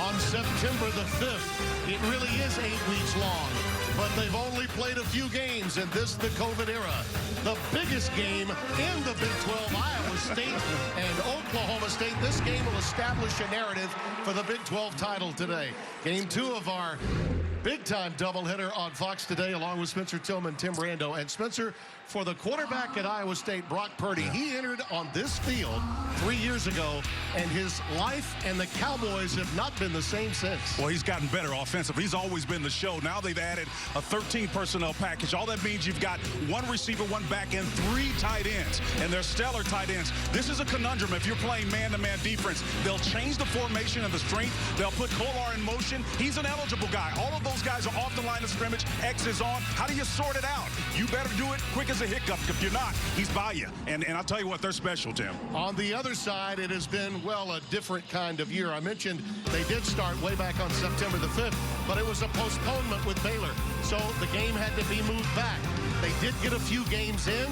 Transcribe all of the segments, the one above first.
on September the 5th. It really is 8 weeks long, but they've only played a few games in this, the COVID era. The biggest game in the Big 12, Iowa State and Oklahoma State. This game will establish a narrative for the Big 12 title today. Game 2 of our big-time doubleheader on Fox today, along with Spencer Tillman, Tim Brando. And Spencer, for the quarterback at Iowa State, Brock Purdy, he entered on this field 3 years ago, and his life and the Cowboys have not been the same since. Well, he's gotten better offensively. He's always been the show. Now they've added a 13-personnel package. All that means you've got one receiver, one back, and 3 tight ends, and they're stellar tight ends. This is a conundrum. If you're playing man-to-man defense, they'll change the formation and the strength. They'll put Kolar in motion. He's an eligible guy. All of those guys are off the line of scrimmage. X is on. How do you sort it out? You better do it quick as a hiccup. If you're not, he's by you. And I'll tell you what, they're special, Tim. On the other side, it has been, well, a different kind of year. I mentioned they did start way back on September the 5th, but it was a postponement with Baylor. So the game had to be moved back. They did get a few games in,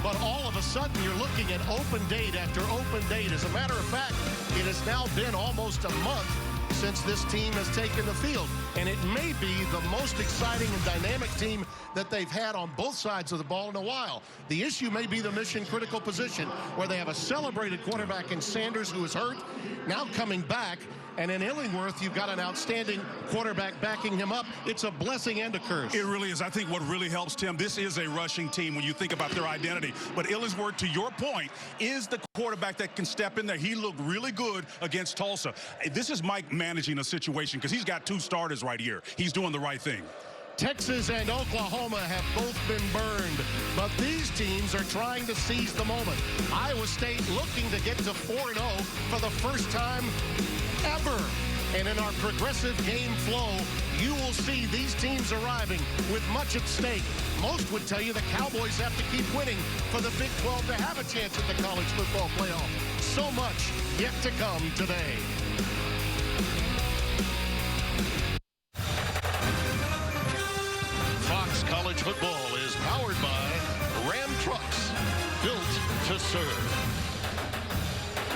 but all of a sudden you're looking at open date after open date. As a matter of fact, it has now been almost a month since this team has taken the field. And it may be the most exciting and dynamic team that they've had on both sides of the ball in a while. The issue may be the mission-critical position, where they have a celebrated quarterback in Sanders who is hurt, now coming back. And in Illingworth, you've got an outstanding quarterback backing him up. It's a blessing and a curse. It really is. I think what really helps, Tim, this is a rushing team when you think about their identity. But Illingsworth, to your point, is the quarterback that can step in there. He looked really good against Tulsa. This is Mike managing a situation because he's got 2 starters right here. He's doing the right thing. Texas and Oklahoma have both been burned, but these teams are trying to seize the moment. Iowa State looking to get to 4-0 for the first time ever. And in our progressive game flow, you will see these teams arriving with much at stake. Most would tell you the Cowboys have to keep winning for the Big 12 to have a chance at the college football playoff. So much yet to come today. Fox College Football is powered by Ram Trucks, built to serve.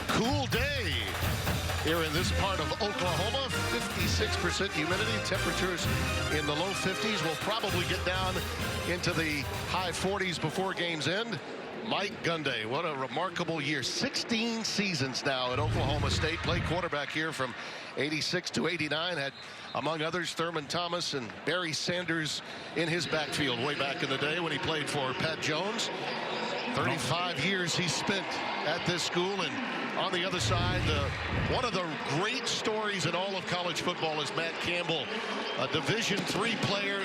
Cool day here in this part of Oklahoma. 56% humidity, temperatures in the low 50s. We'll probably get down into the high 40s before game's end. Mike Gunday, what a remarkable year. 16 seasons now at Oklahoma State. Played quarterback here from 86 to 89. Had, among others, Thurman Thomas and Barry Sanders in his backfield way back in the day when he played for Pat Jones. 35 years he spent at this school. And on the other side, one of the great stories in all of college football is Matt Campbell, a Division III player,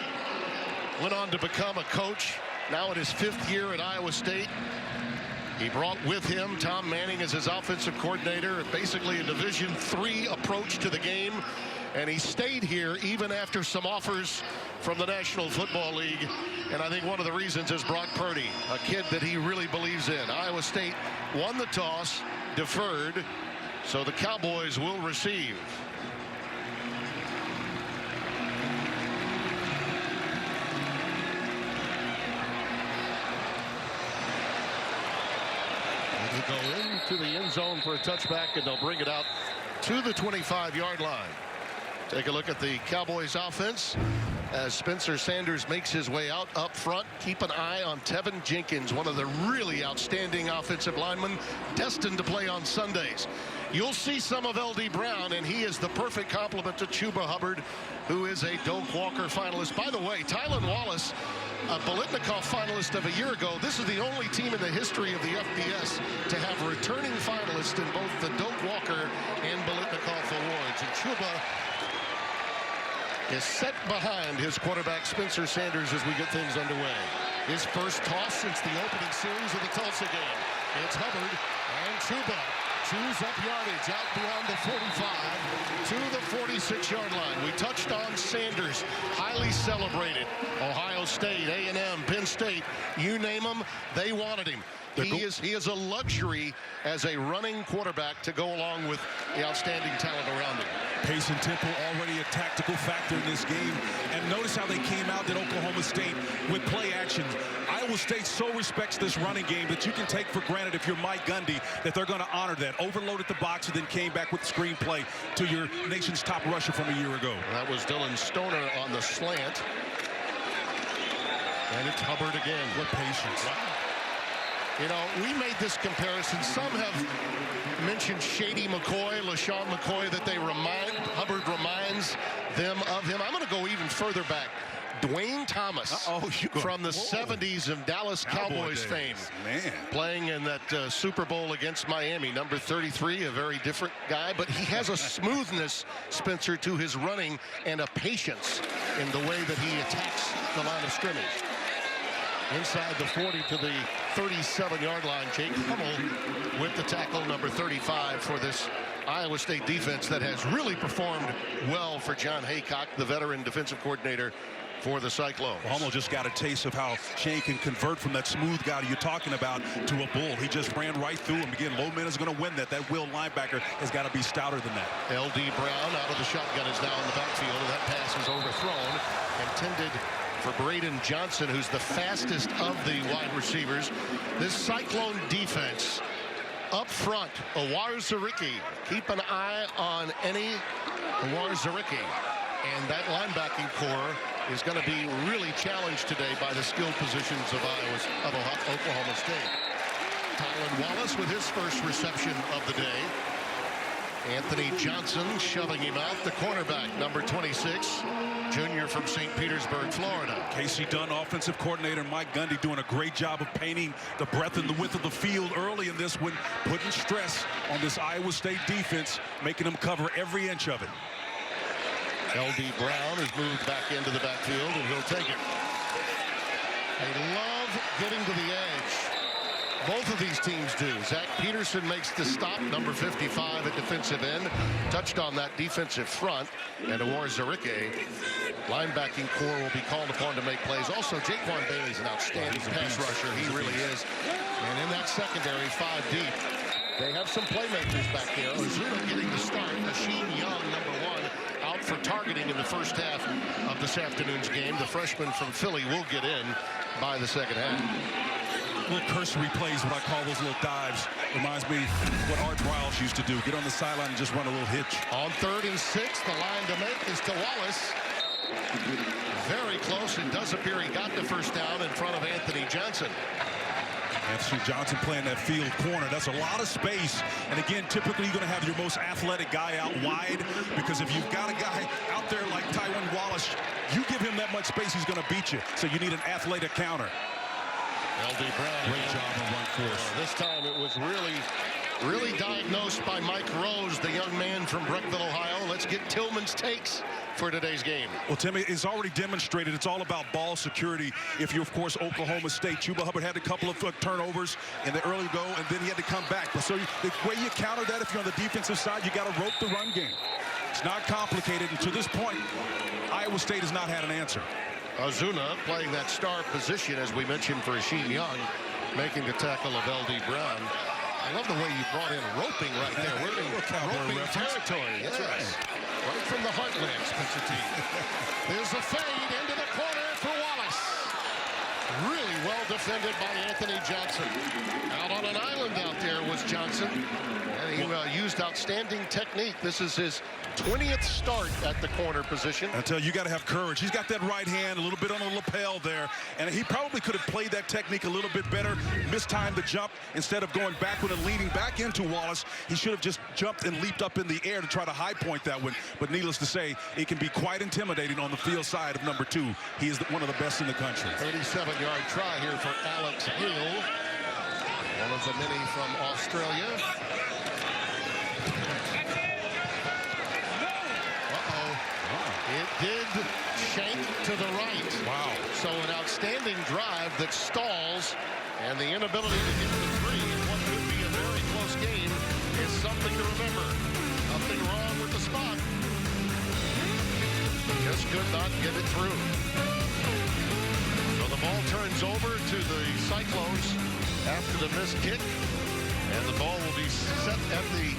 went on to become a coach. Now in his 5th year at Iowa State. He brought with him Tom Manning as his offensive coordinator, basically a Division III approach to the game. And he stayed here even after some offers from the National Football League. And I think one of the reasons is Brock Purdy, a kid that he really believes in. Iowa State won the toss, deferred, so the Cowboys will receive. Go into the end zone for a touchback, and they'll bring it out to the 25-yard line. Take a look at the Cowboys offense as Spencer Sanders makes his way out up front. Keep an eye on Tevin Jenkins, one of the really outstanding offensive linemen, destined to play on Sundays. You'll see some of L.D. Brown, and he is the perfect complement to Chuba Hubbard, who is a Doak Walker finalist. By the way, Tylan Wallace, a Biletnikoff finalist of a year ago. This is the only team in the history of the FBS to have returning finalists in both the Doak Walker and Biletnikoff awards. And Chuba is set behind his quarterback, Spencer Sanders, as we get things underway. His first toss since the opening series of the Tulsa game. It's Hubbard and Chuba. Chews up yardage out beyond the 45 to the 46-yard line. We touched on Sanders, highly celebrated. Ohio State, A&M, Penn State, you name them, they wanted him. He is a luxury as a running quarterback to go along with the outstanding talent around him. Pace and tempo already a tactical factor in this game. And notice how they came out at Oklahoma State with play action. Iowa State so respects this running game that you can take for granted if you're Mike Gundy that they're going to honor that. Overloaded the box and then came back with the screenplay to your nation's top rusher from a year ago. That was Dylan Stoner on the slant. And it's Hubbard again. What patience. Wow. You know, we made this comparison. Some have mentioned Shady McCoy, LaShawn McCoy, that Hubbard reminds them of him. I'm going to go even further back. Dwayne Thomas from the 70s of Dallas Cowboys fame. Man. Playing in that Super Bowl against Miami. Number 33, a very different guy, but he has a smoothness, Spencer, to his running and a patience in the way that he attacks the line of scrimmage. Inside the 40 to the 37-yard line, Jake Hummel with the tackle, number 35, for this Iowa State defense that has really performed well for John Haycock, the veteran defensive coordinator for the Cyclones. Hummel just got a taste of how Shane can convert from that smooth guy you're talking about to a bull. He just ran right through him. Again, Loman is going to win that. That Will linebacker has got to be stouter than that. L.D. Brown out of the shotgun is now in the backfield, and that pass is overthrown, intended for Braden Johnson, who's the fastest of the wide receivers. This Cyclone defense up front, Awar Zaricki. Keep an eye on any Awar Zaricki. And that linebacking core is going to be really challenged today by the skill positions of Oklahoma State. Tylan Wallace with his first reception of the day. Anthony Johnson shoving him out, the cornerback, number 26, junior from St. Petersburg, Florida. Casey Dunn, offensive coordinator, Mike Gundy doing a great job of painting the breadth and the width of the field early in this one, putting stress on this Iowa State defense, making them cover every inch of it. L.D. Brown has moved back into the backfield, and he'll take it. They love getting to the edge. Both of these teams do. Zach Peterson makes the stop, number 55 at defensive end. Touched on that defensive front. And Awar Zaricki, linebacking core, will be called upon to make plays. Also, Jaquan Bailey's an outstanding pass rusher. He really is. And in that secondary, 5 deep, they have some playmakers back there. Ozuna getting the start. Machine Young, number 1, out for targeting in the first half of this afternoon's game. The freshman from Philly will get in by the second half. Little cursory plays, what I call those little dives. Reminds me what Art Briles used to do. Get on the sideline and just run a little hitch. On 3rd and 6, the line to make is to Wallace. Very close. It does appear he got the first down in front of Anthony Johnson. Anthony Johnson playing that field corner. That's a lot of space. And again, typically you're going to have your most athletic guy out wide, because if you've got a guy out there like Tylan Wallace, you give him that much space, he's going to beat you. So you need an athletic counter. L.D. Brown. Great job on run force. This time it was really diagnosed by Mike Rose, the young man from Breckville, Ohio. Let's get Tillman's takes for today's game. Well, Timmy, it's already demonstrated it's all about ball security. If you're, of course, Oklahoma State, Chuba Hubbard had a couple of turnovers in the early go, and then he had to come back. But so the way you counter that, if you're on the defensive side, you got to rope the run game. It's not complicated, and to this point, Iowa State has not had an answer. Ozuna playing that star position, as we mentioned, for Machine Young, making the tackle of L.D. Brown. I love the way you brought in roping right there. We're in roping territory. That's right. Right from the heartland, Spencer T. There's a fade into the corner for Wallace. Really well defended by Anthony Johnson. Out on an island out there was Johnson. And he used outstanding technique. This is his 20th start at the corner position. I tell you, got to have courage. He's got that right hand a little bit on the lapel there, and he probably could have played that technique a little bit better, mistimed the jump. Instead of going backward and leading back into Wallace, he should have just jumped and leaped up in the air to try to high point that one. But needless to say, it can be quite intimidating on the field side of number 2. He is one of the best in the country. 37-yard try here for Alex Hill, one of the many from Australia. It did shank to the right. Wow. So an outstanding drive that stalls, and the inability to get the 3 in what could be a very close game is something to remember. Nothing wrong with the spot. Just could not get it through. So the ball turns over to the Cyclones after the missed kick, and the ball will be set at the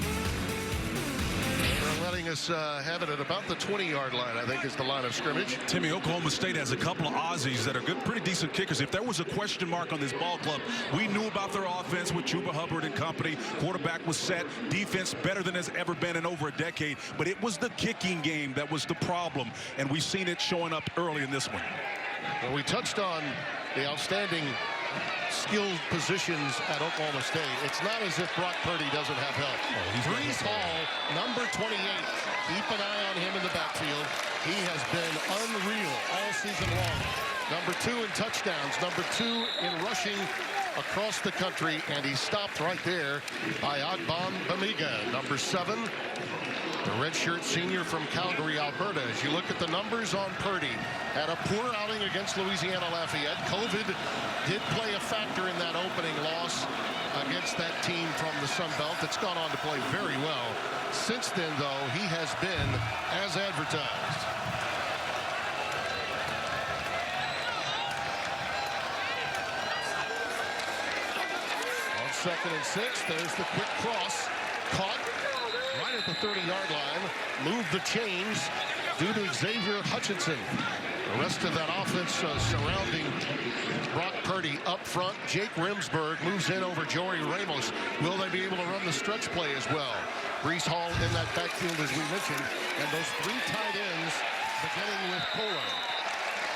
letting us have it at about the 20-yard line, I think, is the line of scrimmage. Timmy, Oklahoma State has a couple of Aussies that are good, pretty decent kickers. If there was a question mark on this ball club, we knew about their offense with Chuba Hubbard and company. Quarterback was set. Defense better than has ever been in over a decade. But it was the kicking game that was the problem, and we've seen it showing up early in this one. Well, we touched on the outstanding skilled positions at Oklahoma State. It's not as if Brock Purdy doesn't have help. Brees Hall, number 28. Keep an eye on him in the backfield. He has been unreal all season long. Number 2 in touchdowns, number 2 in rushing across the country, and he stopped right there by Adbon Bamiga, number 7. The redshirt senior from Calgary, Alberta. As you look at the numbers on Purdy, had a poor outing against Louisiana Lafayette. COVID did play a factor in that opening loss against that team from the Sun Belt that's gone on to play very well. Since then, though, he has been as advertised. On 2nd and 6, there's the quick cross. Caught right at the 30-yard line. Moved the chains due to Xavier Hutchinson. The rest of that offense surrounding Brock Purdy up front. Jake Rimsberg moves in over Joey Ramos. Will they be able to run the stretch play as well? Brees Hall in that backfield, as we mentioned. And those 3 tight ends beginning with Kohler.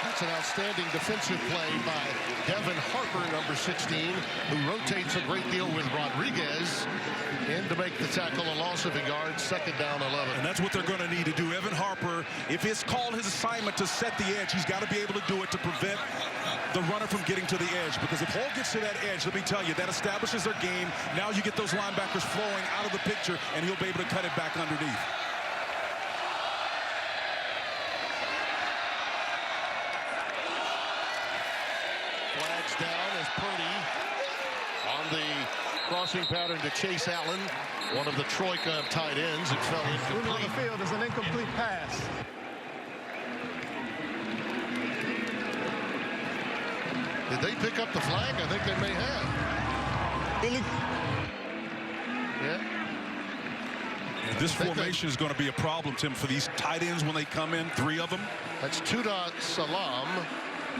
That's an outstanding defensive play by Devin Harper, number 16, who rotates a great deal with Rodriguez in to make the tackle, a loss of a yard, 2nd down 11. And that's what they're going to need to do. Evan Harper, if it's called his assignment to set the edge, he's got to be able to do it to prevent the runner from getting to the edge. Because if Hall gets to that edge, let me tell you, that establishes their game. Now you get those linebackers flowing out of the picture, and he'll be able to cut it back underneath. Down as Purdy on the crossing pattern to Chase Allen, one of the troika of tight ends. It fell incomplete. On the field is an incomplete pass. Did they pick up the flag? I think they may have. Yeah. And this formation is going to be a problem, Tim, for these tight ends when they come in, 3 of them. That's Tuda Salam,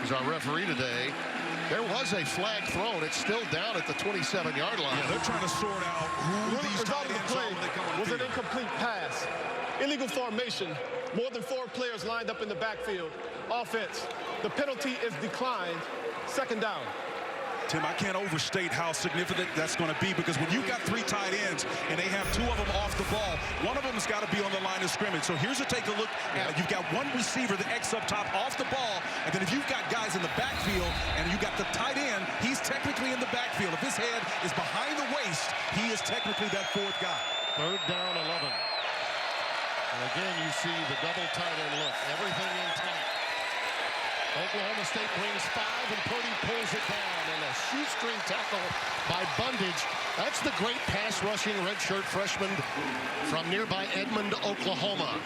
who's our referee today. There was a flag thrown. It's still down at the 27-yard line. Yeah, they're trying to sort out who these tight ends are when they come on the was field. an incomplete pass. Illegal formation. More than 4 players lined up in the backfield. Offense. The penalty is declined. 2nd down. Tim, I can't overstate how significant that's going to be, because when you've got 3 tight ends and they have 2 of them off the ball, one of them has got to be on the line of scrimmage. So here's a take a look at it. You've got one receiver, the X up top, off the ball, and then if you've got guys in the backfield and you got the tight end, he's technically in the backfield. If his head is behind the waist, he is technically that 4th guy. 3rd down 11. And again, you see the double tight end look. Everything in tight. Oklahoma State brings 5, and Purdy pulls it down. And a shoestring tackle by Bundage. That's the great pass-rushing redshirt freshman from nearby Edmond, Oklahoma.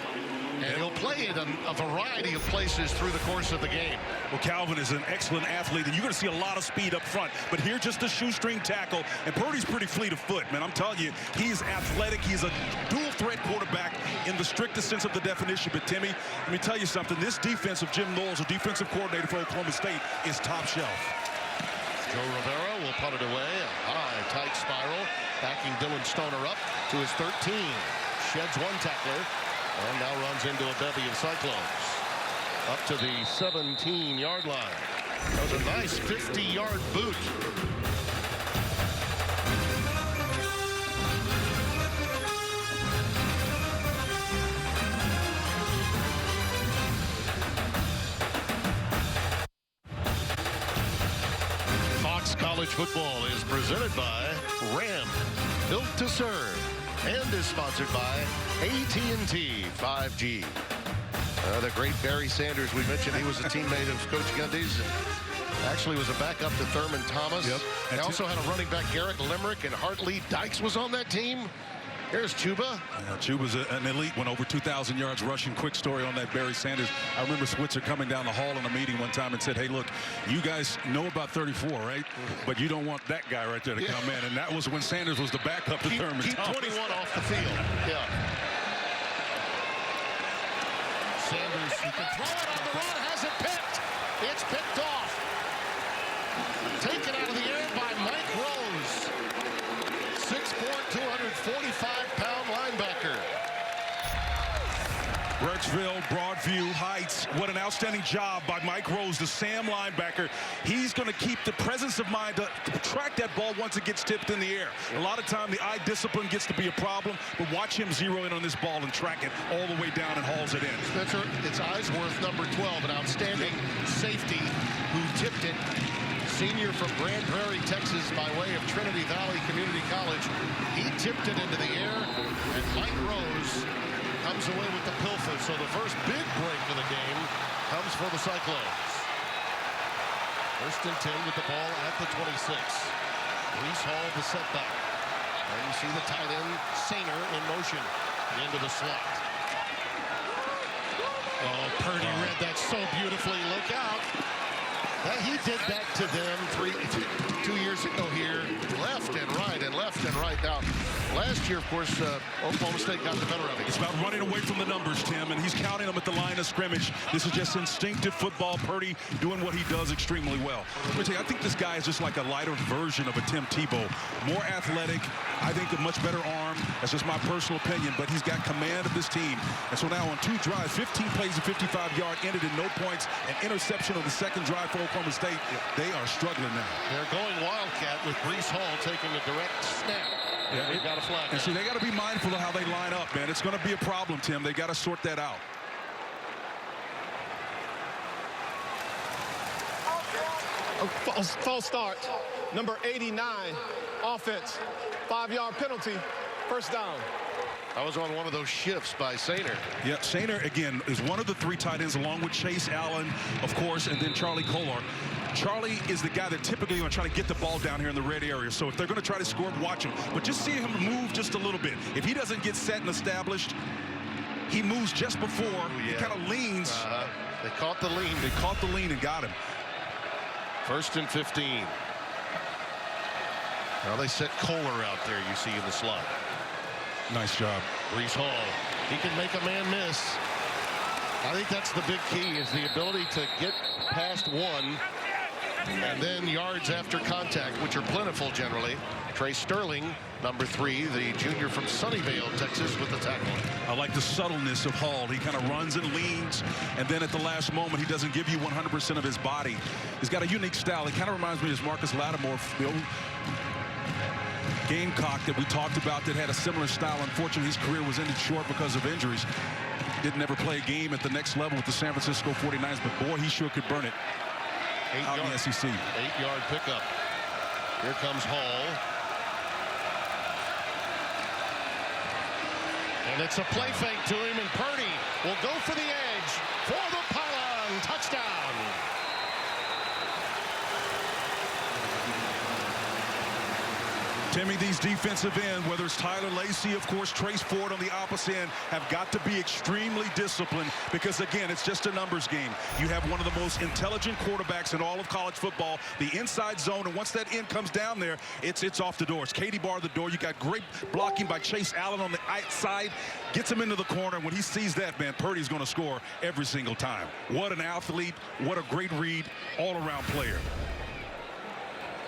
And he'll play it in a variety of places through the course of the game. Well, Calvin is an excellent athlete, and you're going to see a lot of speed up front. But here's just a shoestring tackle, and Purdy's pretty fleet of foot, man. I'm telling you, he's athletic. He's a dual-threat quarterback in the strictest sense of the definition. But, Timmy, let me tell you something. This defense of Jim Knowles, the defensive coordinator for Oklahoma State, is top shelf. Joe Rivera will punt it away. A high, tight spiral. Backing Dylan Stoner up to his 13. Sheds 1 tackler. And now runs into a bevy of Cyclones. Up to the 17-yard line. That was a nice 50-yard boot. Fox College Football is presented by Ram, built to serve, and is sponsored by AT&T 5G. The great Barry Sanders, we mentioned he was a teammate of Coach Gundy's. Actually was a backup to Thurman Thomas. Yep. They also had a running back, Garrett Limerick, and Hartley Dykes was on that team. Here's Chuba. Chuba's an elite, went over 2,000 yards rushing. Quick story on that Barry Sanders. I remember Switzer coming down the hall in a meeting one time and said, hey, look, you guys know about 34, right? But you don't want that guy right there to come in. And that was when Sanders was the backup to Thurman Thomas. Keep 21 off the field. Yeah. Sanders, he can throw it on the run, has it picked. It's picked off. Taken out of the air by Mike Rose. 6'4", 245-pound linebacker. Birchville, Broadview Heights. What an outstanding job by Mike Rose, the Sam linebacker. He's going to keep the presence of mind to track that ball once it gets tipped in the air. A lot of time the eye discipline gets to be a problem, but watch him zero in on this ball and track it all the way down and hauls it in. Spencer, it's Eisworth, number 12, an outstanding safety who tipped it. Senior from Grand Prairie, Texas, by way of Trinity Valley Community College. He tipped it into the air, and Mike Rose comes away with the pilfer. So the first big break of the game comes for the Cyclones. 1st and 10 with the ball at the 26. Reese Hall, the setback. And you see the tight end, Sainer, in motion into the slot. Oh, Purdy read that so beautifully. Look out. He did that to them 2 years ago here. Left and right and left and right. Now, last year, of course, Oklahoma State got the better of it. It's about running away from the numbers, Tim, and he's counting them at the line of scrimmage. This is just instinctive football. Purdy doing what he does extremely well. Let me tell you, I think this guy is just like a lighter version of a Tim Tebow. More athletic. I think a much better arm. That's just my personal opinion, but he's got command of this team. And so now on 2 drives, 15 plays of 55-yard, ended in no points, an interception on the second drive for Oklahoma State. They are struggling now. They're going Wildcat with Breece Hall taking a direct snap. Yeah, They've got a flag. And see, they got to be mindful of how they line up, man. It's going to be a problem, Tim. They got to sort that out. False start. Number 89, offense. 5-yard penalty. 1st down. I was on one of those shifts by Sainer. Yeah, Sainer, again, is one of the 3 tight ends, along with Chase Allen, of course, and then Charlie Kolar. Charlie is the guy that typically going to try to get the ball down here in the red area. So if they're going to try to score, watch him. But just see him move just a little bit. If he doesn't get set and established, he moves just before. He kind of leans. They caught the lean. They caught the lean and got him. 1st and 15. Now they set Kolar out there, you see in the slot. Nice job. Breece Hall, he can make a man miss. I think that's the big key, is the ability to get past one and then yards after contact, which are plentiful generally. Trey Sterling, number 3, the junior from Sunnyvale, Texas, with the tackle. I like the subtleness of Hall. He kind of runs and leans, and then at the last moment, he doesn't give you 100% of his body. He's got a unique style. He kind of reminds me of Marcus Lattimore, the old Gamecock that we talked about that had a similar style. Unfortunately, his career was ended short because of injuries. Didn't ever play a game at the next level with the San Francisco 49ers, but boy, he sure could burn it out in the SEC. 8-yard pickup. Here comes Hall. And it's a play fake to him, and Purdy will go for the edge for the pylon touchdown. Timmy, these defensive ends, whether it's Tyler Lacey, of course, Trace Ford on the opposite end, have got to be extremely disciplined because, again, it's just a numbers game. You have one of the most intelligent quarterbacks in all of college football, the inside zone, and once that end comes down there, it's off the door. It's Katie Barr the door. You got great blocking by Chase Allen on the outside, gets him into the corner. When he sees that, man, Purdy's going to score every single time. What an athlete, what a great read, all-around player.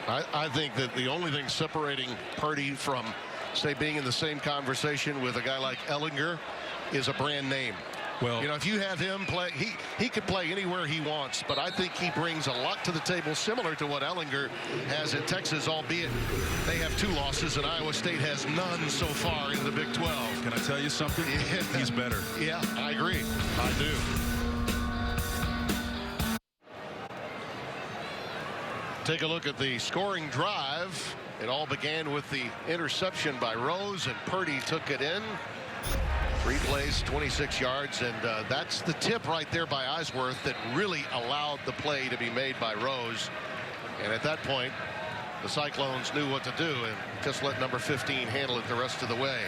I think that the only thing separating Purdy from, say, being in the same conversation with a guy like Ellinger is a brand name. Well, you know, if you have him play, he could play anywhere he wants, but I think he brings a lot to the table, similar to what Ellinger has at Texas, albeit they have 2 losses and Iowa State has none so far in the Big 12. Can I tell you something? Yeah. He's better. Yeah, I agree. I do. Take a look at the scoring drive. It all began with the interception by Rose, and Purdy took it in. 3 plays, 26 yards, and that's the tip right there by Eisworth that really allowed the play to be made by Rose. And at that point, the Cyclones knew what to do and just let number 15 handle it the rest of the way.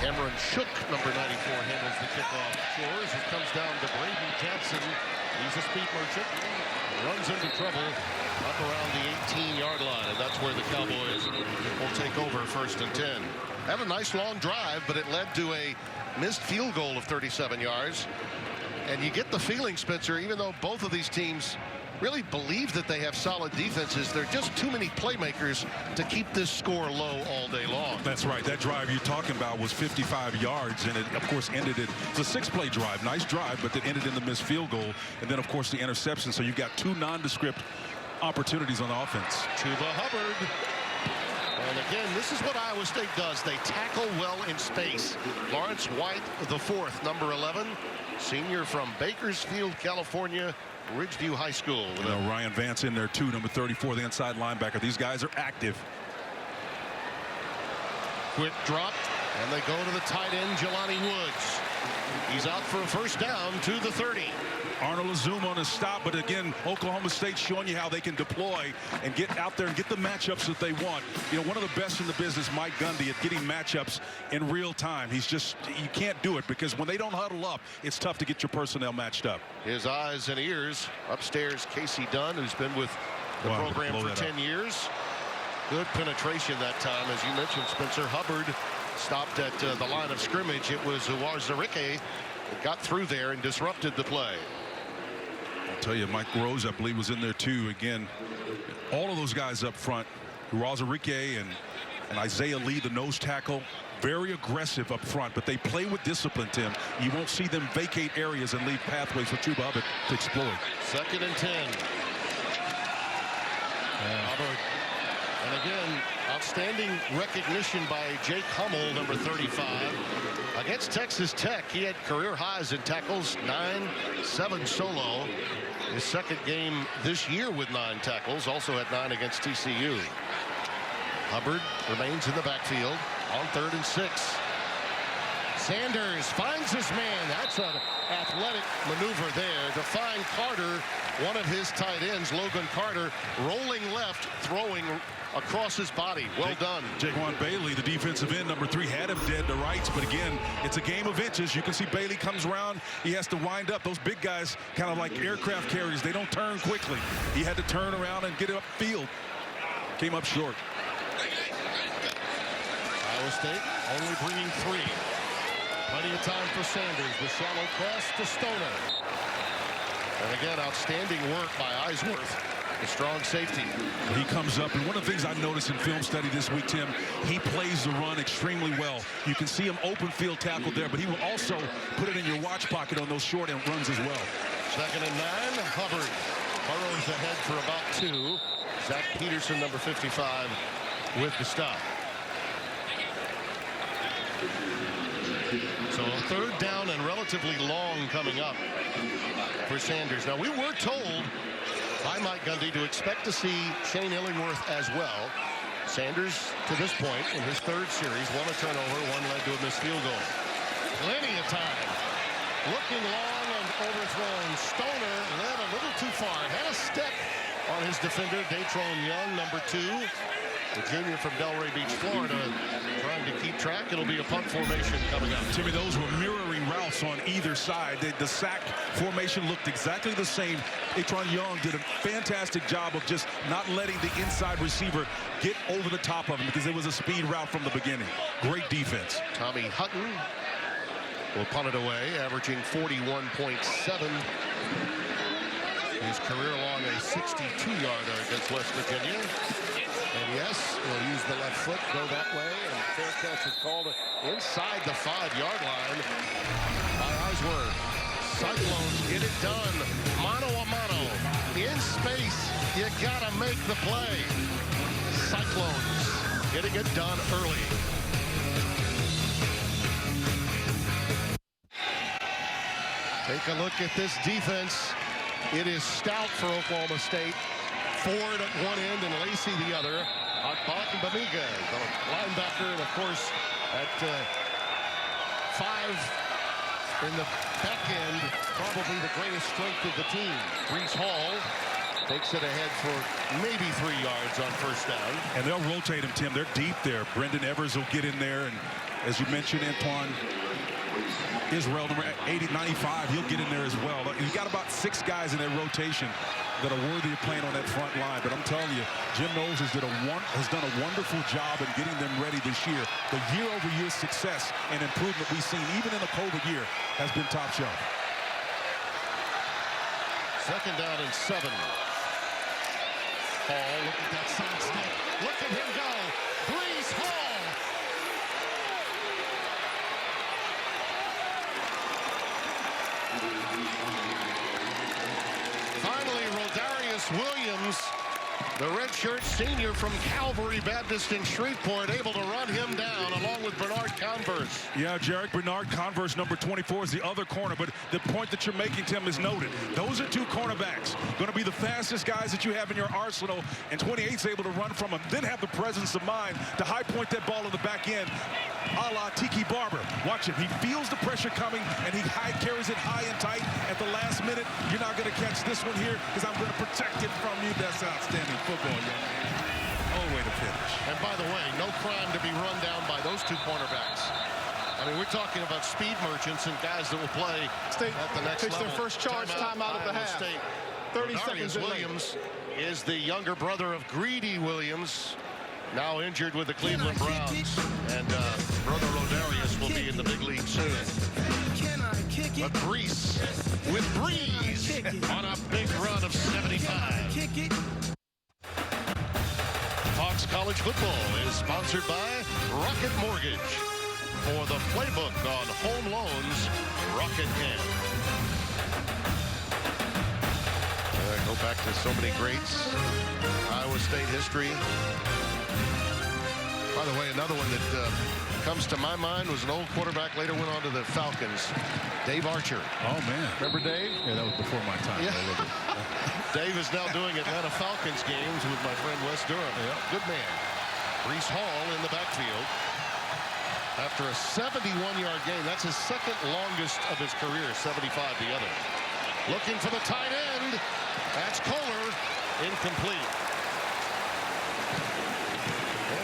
Cameron Shook, number 94, handles the kickoff. Chores. It comes down to Braden Johnson. He's a speed merchant. Runs into trouble up around the 18-yard line, and that's where the Cowboys will take over 1st and 10. Have a nice long drive, but it led to a missed field goal of 37 yards. And you get the feeling, Spencer, even though both of these teams really believe that they have solid defenses, there are just too many playmakers to keep this score low all day long. That's right. That drive you're talking about was 55 yards, and it, of course, ended it. It's a 6-play drive. Nice drive, but it ended in the missed field goal. And then, of course, the interception. So you've got 2 nondescript opportunities on offense. Chuba Hubbard. And again, this is what Iowa State does. They tackle well in space. Lawrence White, the 4th, number 11, senior from Bakersfield, California, Ridgeview High School. You know, Ryan Vance in there too, number 34, the inside linebacker. These guys are active. Quick drop, and they go to the tight end, Jelani Woods. He's out for a first down to the 30. Arnold Azuma on a stop, but again, Oklahoma State showing you how they can deploy and get out there and get the matchups that they want. You know, one of the best in the business, Mike Gundy, at getting matchups in real time. He's just, you can't do it because when they don't huddle up, it's tough to get your personnel matched up. His eyes and ears. Upstairs, Casey Dunn, who's been with the program for 10 years. Good penetration that time, as you mentioned, Spencer. Hubbard stopped at the line of scrimmage. It was Uwazurike that got through there and disrupted the play. I'll tell you, Mike Rose, I believe, was in there too. Again, all of those guys up front, Uwazurike and Isaiah Lee, the nose tackle, very aggressive up front, but they play with discipline, Tim. You won't see them vacate areas and leave pathways for Chuba Hubbard to exploit. 2nd and 10. Hubbard. And again, outstanding recognition by Jake Hummel, number 35. Against Texas Tech, he had career highs in tackles, 9, 7 solo. His 2nd game this year with 9 tackles, also had 9 against TCU. Hubbard remains in the backfield on 3rd and 6. Sanders finds his man. That's an athletic maneuver there to find Carter, one of his tight ends, Logan Carter, rolling left, throwing across his body. Well done. Jaquan Bailey, the defensive end, number 3, had him dead to rights, but again, it's a game of inches. You can see Bailey comes around. He has to wind up. Those big guys, kind of like aircraft carriers, they don't turn quickly. He had to turn around and get it upfield. Came up short. Iowa State only bringing 3. Plenty of time for Sanders. The shallow pass to Stoner. And again, outstanding work by Eisworth, the strong safety. He comes up, and one of the things I noticed in film study this week, Tim, he plays the run extremely well. You can see him open field tackle there, but he will also put it in your watch pocket on those short end runs as well. 2nd and 9. Hubbard burrows ahead for about 2. Zach Peterson, number 55, with the stop. So a 3rd down and relatively long coming up for Sanders. Now, we were told by Mike Gundy to expect to see Shane Illingworth as well. Sanders, to this point, in his 3rd series, 1 a turnover, 1 led to a missed field goal. Plenty of time. Looking long and overthrown. Stoner led a little too far. Had a step on his defender, Datron Young, number 2. The junior from Delray Beach, Florida, trying to keep track. It'll be a punt formation coming up. Timmy, those were mirroring routes on either side. The sack formation looked exactly the same. Atron Young did a fantastic job of just not letting the inside receiver get over the top of him because it was a speed route from the beginning. Great defense. Tommy Hutton will punt it away, averaging 41.7. His career long a 62-yarder against West Virginia. And yes, we'll use the left foot, go that way, and fair catch is called inside the 5-yard line by Eisworth. Cyclones get it done, mano a mano, in space. You gotta make the play. Cyclones getting it done early. Take a look at this defense. It is stout for Oklahoma State. Ford at one end and Lacey the other. Akbak and Bamiga, the linebacker, and of course at 5 in the back end, probably the greatest strength of the team. Brees Hall takes it ahead for maybe 3 yards on first down. And they'll rotate him, Tim. They're deep there. Brendan Evers will get in there, and as you mentioned, Antoine Israel, number 80-95, he'll get in there as well. You got about 6 guys in their rotation that are worthy of playing on that front line. But I'm telling you, Jim Knowles has done a wonderful job in getting them ready this year. The year-over-year success and improvement we've seen, even in the COVID year, has been top shelf. Second down and 7. Hall, look at that side step. Look at him go. Brees Hall. Finally, Rodarius Williams, the redshirt senior from Calvary Baptist in Shreveport, able to run him down along with Bernard Converse. Yeah, Jarek, Bernard Converse, number 24, is the other corner. But the point that you're making, Tim, is noted. Those are two cornerbacks. Going to be the fastest guys that you have in your arsenal. And 28's able to run from them. Then have the presence of mind to high point that ball in the back end, a la Tiki Barber. Watch it. He feels the pressure coming, and he carries it high and tight at the last minute. You're not going to catch this one here because I'm going to protect it from you. That's outstanding football, young man. Oh, way to finish. And by the way, no crime to be run down by those two cornerbacks. I mean, we're talking about speed merchants and guys that will play at the next level. Their first charge timeout of the half. State. 30 seconds Williams is the younger brother of Greedy Williams, now injured with the Cleveland Browns. And brother Rodarius will be in the big league soon. But Brees with Breeze on a big run of 75. Fox College Football is sponsored by Rocket Mortgage. For the playbook on home loans, Rocket can. Go back to so many greats. Iowa State history. By the way, another one that comes to my mind was an old quarterback, later went on to the Falcons, Dave Archer. Oh, man. Remember Dave? Yeah, that was before my time. Yeah. Dave is now doing Atlanta Falcons games with my friend Wes Durham. Yeah. Good man. Brees Hall in the backfield. After a 71-yard game, that's his second longest of his career, 75 the other. Looking for the tight end. That's Kohler. Incomplete.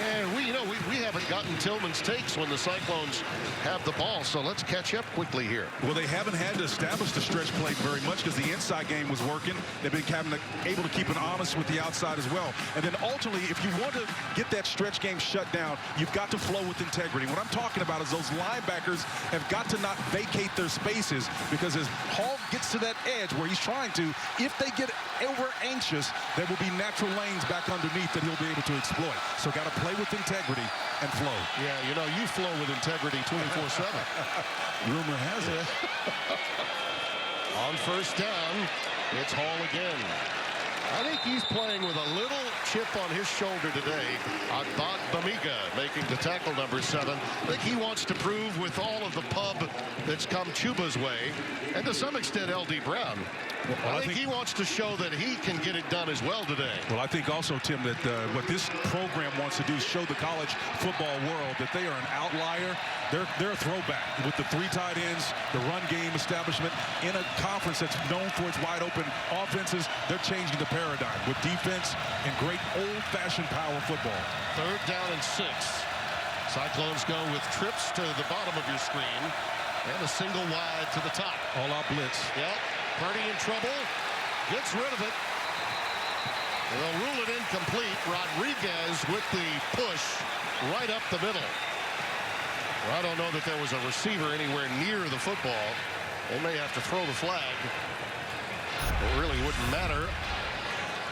And we haven't gotten Tillman's takes when the Cyclones have the ball, so let's catch up quickly here. Well, they haven't had to establish the stretch play very much because the inside game was working. They've been able to keep it honest with the outside as well. And then ultimately, if you want to get that stretch game shut down, you've got to flow with integrity. What I'm talking about is those linebackers have got to not vacate their spaces, because as Hall gets to that edge where he's trying to, if they get over anxious, there will be natural lanes back underneath that he'll be able to exploit. So got to play with integrity and flow. Yeah, you flow with integrity 24/7. Rumor has it. On first down, it's Hall again. I think he's playing with a little chip on his shoulder today. Adbot Bamiga making the tackle, number 7. I think he wants to prove with all of the pub that's come Chuba's way, and to some extent L.D. Brown. Well, I think he wants to show that he can get it done as well today. Well, I think also, Tim, that what this program wants to do is show the college football world that they are an outlier. They're a throwback with the 3 tight ends, the run game establishment in a conference that's known for its wide open offenses. They're changing the paradigm with defense and great old-fashioned power football. Third down and 6. Cyclones go with trips to the bottom of your screen and a single wide to the top. All-out blitz. Yep. Purdy in trouble. Gets rid of it. And they'll rule it incomplete. Rodriguez with the push right up the middle. Well, I don't know that there was a receiver anywhere near the football. They may have to throw the flag. It really wouldn't matter.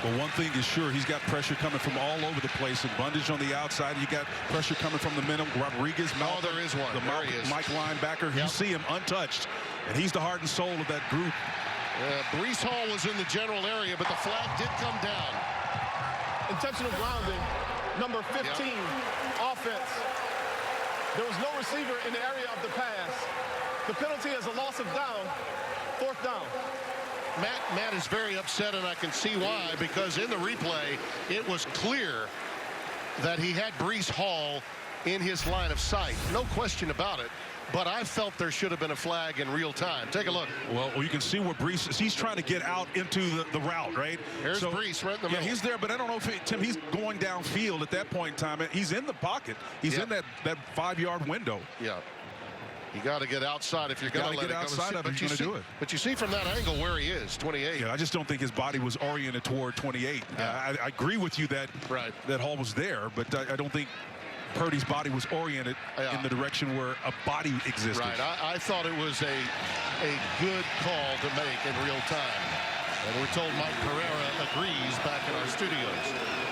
Well, one thing is sure, he's got pressure coming from all over the place. And Bundage on the outside, you got pressure coming from the middle. Rodriguez, oh, there is one. The Mike linebacker. Yep. You see him untouched, and he's the heart and soul of that group. Brees Hall was in the general area, but the flag did come down. Intentional grounding, number 15, offense. There was no receiver in the area of the pass. The penalty is a loss of down, 4th down. Matt is very upset, and I can see why, because in the replay, it was clear that he had Brees Hall in his line of sight. No question about it. But I felt there should have been a flag in real time. Take a look. Well, you can see where Brees is. He's trying to get out into the route, right? Here's Brees right in the middle. Yeah, he's there, but I don't know if Tim, he's going downfield at that point in time. He's in the pocket. He's in that 5-yard window. Yeah. You got to get outside if you're going to let it go. But you do it. But you see from that angle where he is, 28. Yeah, I just don't think his body was oriented toward 28. Yeah. I agree with you that that Hall was there, but I don't think Purdy's body was oriented in the direction where a body existed. Right. I thought it was a good call to make in real time. And we're told Mike Pereira agrees back in our studios.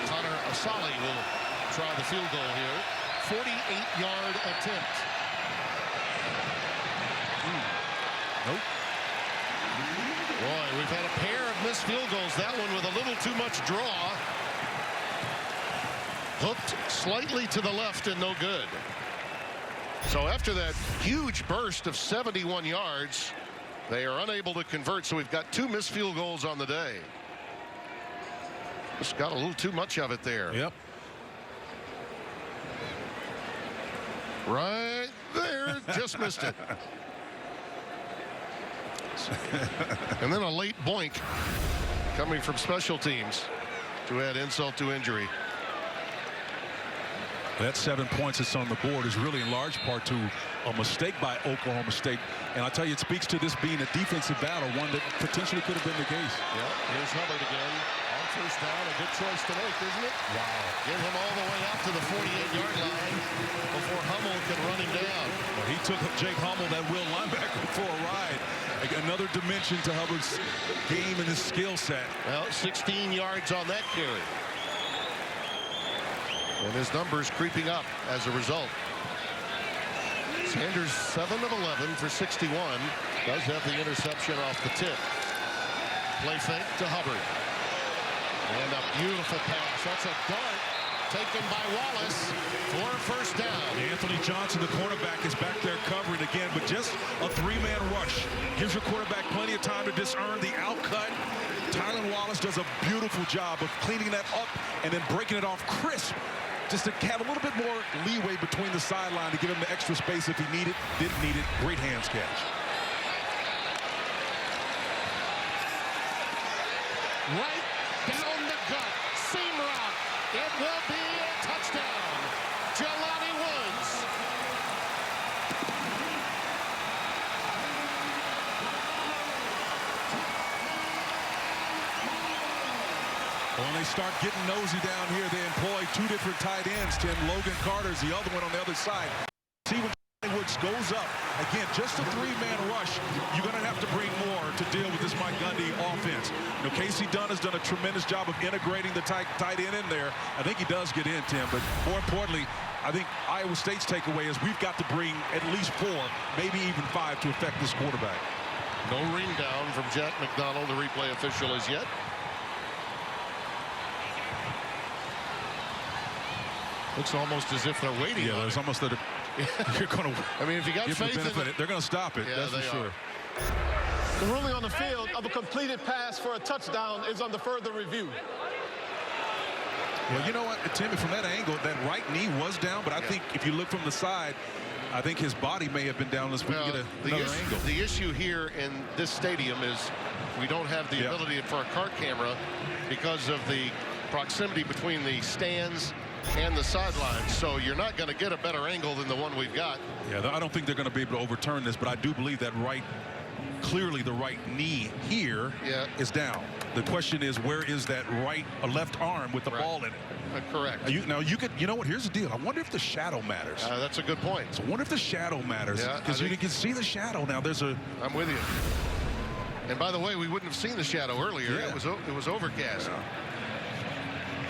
Connor Asali will try the field goal here. 48-yard attempt. Nope. Boy, we've had a pair of missed field goals. That one with a little too much draw. Hooked slightly to the left and no good. So after that huge burst of 71 yards, they are unable to convert. So we've got 2 missed field goals on the day. Just got a little too much of it there. Yep. Right there, just missed it. And then a late boink coming from special teams to add insult to injury. That 7 points that's on the board is really in large part to a mistake by Oklahoma State. And I tell you, it speaks to this being a defensive battle, one that potentially could have been the case. Yeah, here's Hubbard again. On first down, a good choice to make, isn't it? Wow. Get him all the way out to the 48-yard line before Hummel can run him down. Well, he took Jake Hummel, that will linebacker, for a ride. Another dimension to Hubbard's game and his skill set. Well, 16 yards on that carry. And his numbers creeping up as a result. Sanders 7 of 11 for 61. Does have the interception off the tip. Play fake to Hubbard. And a beautiful pass. That's a dart taken by Wallace for a first down. Anthony Johnson, the cornerback, is back there covering again, but just a 3-man rush. Gives your quarterback plenty of time to discern the outcut. Tylan Wallace does a beautiful job of cleaning that up and then breaking it off crisp. Just to have a little bit more leeway between the sideline to give him the extra space if he needed, didn't need it. Great hands catch. Right down the gut. Seam route. It will be a touchdown. Jelani Woods. When they start getting nosy down here, they employ 2 different tight ends. Tim Logan Carter's the other one on the other side. See when Woods goes up. Again, just a 3-man rush. You're going to have to bring more to deal with this Mike Gundy offense. You know, Casey Dunn has done a tremendous job of integrating the tight end in there. I think he does get in, Tim. But more importantly, I think Iowa State's takeaway is we've got to bring at least 4, maybe even 5 to affect this quarterback. No ring down from Jack McDonald, the replay official, as yet. Looks almost as if they're waiting. Yeah, there's almost that you're going to. I mean, if you got faith in it, they're going to stop it. Yeah, that's for sure. The ruling on the field of a completed pass for a touchdown is under further review. Well, you know what, Timmy, from that angle, that right knee was down, but I think if you look from the side, I think his body may have been down. Let's get another angle. The issue here in this stadium is we don't have the ability for a cart camera because of the proximity between the stands and the sidelines, so you're not going to get a better angle than the one we've got. Yeah, I don't think they're going to be able to overturn this, but I do believe that clearly the right knee here is down. The question is, where is that left arm with the ball in it? Correct. You know what? Here's the deal. I wonder if the shadow matters. That's a good point. So I wonder if the shadow matters, because you can see the shadow now. I'm with you. And by the way, we wouldn't have seen the shadow earlier. Yeah. It was overcast. Yeah.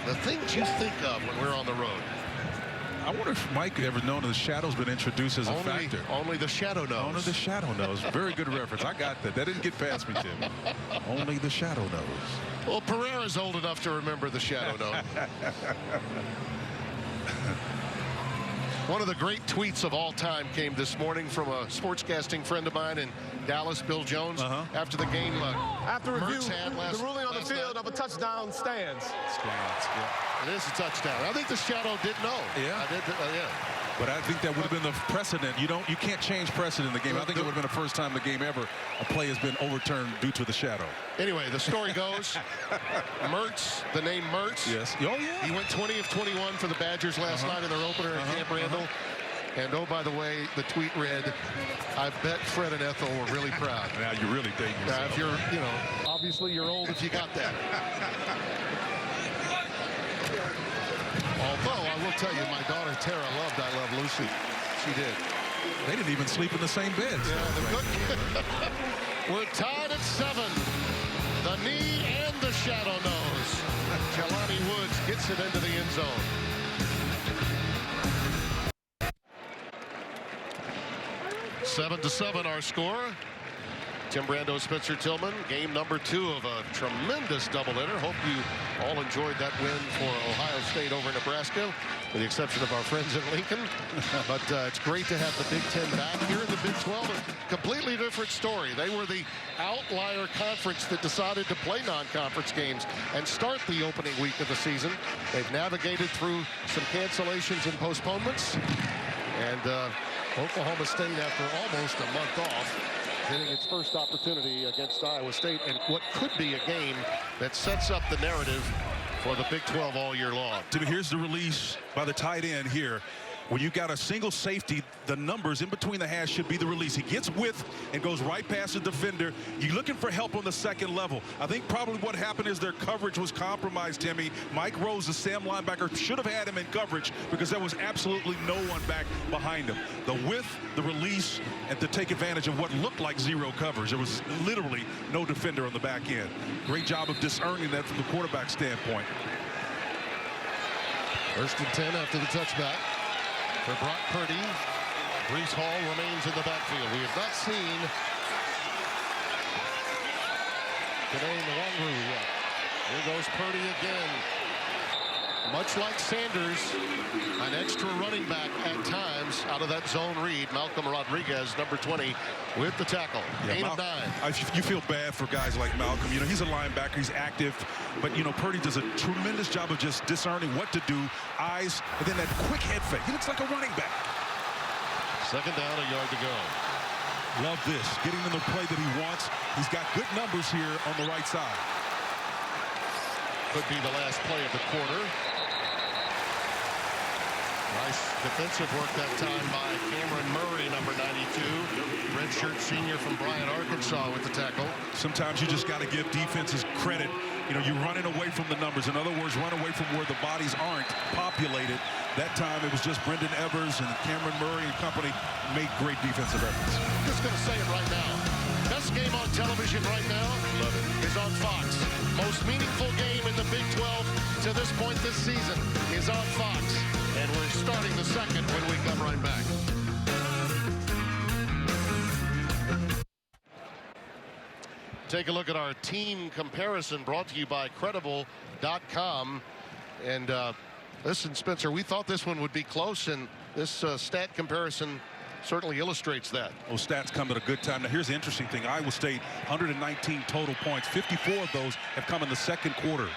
The things you think of when we're on the road. I wonder if Mike ever known the shadow's been introduced as a factor. Only the shadow knows. Only the shadow knows. Very good reference. I got that. That didn't get past me, Tim. Only the shadow knows. Well, Pereira's old enough to remember the shadow knows. One of the great tweets of all time came this morning from a sportscasting friend of mine in Dallas, Bill Jones, after the game. After review, the ruling on the field of a touchdown stands. It is a touchdown. I think the shadow did know. Yeah. I did. But I think that would have been the precedent. You can't change precedent in the game. I think it would have been the first time in the game ever a play has been overturned due to the shadow. Anyway, the story goes, Mertz, the name Mertz. Yes. Oh, yeah. He went 20 of 21 for the Badgers last night in their opener at Camp Randall. And oh, by the way, the tweet read, I bet Fred and Ethel were really proud. Now you're really dating yourself. If you're, obviously you're old if you got that. Although, I will tell you, my daughter Tara loved I Love Lucy. She did. They didn't even sleep in the same bed. Yeah, we're tied at 7. The knee and the shadow nose. Jelani Woods gets it into the end zone. Seven to 7 our score. Tim Brando, Spencer Tillman, game number 2 of a tremendous doubleheader. Hope you all enjoyed that win for Ohio State over Nebraska, with the exception of our friends in Lincoln. But it's great to have the Big Ten back here in the Big 12. A completely different story. They were the outlier conference that decided to play non-conference games and start the opening week of the season. They've navigated through some cancellations and postponements. And Oklahoma State, after almost a month off, getting its first opportunity against Iowa State, and what could be a game that sets up the narrative for the Big 12 all year long. Timmy, here's the release by the tight end here. When you got a single safety, the numbers in between the hash should be the release. He gets width and goes right past the defender. You're looking for help on the second level. I think probably what happened is their coverage was compromised, Timmy. Mike Rose, the Sam linebacker, should have had him in coverage because there was absolutely no one back behind him. The width, the release, and to take advantage of what looked like zero coverage. There was literally no defender on the back end. Great job of discerning that from the quarterback standpoint. 1st and 10 after the touchback for Brock Purdy. Breece Hall remains in the backfield. We have not seen today Nwangwu yet. Here goes Purdy again. Much like Sanders, an extra running back at times out of that zone read. Malcolm Rodriguez, number 20, with the tackle. Yeah, 8 of 9. You feel bad for guys like Malcolm. You know, he's a linebacker, he's active, but you know, Purdy does a tremendous job of just discerning what to do, eyes, and then that quick head fake. He looks like a running back. 2nd down, a yard to go. Love this, getting him the play that he wants. He's got good numbers here on the right side. Could be the last play of the quarter. Nice defensive work that time by Cameron Murray, number 92. Redshirt senior from Bryant, Arkansas, with the tackle. Sometimes you just got to give defenses credit. You know, you're running away from the numbers. In other words, run away from where the bodies aren't populated. That time it was just Brendan Evers and Cameron Murray and company made great defensive efforts. I'm just going to say it right now. Best game on television right now is on Fox. Most meaningful game in the Big 12 to this point this season is on Fox. And we're starting the second when we come right back. Take a look at our team comparison brought to you by Credible.com. And listen, Spencer, we thought this one would be close, and this stat comparison certainly illustrates that. Well, stats come at a good time. Now, here's the interesting thing. Iowa State, 119 total points. 54 of those have come in the second quarter.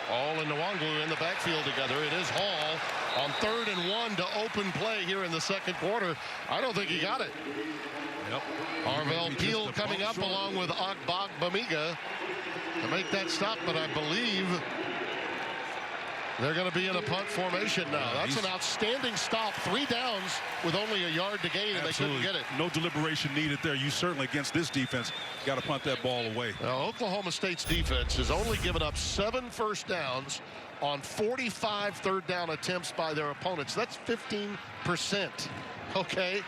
All in Nwangwu in the backfield together. It is Hall on 3rd and 1 to open play here in the second quarter. I don't think he got it. Yep. Arvell Peel coming up along with Ogbog Bamiga to make that stop, but I believe they're going to be in a punt formation now. That's an outstanding stop. 3 downs with only a yard to gain, and absolutely. they couldn't get it. No deliberation needed there. You certainly, against this defense, got to punt that ball away. Now, Oklahoma State's defense has only given up 7 first downs on 45 third down attempts by their opponents. That's 15%. Okay.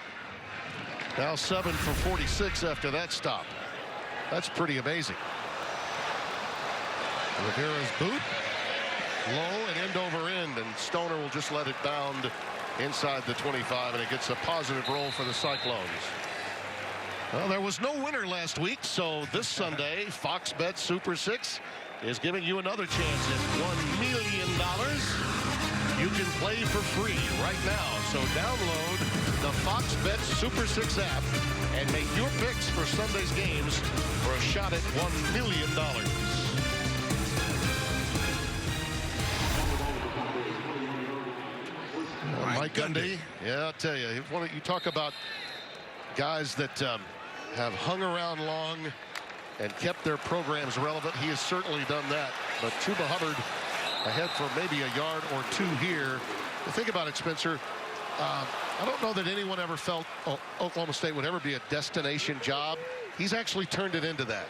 Now 7 for 46 after that stop. That's pretty amazing. Rivera's boot. Low and end over end, and Stoner will just let it bound inside the 25, and it gets a positive roll for the Cyclones. Well, there was no winner last week, so this Sunday, Fox Bet Super 6 is giving you another chance at $1 million. You can play for free right now, so download the Fox Bet Super 6 app and make your picks for Sunday's games for a shot at $1 million. Mike Gundy, yeah, I'll tell you, you talk about guys that have hung around long and kept their programs relevant. He has certainly done that. But Chuba Hubbard ahead for maybe a yard or 2 here. Think about it, Spencer. I don't know that anyone ever felt Oklahoma State would ever be a destination job. He's actually turned it into that.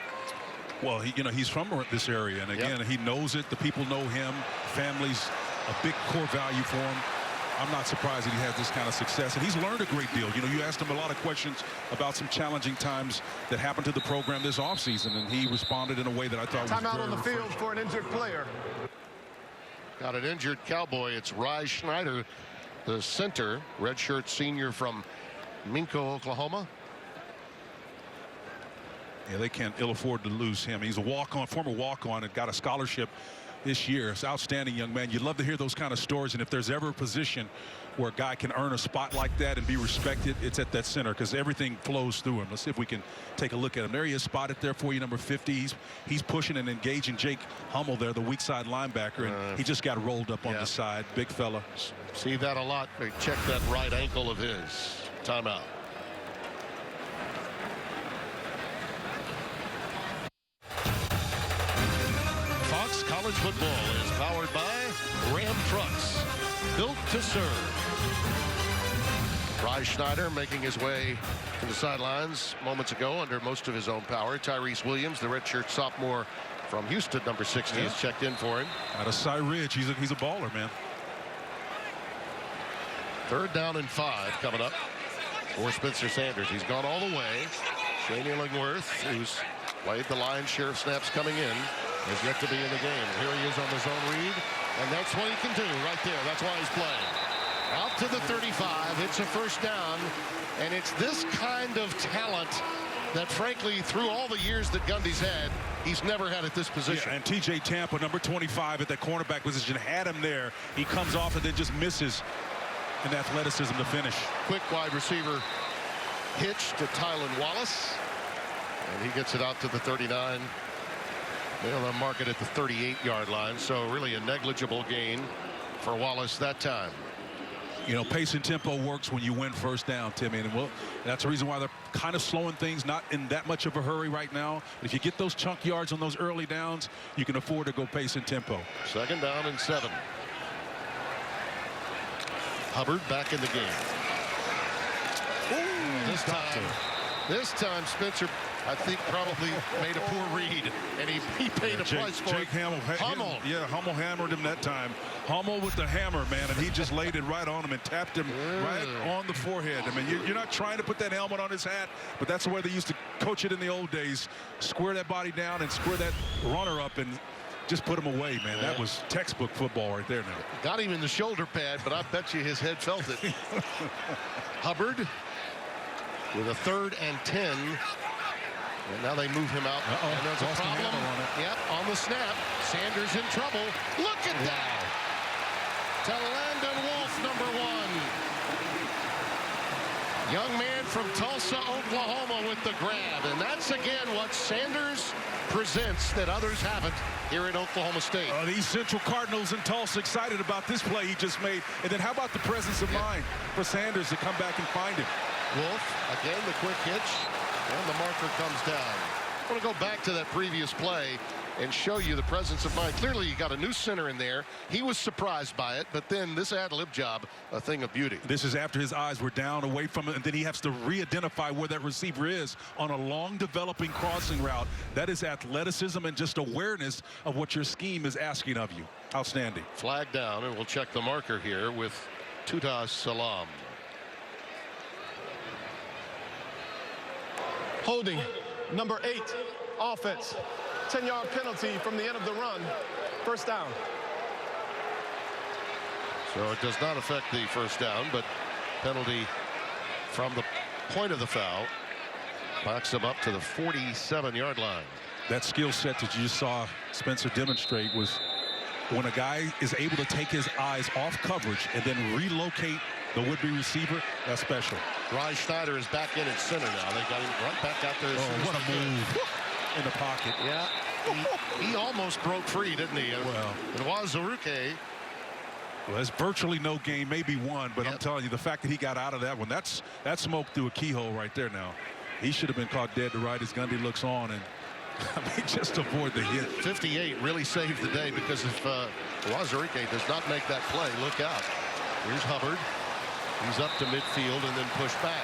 Well, he's from this area, and again, he knows it. The people know him. Family's a big core value for him. I'm not surprised that he has this kind of success, and he's learned a great deal. You know, you asked him a lot of questions about some challenging times that happened to the program this offseason, and he responded in a way that I thought was Timeout very on the field for an injured player. Got an injured Cowboy. It's Rye Schneider, the center, redshirt senior from Minco, Oklahoma. Yeah, they can't ill afford to lose him. He's a walk-on, former walk-on, and got a scholarship this year. It's an outstanding young man. You'd love to hear those kind of stories, and if there's ever a position where a guy can earn a spot like that and be respected, it's at that center, because everything flows through him. Let's see if we can take a look at him. There he is, spotted there for you, number 50. He's pushing and engaging Jake Hummel there, the weak side linebacker, and he just got rolled up on the side. Big fella. See that a lot. Check that right ankle of his. Timeout. Fox College Football is powered by Ram Trucks, built to serve. Rye Schneider making his way to the sidelines moments ago under most of his own power. Tyrese Williams, the redshirt sophomore from Houston, number 60, has checked in for him. Out of Cy Ridge, he's a baller, man. 3rd down and 5 coming up for Spencer Sanders. He's gone all the way. Shane Illingworth, who's played the lion's share of snaps coming in, has yet to be in the game. Here he is on the zone read, and that's what he can do right there. That's why he's playing. Out to the 35. It's a 1st down, and it's this kind of talent that, frankly, through all the years that Gundy's had, he's never had at this position. Yeah, and T.J. Tampa, number 25 at that cornerback position, had him there. He comes off and then just misses in athleticism to finish. Quick wide receiver hitch to Tylan Wallace, and he gets it out to the 39. They'll mark it at the 38-yard line, so really a negligible gain for Wallace that time. You know, pace and tempo works when you win 1st down, Timmy, and that's the reason why they're kind of slowing things, not in that much of a hurry right now. If you get those chunk yards on those early downs, you can afford to go pace and tempo. 2nd down and 7. Hubbard back in the game. Ooh, this time Spencer, I think, probably made a poor read, and he paid a price for it. Hummel. Hummel hammered him that time. Hummel with the hammer, man, and he just laid it right on him and tapped him right on the forehead. I mean, you're not trying to put that helmet on his hat, but that's the way they used to coach it in the old days. Square that body down and square that runner up and just put him away, man. That was textbook football right there now. Got him in the shoulder pad, but I bet you his head felt it. Hubbard with a 3rd and 10. And now they move him out. And there's a problem. Yep, on the snap. Sanders in trouble. Look at that. To Landon Wolf, number 1. Young man from Tulsa, Oklahoma with the grab. And that's, again, what Sanders presents that others haven't here in Oklahoma State. These Central Cardinals in Tulsa excited about this play he just made. And then how about the presence of mind for Sanders to come back and find him? Wolf, again, the quick hitch, and the marker comes down. I want to go back to that previous play and show you the presence of mind. Clearly, you got a new center in there. He was surprised by it, but then this ad-lib job, a thing of beauty. This is after his eyes were down away from it, and then he has to re-identify where that receiver is on a long developing crossing route. That is athleticism and just awareness of what your scheme is asking of you. Outstanding. Flag down, and we'll check the marker here with Tutas Salam. Holding, number 8, offense. 10-yard penalty from the end of the run. 1st down. So it does not affect the 1st down, but penalty from the point of the foul backs him up to the 47-yard line. That skill set that you just saw Spencer demonstrate was when a guy is able to take his eyes off coverage and then relocate the would-be receiver. That's special. Rye Schneider is back in at center now. They got him right back out there. What a move in the pocket. Yeah, he almost broke free, didn't he? Well, it was Zaruke. Well, there's virtually no game, maybe one, but I'm telling you, the fact that he got out of that one, that's smoke through a keyhole right there now. He should have been caught dead to right as Gundy looks on, and I mean, just avoid the hit. 58 really saved the day, because if Wazarike does not make that play, look out. Here's Hubbard. He's up to midfield and then pushed back.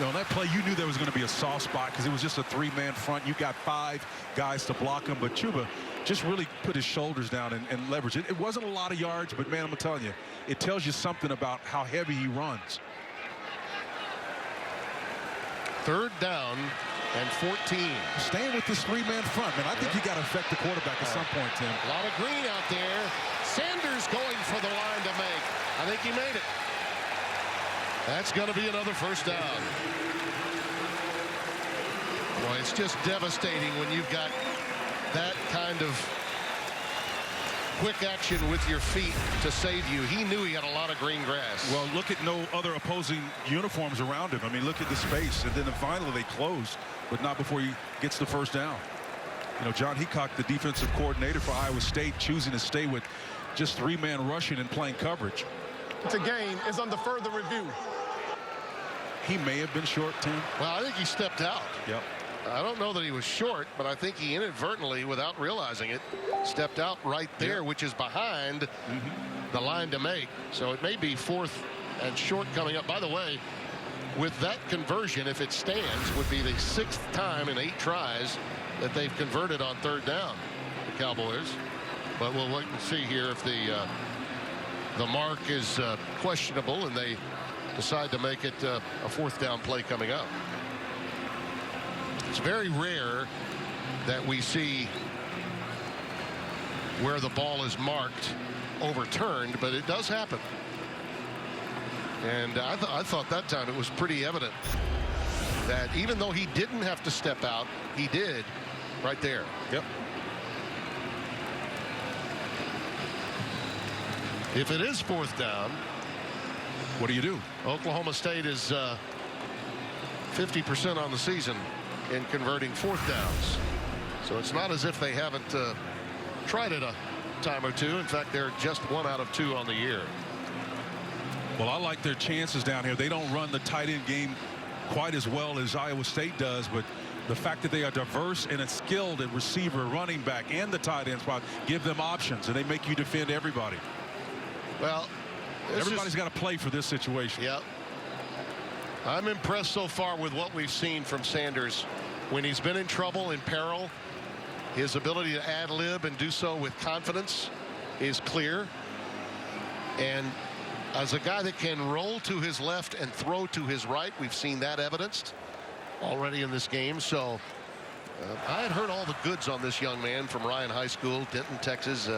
on that play, you knew there was going to be a soft spot because it was just a three-man front. You got 5 guys to block him, but Chuba just really put his shoulders down and leveraged it. It wasn't a lot of yards, but, man, I'm telling you, it tells you something about how heavy he runs. 3rd down and 14. Staying with this three-man front, man, I think you got to affect the quarterback at some point, Tim. A lot of green out there. Sanders going for the line to make. I think he made it. That's going to be another 1st down. Boy, it's just devastating when you've got that kind of quick action with your feet to save you. He knew he had a lot of green grass. Well, look at no other opposing uniforms around him. I mean, look at the space. And then finally they close, but not before he gets the 1st down. You know, John Heacock, the defensive coordinator for Iowa State, choosing to stay with just 3-man rushing and playing coverage. To gain is under further review. He may have been short, Tim. Well, I think he stepped out. Yep. I don't know that he was short, but I think he inadvertently, without realizing it, stepped out right there, which is behind the line to make. So it may be 4th and short coming up. By the way, with that conversion, if it stands, would be the 6th time in 8 tries that they've converted on 3rd down, the Cowboys. But we'll wait and see here if the mark is questionable and they decide to make it a 4th down play coming up. It's very rare that we see where the ball is marked overturned, but it does happen. And I thought that time it was pretty evident that even though he didn't have to step out, he did right there. Yep. If it is 4th down, what do you do? Oklahoma State is 50% on the season in converting 4th downs. So it's not as if they haven't tried it a time or two. In fact, they're just 1 out of 2 on the year. Well, I like their chances down here. They don't run the tight end game quite as well as Iowa State does, but the fact that they are diverse and a skilled at receiver, running back, and the tight end spot give them options, and they make you defend everybody. Well, everybody's got to play for this situation. Yep. I'm impressed so far with what we've seen from Sanders. When he's been in trouble, in peril, his ability to ad-lib and do so with confidence is clear. And as a guy that can roll to his left and throw to his right, we've seen that evidenced already in this game. So I had heard all the goods on this young man from Ryan High School, Denton, Texas.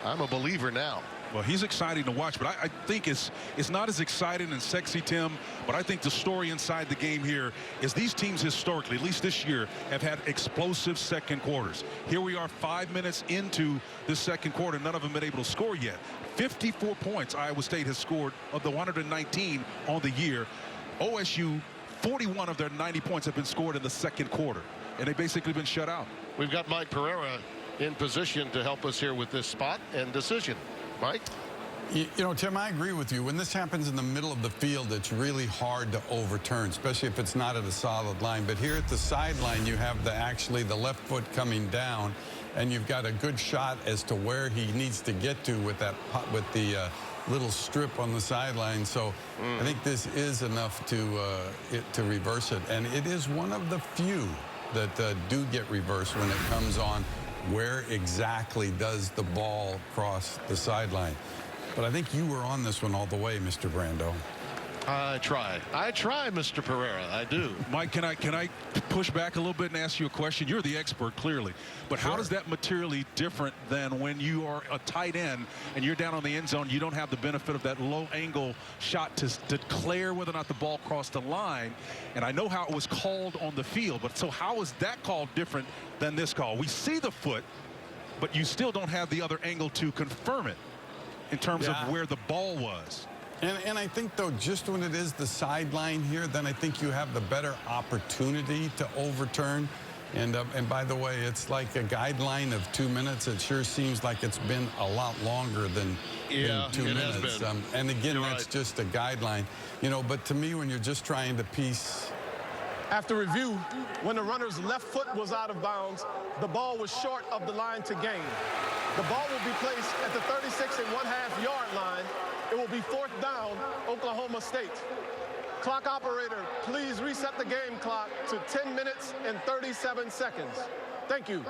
I'm a believer now. Well, he's exciting to watch, but I think it's not as exciting and sexy, Tim, but I think the story inside the game here is these teams historically, at least this year, have had explosive second quarters. Here we are 5 minutes into this second quarter. None of them been able to score yet. 54 points Iowa State has scored of the 119 on the year. OSU, 41 of their 90 points have been scored in the second quarter, and they've basically been shut out. We've got Mike Pereira in position to help us here with this spot and decision. Mike? You know, Tim, I agree with you. When this happens in the middle of the field, it's really hard to overturn, especially if it's not at a solid line. But here at the sideline, you have actually the left foot coming down, and you've got a good shot as to where he needs to get to with the little strip on the sideline. So I think this is enough to reverse it. And it is one of the few that do get reversed when it comes on. Where exactly does the ball cross the sideline? But I think you were on this one all the way, Mr. Brando. I try, Mr. Pereira. I do. Mike, can I push back a little bit and ask you a question? You're the expert, clearly. But how does that materially different than when you are a tight end and you're down on the end zone, you don't have the benefit of that low-angle shot to declare whether or not the ball crossed the line? And I know how it was called on the field, but so how is that call different than this call? We see the foot, but you still don't have the other angle to confirm it in terms of where the ball was. And I think, though, just when it is the sideline here, then I think you have the better opportunity to overturn. And by the way, it's like a guideline of 2 minutes. It sure seems like it's been a lot longer than 2 minutes. And again, that's just a guideline. You know, but to me, when you're just trying to piece. After review, when the runner's left foot was out of bounds, the ball was short of the line to gain. The ball will be placed at the 36 1/2 yard line. It will be 4th down, Oklahoma State. Clock operator, please reset the game clock to 10 minutes and 37 seconds. Thank you.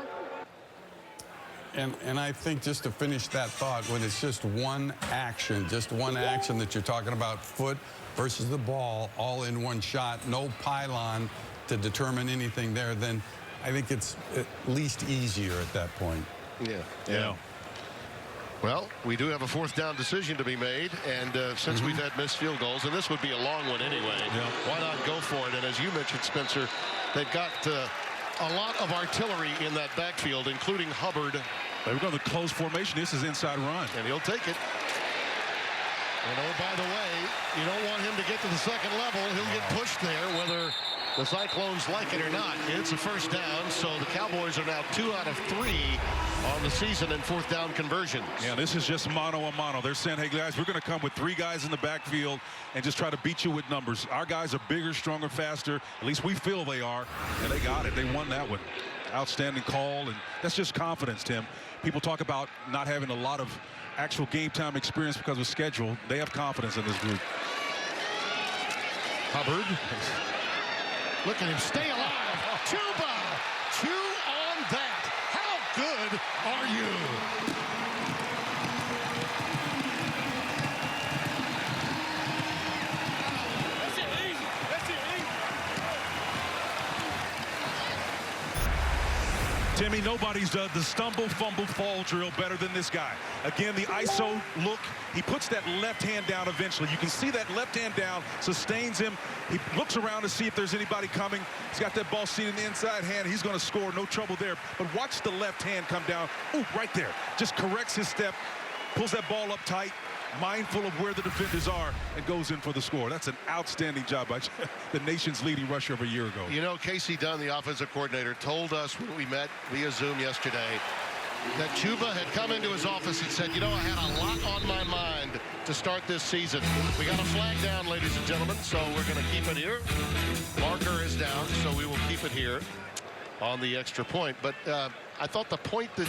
And I think just to finish that thought, when it's just one action that you're talking about, foot versus the ball, all in one shot, no pylon to determine anything there, then I think it's at least easier at that point. Yeah. Well, we do have a fourth down decision to be made, and since we've had missed field goals, and this would be a long one anyway, why not go for it? And as you mentioned, Spencer, they've got a lot of artillery in that backfield, including Hubbard. They're going to close formation. This is inside run. And he'll take it. And oh, by the way, you don't want him to get to the second level. He'll get pushed there, whether the Cyclones like it or not. It's a first down, so the Cowboys are now 2 out of 3 on the season in fourth down conversions. Yeah, this is just mano a mano. They're saying, hey, guys, we're going to come with 3 guys in the backfield and just try to beat you with numbers. Our guys are bigger, stronger, faster. At least we feel they are, and they got it. They won that one. Outstanding call, and that's just confidence, Tim. People talk about not having a lot of actual game time experience because of schedule. They have confidence in this group. Hubbard. Look at him stay alive. Chuba. Chew on that. How good are you? That's it, easy. That's it, easy. Timmy, nobody's done the stumble, fumble, fall drill better than this guy. Again, the ISO look. He puts that left hand down eventually. You can see that left hand down, sustains him. He looks around to see if there's anybody coming. He's got that ball seated in the inside hand. He's going to score, no trouble there. But watch the left hand come down. Ooh, right there. Just corrects his step, pulls that ball up tight, mindful of where the defenders are, and goes in for the score. That's an outstanding job by the nation's leading rusher of a year ago. You know, Casey Dunn, the offensive coordinator, told us when we met via Zoom yesterday that Chuba had come into his office and said, you know, I had a lot on my mind to start this season. We got a flag down, ladies and gentlemen, so we're going to keep it here. Marker is down, so we will keep it here on the extra point. But I thought the point that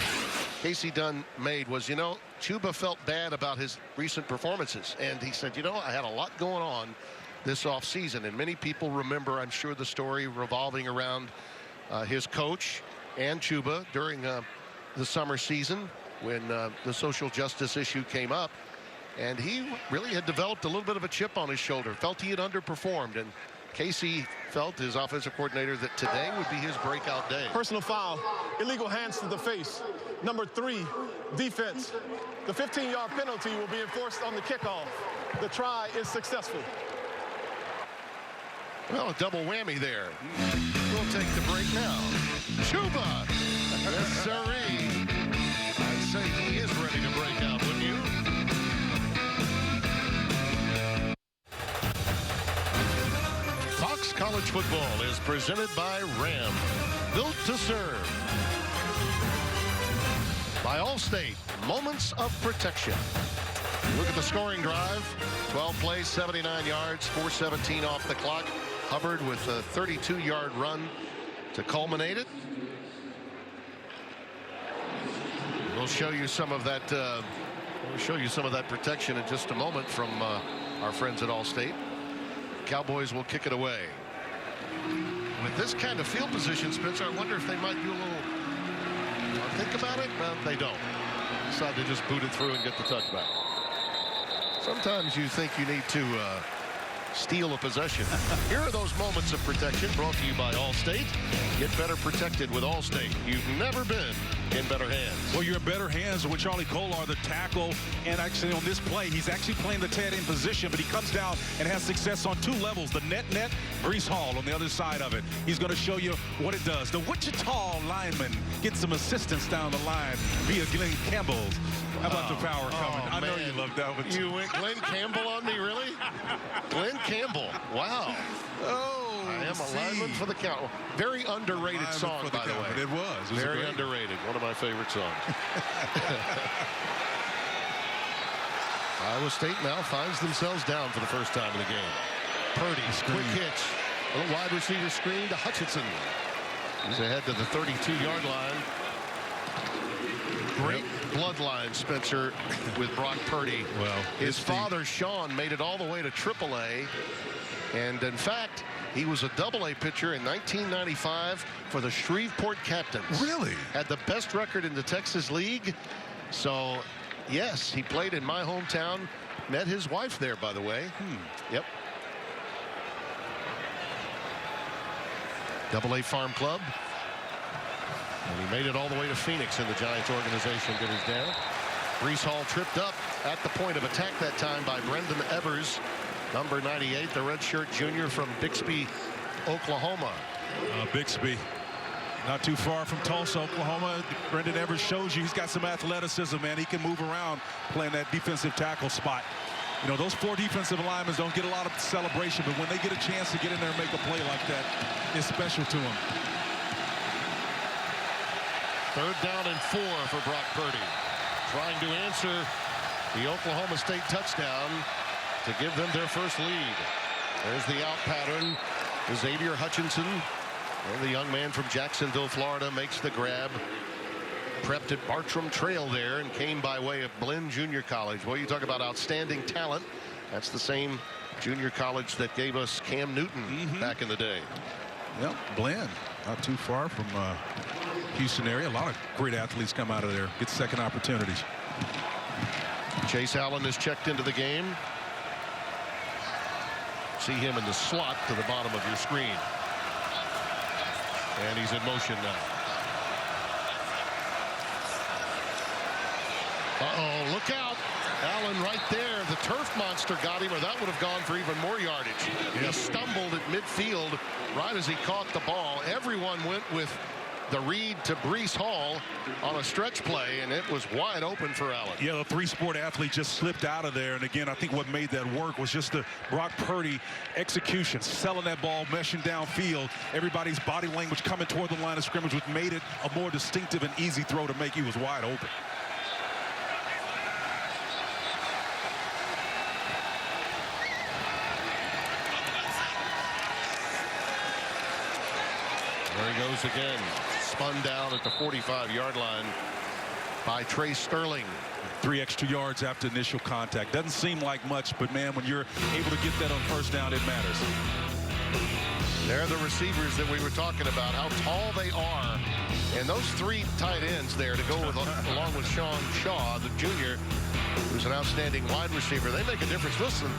Casey Dunn made was, you know, Chuba felt bad about his recent performances. And he said, you know, I had a lot going on this offseason. And many people remember, I'm sure, the story revolving around his coach and Chuba during the summer season when the social justice issue came up. And he really had developed a little bit of a chip on his shoulder, felt he had underperformed. And Casey felt, his offensive coordinator, that today would be his breakout day. Personal foul, illegal hands to the face. Number 3, defense. The 15-yard penalty will be enforced on the kickoff. The try is successful. Well, a double whammy there. We'll take the break now. Chuba. Yes, sirree. I'd say he is ready to break out, wouldn't you? Fox College Football is presented by Ram. Built to serve. By Allstate. Moments of protection. Look at the scoring drive. 12 plays, 79 yards, 4:17 off the clock. Hubbard with a 32-yard run to culminate it. We'll show you some of that. We'll show you some of that protection in just a moment from our friends at Allstate. Cowboys will kick it away. With this kind of field position, Spencer, I wonder if they might do a little think about it. Well, they don't. Decide to just boot it through and get the touchback. Sometimes you think you need to steal a possession. Here are those moments of protection brought to you by Allstate. Get better protected with Allstate. You've never been in better hands. Well, you're in better hands with Charlie Kolar, the tackle, and actually on this play, he's actually playing the tight end position, but he comes down and has success on 2 levels. The net, Brees Hall on the other side of it. He's going to show you what it does. The Wichita lineman gets some assistance down the line via Glenn Campbell's. How about the power coming? I know you love that one. You went Glenn Campbell on me, really? Glenn Campbell. Wow. Oh, I am a lineman for the count. Very underrated song, by the way. It was. Very underrated. One of my favorite songs. Iowa State now finds themselves down for the first time in the game. Purdy, quick hitch. A little wide receiver screen to Hutchinson. He's ahead to the 32-yard line. great bloodline, Spencer, with Brock Purdy. Well, his father, Sean, made it all the way to AAA. And in fact, he was a AA pitcher in 1995 for the Shreveport Captains. Really? Had the best record in the Texas League. So, yes, he played in my hometown. Met his wife there, by the way. Yep. AA Farm Club. And he made it all the way to Phoenix in the Giants organization. Did his dad. Brees Hall tripped up at the point of attack that time by Brendan Evers, number 98, the redshirt junior from Bixby, Oklahoma. Bixby, not too far from Tulsa, Oklahoma. Brendan Evers shows you he's got some athleticism, man. He can move around playing that defensive tackle spot. You know, those 4 defensive linemen don't get a lot of celebration, but when they get a chance to get in there and make a play like that, it's special to them. 3rd down and 4 for Brock Purdy. Trying to answer the Oklahoma State touchdown to give them their first lead. There's the out pattern. Xavier Hutchinson, the young man from Jacksonville, Florida, makes the grab. Prepped at Bartram Trail there and came by way of Blinn Junior College. Well, you talk about outstanding talent. That's the same junior college that gave us Cam Newton back in the day. Yep, Blinn, not too far from Houston area. A lot of great athletes come out of there, get second opportunities. Chase Allen is checked into the game. See him in the slot to the bottom of your screen. And he's in motion now. Uh-oh, look out. Allen right there. The turf monster got him, or that would have gone for even more yardage. He stumbled at midfield right as he caught the ball. Everyone went with the read to Brees Hall on a stretch play, and it was wide open for Allen. Yeah, the 3-sport athlete just slipped out of there. And again, I think what made that work was just the Brock Purdy execution, selling that ball, meshing downfield. Everybody's body language coming toward the line of scrimmage, which made it a more distinctive and easy throw to make. He was wide open. There he goes again. Spun down at the 45-yard line by Trey Sterling. 3 extra yards after initial contact. Doesn't seem like much, but man, when you're able to get that on first down, it matters. They're the receivers that we were talking about, how tall they are. And those 3 tight ends there to go with, along with Sean Shaw, the junior, who's an outstanding wide receiver, they make a difference. Listen.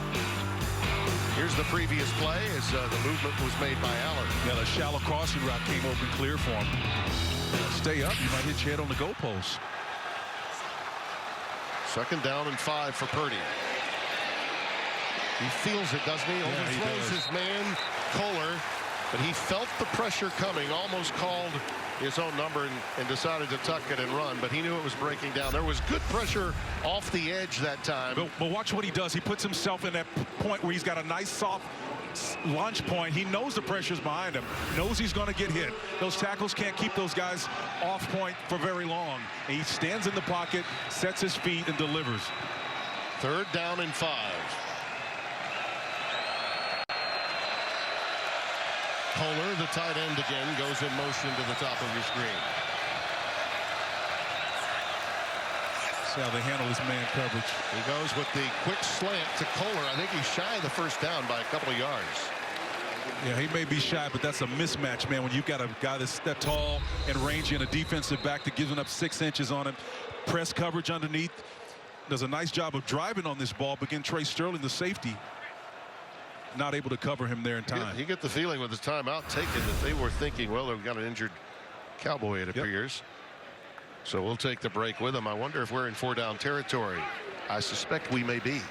Here's the previous play as the movement was made by Allen. Yeah, the shallow crossing route came open clear for him. Stay up, you might hit your head on the goalpost. 2nd down and 5 for Purdy. He feels it, doesn't he? Overthrows his man, Kohler, but he felt the pressure coming, almost called his own number and decided to tuck it and run, but he knew it was breaking down. There was good pressure off the edge that time. But watch what he does. He puts himself in that point where he's got a nice soft launch point. He knows the pressure's behind him, knows he's going to get hit. Those tackles can't keep those guys off point for very long. And he stands in the pocket, sets his feet, and delivers. 3rd down and 5. Kohler, the tight end again, goes in motion to the top of your screen. See how they handle this man coverage. He goes with the quick slant to Kohler. I think he's shy of the first down by a couple of yards. Yeah, he may be shy, but that's a mismatch, man. When you've got a guy that's that tall and rangy and a defensive back that gives him up 6 inches on him, press coverage underneath. Does a nice job of driving on this ball, but again, Trey Sterling, the safety, not able to cover him there in time. You get the feeling with the timeout taken that they were thinking, well, they've got an injured Cowboy, it appears. So we'll take the break with him. I wonder if we're in 4-down territory. I suspect we may be.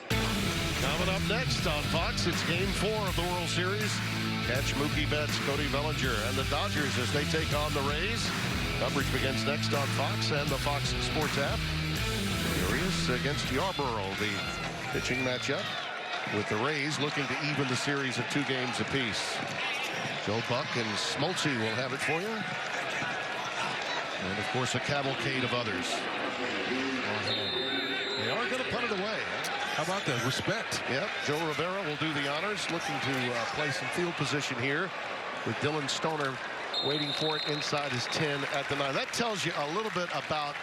Coming up next on Fox, it's Game 4 of the World Series. Catch Mookie Betts, Cody Bellinger, and the Dodgers as they take on the Rays. Coverage begins next on Fox and the Fox Sports app. Furious against Yarborough, the pitching matchup with the Rays looking to even the series at 2 games apiece. Joe Buck and Smoltz will have it for you. And, of course, a cavalcade of others. They are going to put it away. How about that? Respect. Yep. Joe Rivera will do the honors, looking to play some field position here with Dylan Stoner waiting for it inside his 10 at the 9. That tells you a little bit about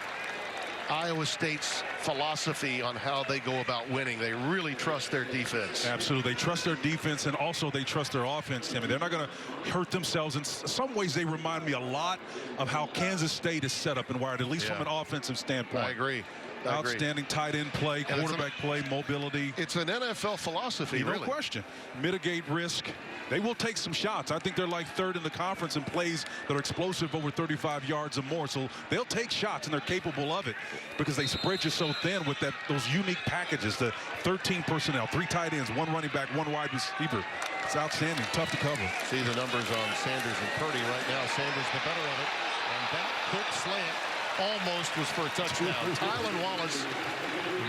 Iowa State's philosophy on how they go about winning. They really trust their defense. Absolutely. They trust their defense, and also they trust their offense, Timmy. They're not going to hurt themselves. In some ways, they remind me a lot of how Kansas State is set up and wired, at least from an offensive standpoint. I agree. Outstanding tight end play, quarterback play, mobility. It's an NFL philosophy, really. No question. Mitigate risk. They will take some shots. I think they're like third in the conference in plays that are explosive over 35 yards or more. So they'll take shots, and they're capable of it because they spread you so thin with those unique packages, the 13 personnel, 3 tight ends, 1 running back, 1 wide receiver. It's outstanding, tough to cover. See the numbers on Sanders and Purdy right now. Sanders the better of it. And that quick slant almost was for a touchdown. Tylan Wallace,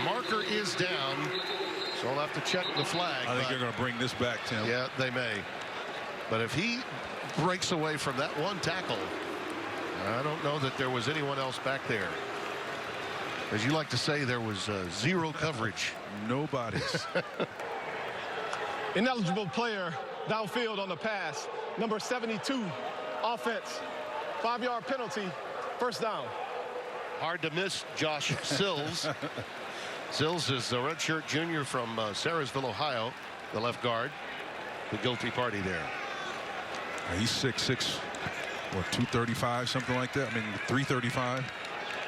marker is down. So we'll have to check the flag. I think they're going to bring this back, Tim. Yeah, they may. But if he breaks away from that one tackle, I don't know that there was anyone else back there. As you like to say, there was zero coverage. Nobody's. Ineligible player downfield on the pass. Number 72, offense. 5-yard penalty, first down. Hard to miss Josh Sills. Sills is a redshirt junior from Sarasville, Ohio, the left guard. The guilty party there. He's 6'6", or 235, something like that. I mean, 335.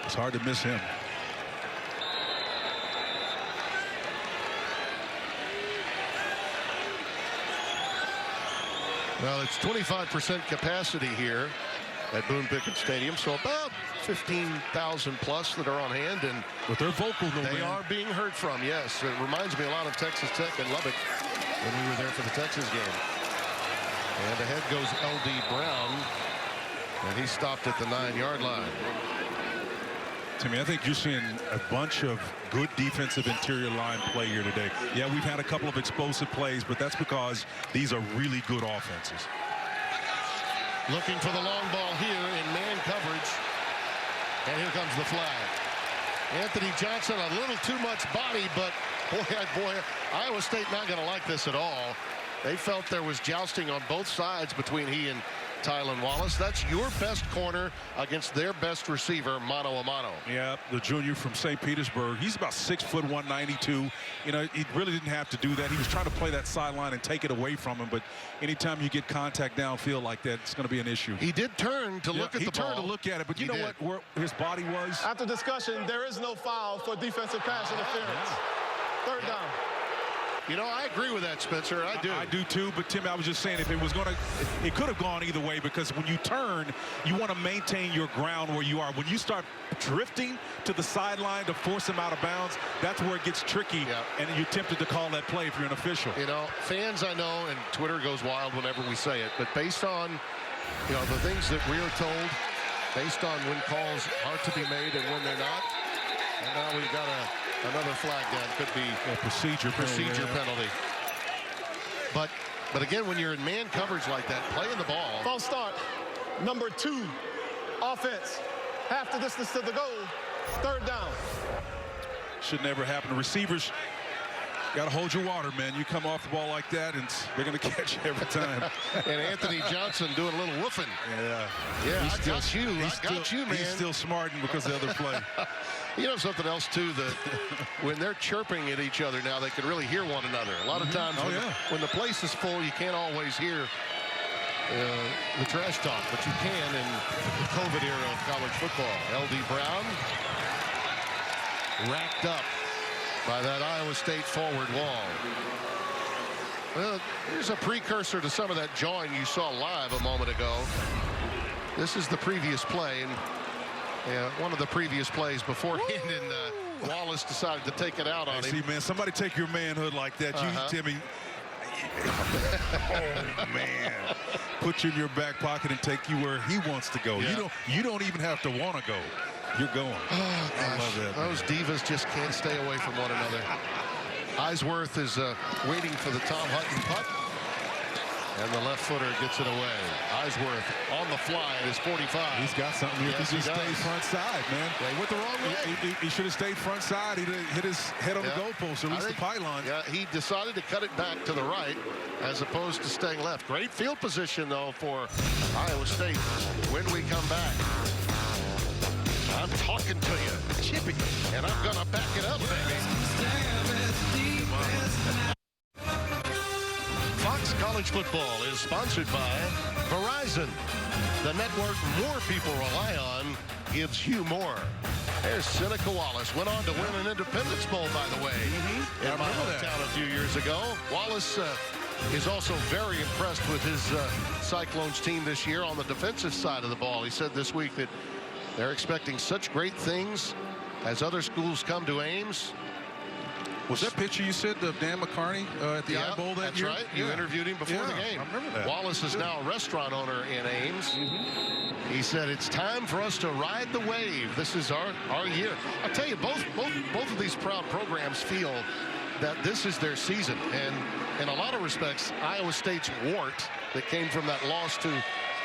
It's hard to miss him. Well, it's 25% capacity here at Boone Pickens Stadium, so about 15,000 plus that are on hand, and but they're vocal. They are being heard from. Yes, it reminds me a lot of Texas Tech and Lubbock when we were there for the Texas game. And ahead goes L.D. Brown, and he stopped at the 9-yard line. Timmy, I think you're seeing a bunch of good defensive interior line play here today. Yeah, we've had a couple of explosive plays, but that's because these are really good offenses. Looking for the long ball here in man coverage. And here comes the flag. Anthony Johnson, a little too much body, but boy, Iowa State not going to like this at all. They felt there was jousting on both sides between he and Tylan Wallace. That's your best corner against their best receiver, mano a mano. Yeah, the junior from St. Petersburg. He's about 6 foot 192. You know, he really didn't have to do that. He was trying to play that sideline and take it away from him. But anytime you get contact downfield like that, it's going to be an issue. He did turn to look at the ball. He turned to look at it, but you know what? Where his body was. After discussion, there is no foul for defensive pass interference. Third down. You know, I agree with that, Spencer. I do. I do too, but Tim, I was just saying if it was going to, it could have gone either way, because when you turn, you want to maintain your ground where you are. When you start drifting to the sideline to force him out of bounds, that's where it gets tricky, and you're tempted to call that play if you're an official. You know, fans, I know, and Twitter goes wild whenever we say it, but based on, you know, the things that we are told, based on when calls are to be made and when they're not, and now we've got another flag down. Could be a procedure penalty. But again, when you're in man coverage like that, playing the ball. False start. Number 2, offense. Half the distance to the goal. Third down. Should never happen. The receivers got to hold your water, man. You come off the ball like that, and they're going to catch you every time. And Anthony Johnson doing a little woofing. Yeah, I got you, man. He's still smarting because of the other play. You know something else, too, that when they're chirping at each other now, they can really hear one another. A lot of times when the place is full, you can't always hear the trash talk, but you can in the COVID era of college football. L.D. Brown racked up by that Iowa State forward wall. Well, here's a precursor to some of that jawing you saw live a moment ago. This is the previous play, and one of the previous plays beforehand, and Wallace decided to take it out on him. See, man, somebody take your manhood like that. Timmy. Oh, man. Put you in your back pocket and take you where he wants to go. Yeah. You don't even have to want to go. You're going. Oh, gosh. I love that. Those divas just can't stay away from one another. Eisworth is waiting for the Tom Hutton putt. And the left footer gets it away. Eisworth on the fly at his 45. He's got something here. Yes, He just he stayed does. front side, man. They went the wrong way. He should have stayed front side. He hit his head on the goalpost, or at least the pylon. Yeah, he decided to cut it back to the right as opposed to staying left. Great field position, though, for Iowa State when we come back. I'm talking to you, Chippy, and I'm going to back it up, baby. Fox College Football is sponsored by Verizon. The network more people rely on gives you more. There's Seneca Wallace. Went on to win an Independence Bowl, by the way, in my hometown a few years ago. Wallace is also very impressed with his Cyclones team this year on the defensive side of the ball. He said this week that they're expecting such great things as other schools come to Ames. Was that picture you said of Dan McCarney at the I Bowl that year? That's right. You interviewed him before the game. I remember that. Wallace is now a restaurant owner in Ames. He said it's time for us to ride the wave. This is our year. I tell you, both of these proud programs feel that this is their season, and in a lot of respects, Iowa State's wart that came from that loss to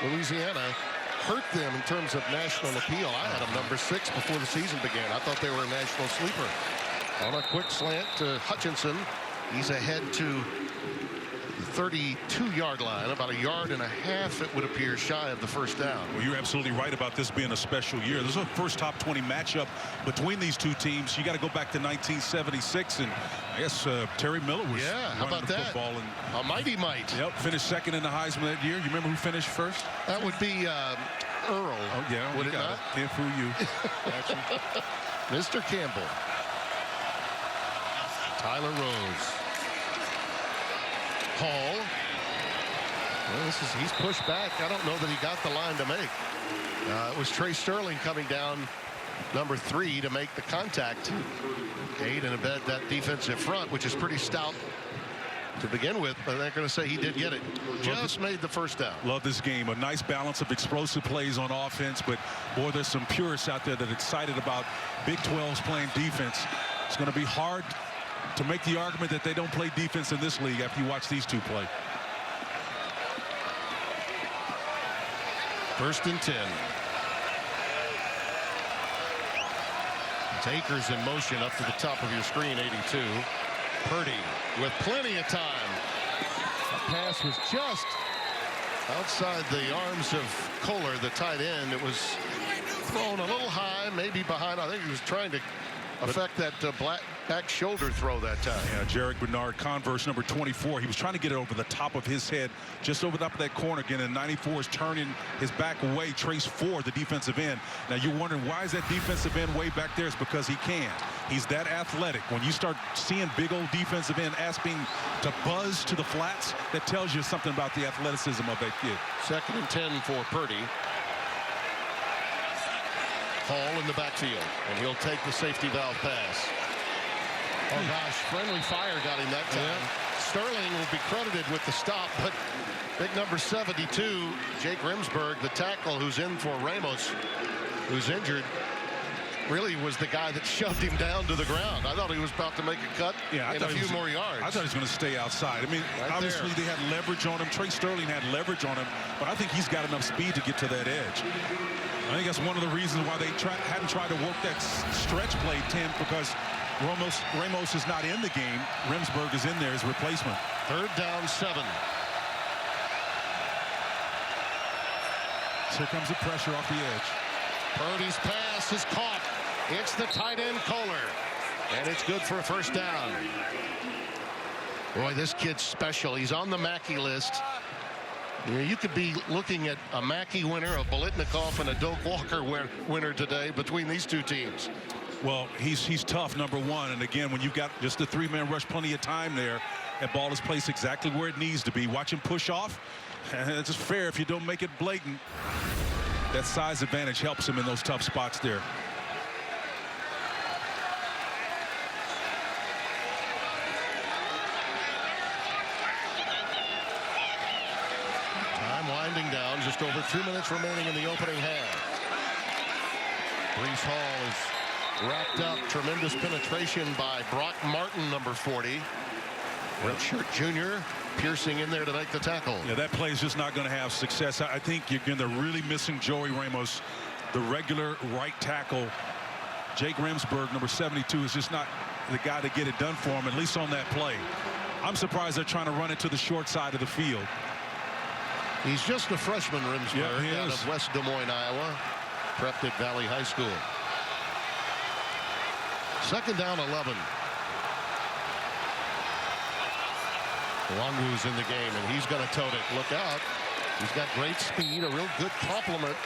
Louisiana hurt them in terms of national appeal. I had them number 6 before the season began. I thought they were a national sleeper. On a quick slant to Hutchinson, he's ahead to the 32-yard line, about 1.5 yards, it would appear, shy of the first down. Well, you're absolutely right about this being a special year. This is a first top 20 matchup between these two teams. You got to go back to 1976, and I guess Terry Miller was how about running the that? football. And, a mighty might. Yep, finished second in the Heisman that year. You remember who finished first? That would be Earl. Oh, yeah, would you it got not? it. Can't fool you. Mr. Campbell. Tyler Rose. Hall. Well, he's pushed back. I don't know that he got the line to make. It was Trey Sterling coming down number 3 to make the contact. Aid and abet that defensive front, which is pretty stout to begin with, but they're going to say he did get it. Just made the first down. Love this game. A nice balance of explosive plays on offense, but boy, there's some purists out there that are excited about Big 12's playing defense. It's going to be hard to make the argument that they don't play defense in this league after you watch these two play. 1st and 10. Takers in motion up to the top of your screen, 82. Purdy with plenty of time. The pass was just outside the arms of Kohler, the tight end. It was thrown a little high, maybe behind. I think he was trying to affect that back shoulder throw that time. Yeah, Jarek Bernard, Converse number 24. He was trying to get it over the top of his head, just over the top of that corner again, and 94 is turning his back away. Trace Ford, the defensive end. Now you're wondering, why is that defensive end way back there? It's because he can't. He's that athletic. When you start seeing big old defensive end asking to buzz to the flats, that tells you something about the athleticism of that kid. 2nd and 10 for Purdy. Hall in the backfield, and he'll take the safety valve pass. Oh gosh, friendly fire got him that time. Sterling will be credited with the stop, but big number 72, Jake Grimsberg, the tackle who's in for Ramos, who's injured, really was the guy that shoved him down to the ground. I thought he was about to make a cut in a few more yards. I thought he was going to stay outside. I mean, obviously they had leverage on him. Trey Sterling had leverage on him, but I think he's got enough speed to get to that edge. I think that's one of the reasons why they hadn't tried to work that stretch play, Tim, because Ramos is not in the game. Grimsberg is in there as replacement. 3rd down 7. So here comes the pressure off the edge. Purdy's pass is caught. It's the tight end Kohler, and it's good for a 1st down. Boy, this kid's special. He's on the Mackey list. You know, you could be looking at a Mackey winner, a Bolitnikoff, and a Doak Walker winner today between these two teams. Well, he's tough, number 1. And again, when you've got just a 3-man rush, plenty of time there, that ball is placed exactly where it needs to be. Watch him push off. It's just fair if you don't make it blatant. That size advantage helps him in those tough spots there. Time winding down, just over 2 minutes remaining in the opening half. Brees Hall is racked up. Tremendous penetration by Brock Martin, number 40. Redshirt junior piercing in there to make the tackle. Yeah, that play is just not going to have success. I think you're going to really missing Joey Ramos, the regular right tackle. Jake Remsburg, number 72, is just not the guy to get it done for him, at least on that play. I'm surprised they're trying to run it to the short side of the field. He's just a freshman, Remsburg, yeah, out of West Des Moines, Iowa. Prepped at Valley High School. Second down, 11. Wangwu's in the game, and he's going to tote it. Look out. He's got great speed, a real good compliment.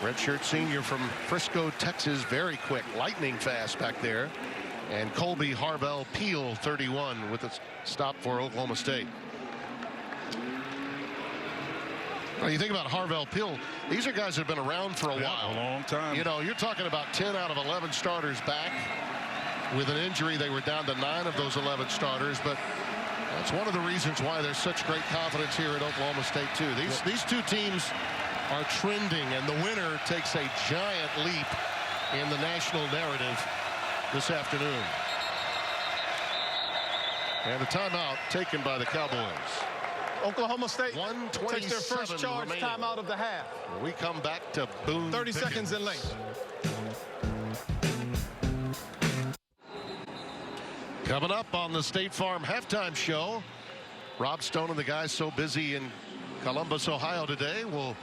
Redshirt senior from Frisco, Texas, very quick, lightning fast back there. And Colby Harvell Peel, 31, with a stop for Oklahoma State. Well, you think about Harvell Peel, these are guys that have been around for a while. A long time. You know, you're talking about 10 out of 11 starters back. With an injury, they were down to 9 of those 11 starters, but that's one of the reasons why there's such great confidence here at Oklahoma State, too. These two teams are trending, and the winner takes a giant leap in the national narrative this afternoon. And a timeout taken by the Cowboys. Oklahoma State 1:27 takes their first charge remaining. timeout of the half. We come back to Boone 30 Pickens. seconds in length. Coming up on the State Farm halftime show, Rob Stone and the guys so busy in Columbus, Ohio today will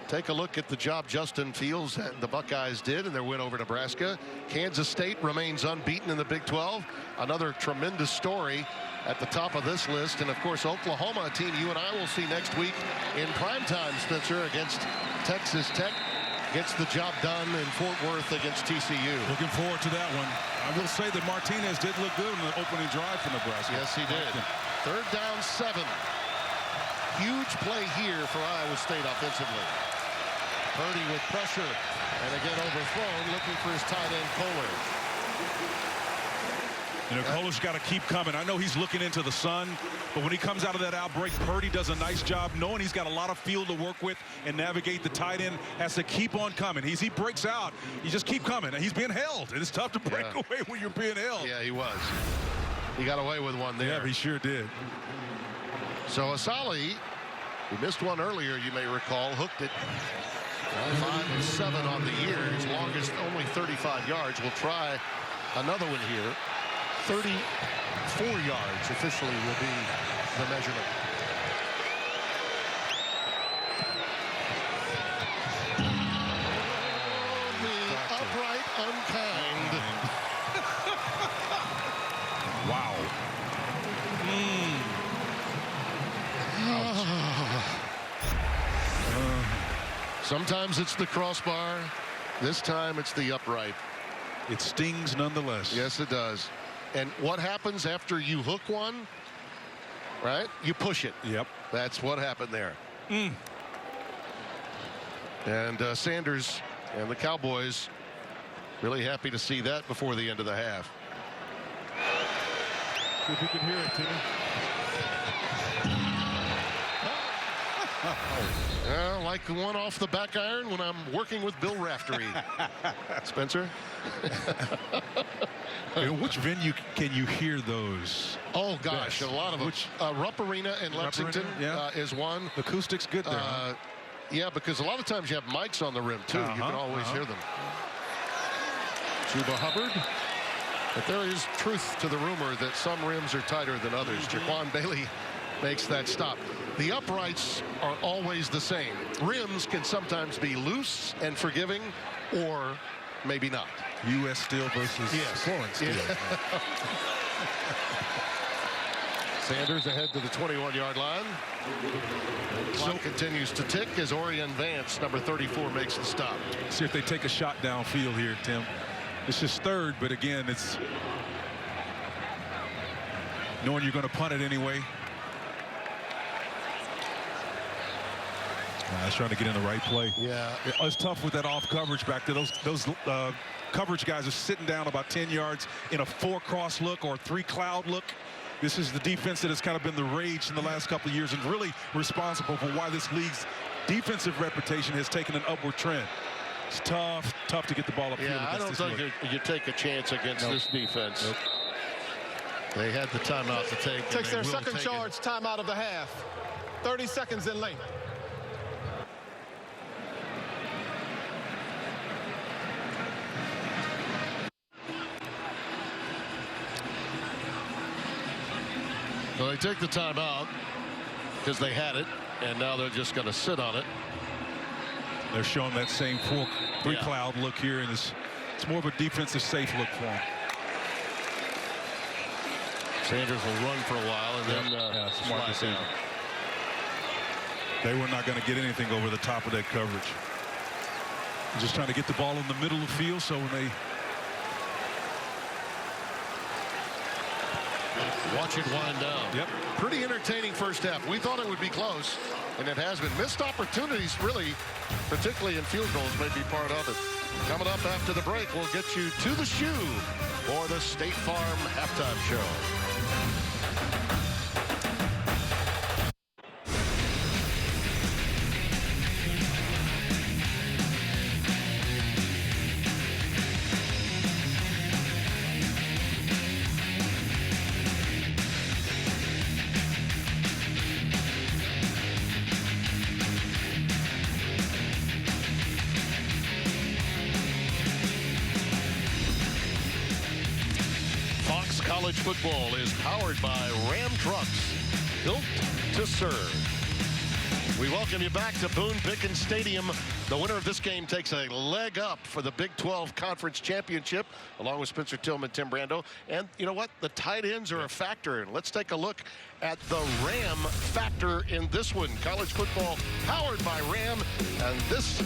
take a look at the job Justin Fields and the Buckeyes did in their win over Nebraska. Kansas State remains unbeaten in the Big 12. Another tremendous story at the top of this list. And of course, Oklahoma, a team you and I will see next week in primetime, Spencer, against Texas Tech. Gets the job done in Fort Worth against TCU. Looking forward to that one. I will say that Martinez did look good in the opening drive for Nebraska. Yes, he did. Third down, 7. Huge play here for Iowa State offensively. Purdy with pressure, and again overthrown, looking for his tight end Kohler. You know, Kohler's got to keep coming. I know he's looking into the sun, but when he comes out of that outbreak, Purdy does a nice job knowing he's got a lot of field to work with and navigate. The tight end has to keep on coming. He breaks out. You just keep coming. And he's being held. And it's tough to break away when you're being held. Yeah, he was. He got away with one there. Yeah, he sure did. So Asali, who missed one earlier, you may recall, hooked it. 5-7 on the year. His longest, only 35 yards. We'll try another one here. 34 yards officially will be the measurement. The upright unkind. Wow. Sometimes it's the crossbar. This time it's the upright. It stings nonetheless. Yes, it does. And what happens after you hook one, right? You push it. Yep. That's what happened there. And Sanders and the Cowboys really happy to see that before the end of the half. See if you can hear it, Timmy. Like the one off the back iron when I'm working with Bill Raftery. Spencer? Which venue can you hear those? Oh, gosh, best? A lot of them. Rupp Arena in Lexington is one. The acoustic's good there. Huh? Yeah, because a lot of times you have mics on the rim, too. You can always hear them. Chuba Hubbard. But there is truth to the rumor that some rims are tighter than others. Jaquan Bailey makes that stop. The uprights are always the same. Rims can sometimes be loose and forgiving, or maybe not. U.S. Steel versus Florence Steel. Sanders ahead to the 21-yard line. The clock continues to tick as Orion Vance, number 34, makes the stop. See if they take a shot downfield here, Tim. It's just third, but again, it's knowing you're going to punt it anyway. He's trying to get in the right play. Yeah. It's tough with that off coverage back there. Those coverage guys are sitting down about 10 yards in a 4-cross look or 3-cloud look. This is the defense that has kind of been the rage in the last couple of years and really responsible for why this league's defensive reputation has taken an upward trend. It's tough to get the ball upfield. Yeah, I don't think you take a chance against this defense. They had the timeout to take. Takes their second charge timeout of the half. 30 seconds in length. So they take the timeout because they had it, and now they're just going to sit on it. They're showing that same three-cloud look here, and it's more of a defensive safe look for them. Sanders will run for a while and then slide down. They were not going to get anything over the top of that coverage. Just trying to get the ball in the middle of the field, so when they watch it wind down. Yep. Pretty entertaining first half. We thought it would be close, and it has been. Missed opportunities, really, particularly in field goals, may be part of it. Coming up after the break, we'll get you to the shoe for the State Farm halftime show. College football is powered by Ram Trucks, built to serve. We welcome you back to Boone Pickens Stadium. The winner of this game takes a leg up for the Big 12 Conference Championship, along with Spencer Tillman, Tim Brando. And you know what? The tight ends are a factor. And let's take a look at the Ram factor in this one. College football powered by Ram, and this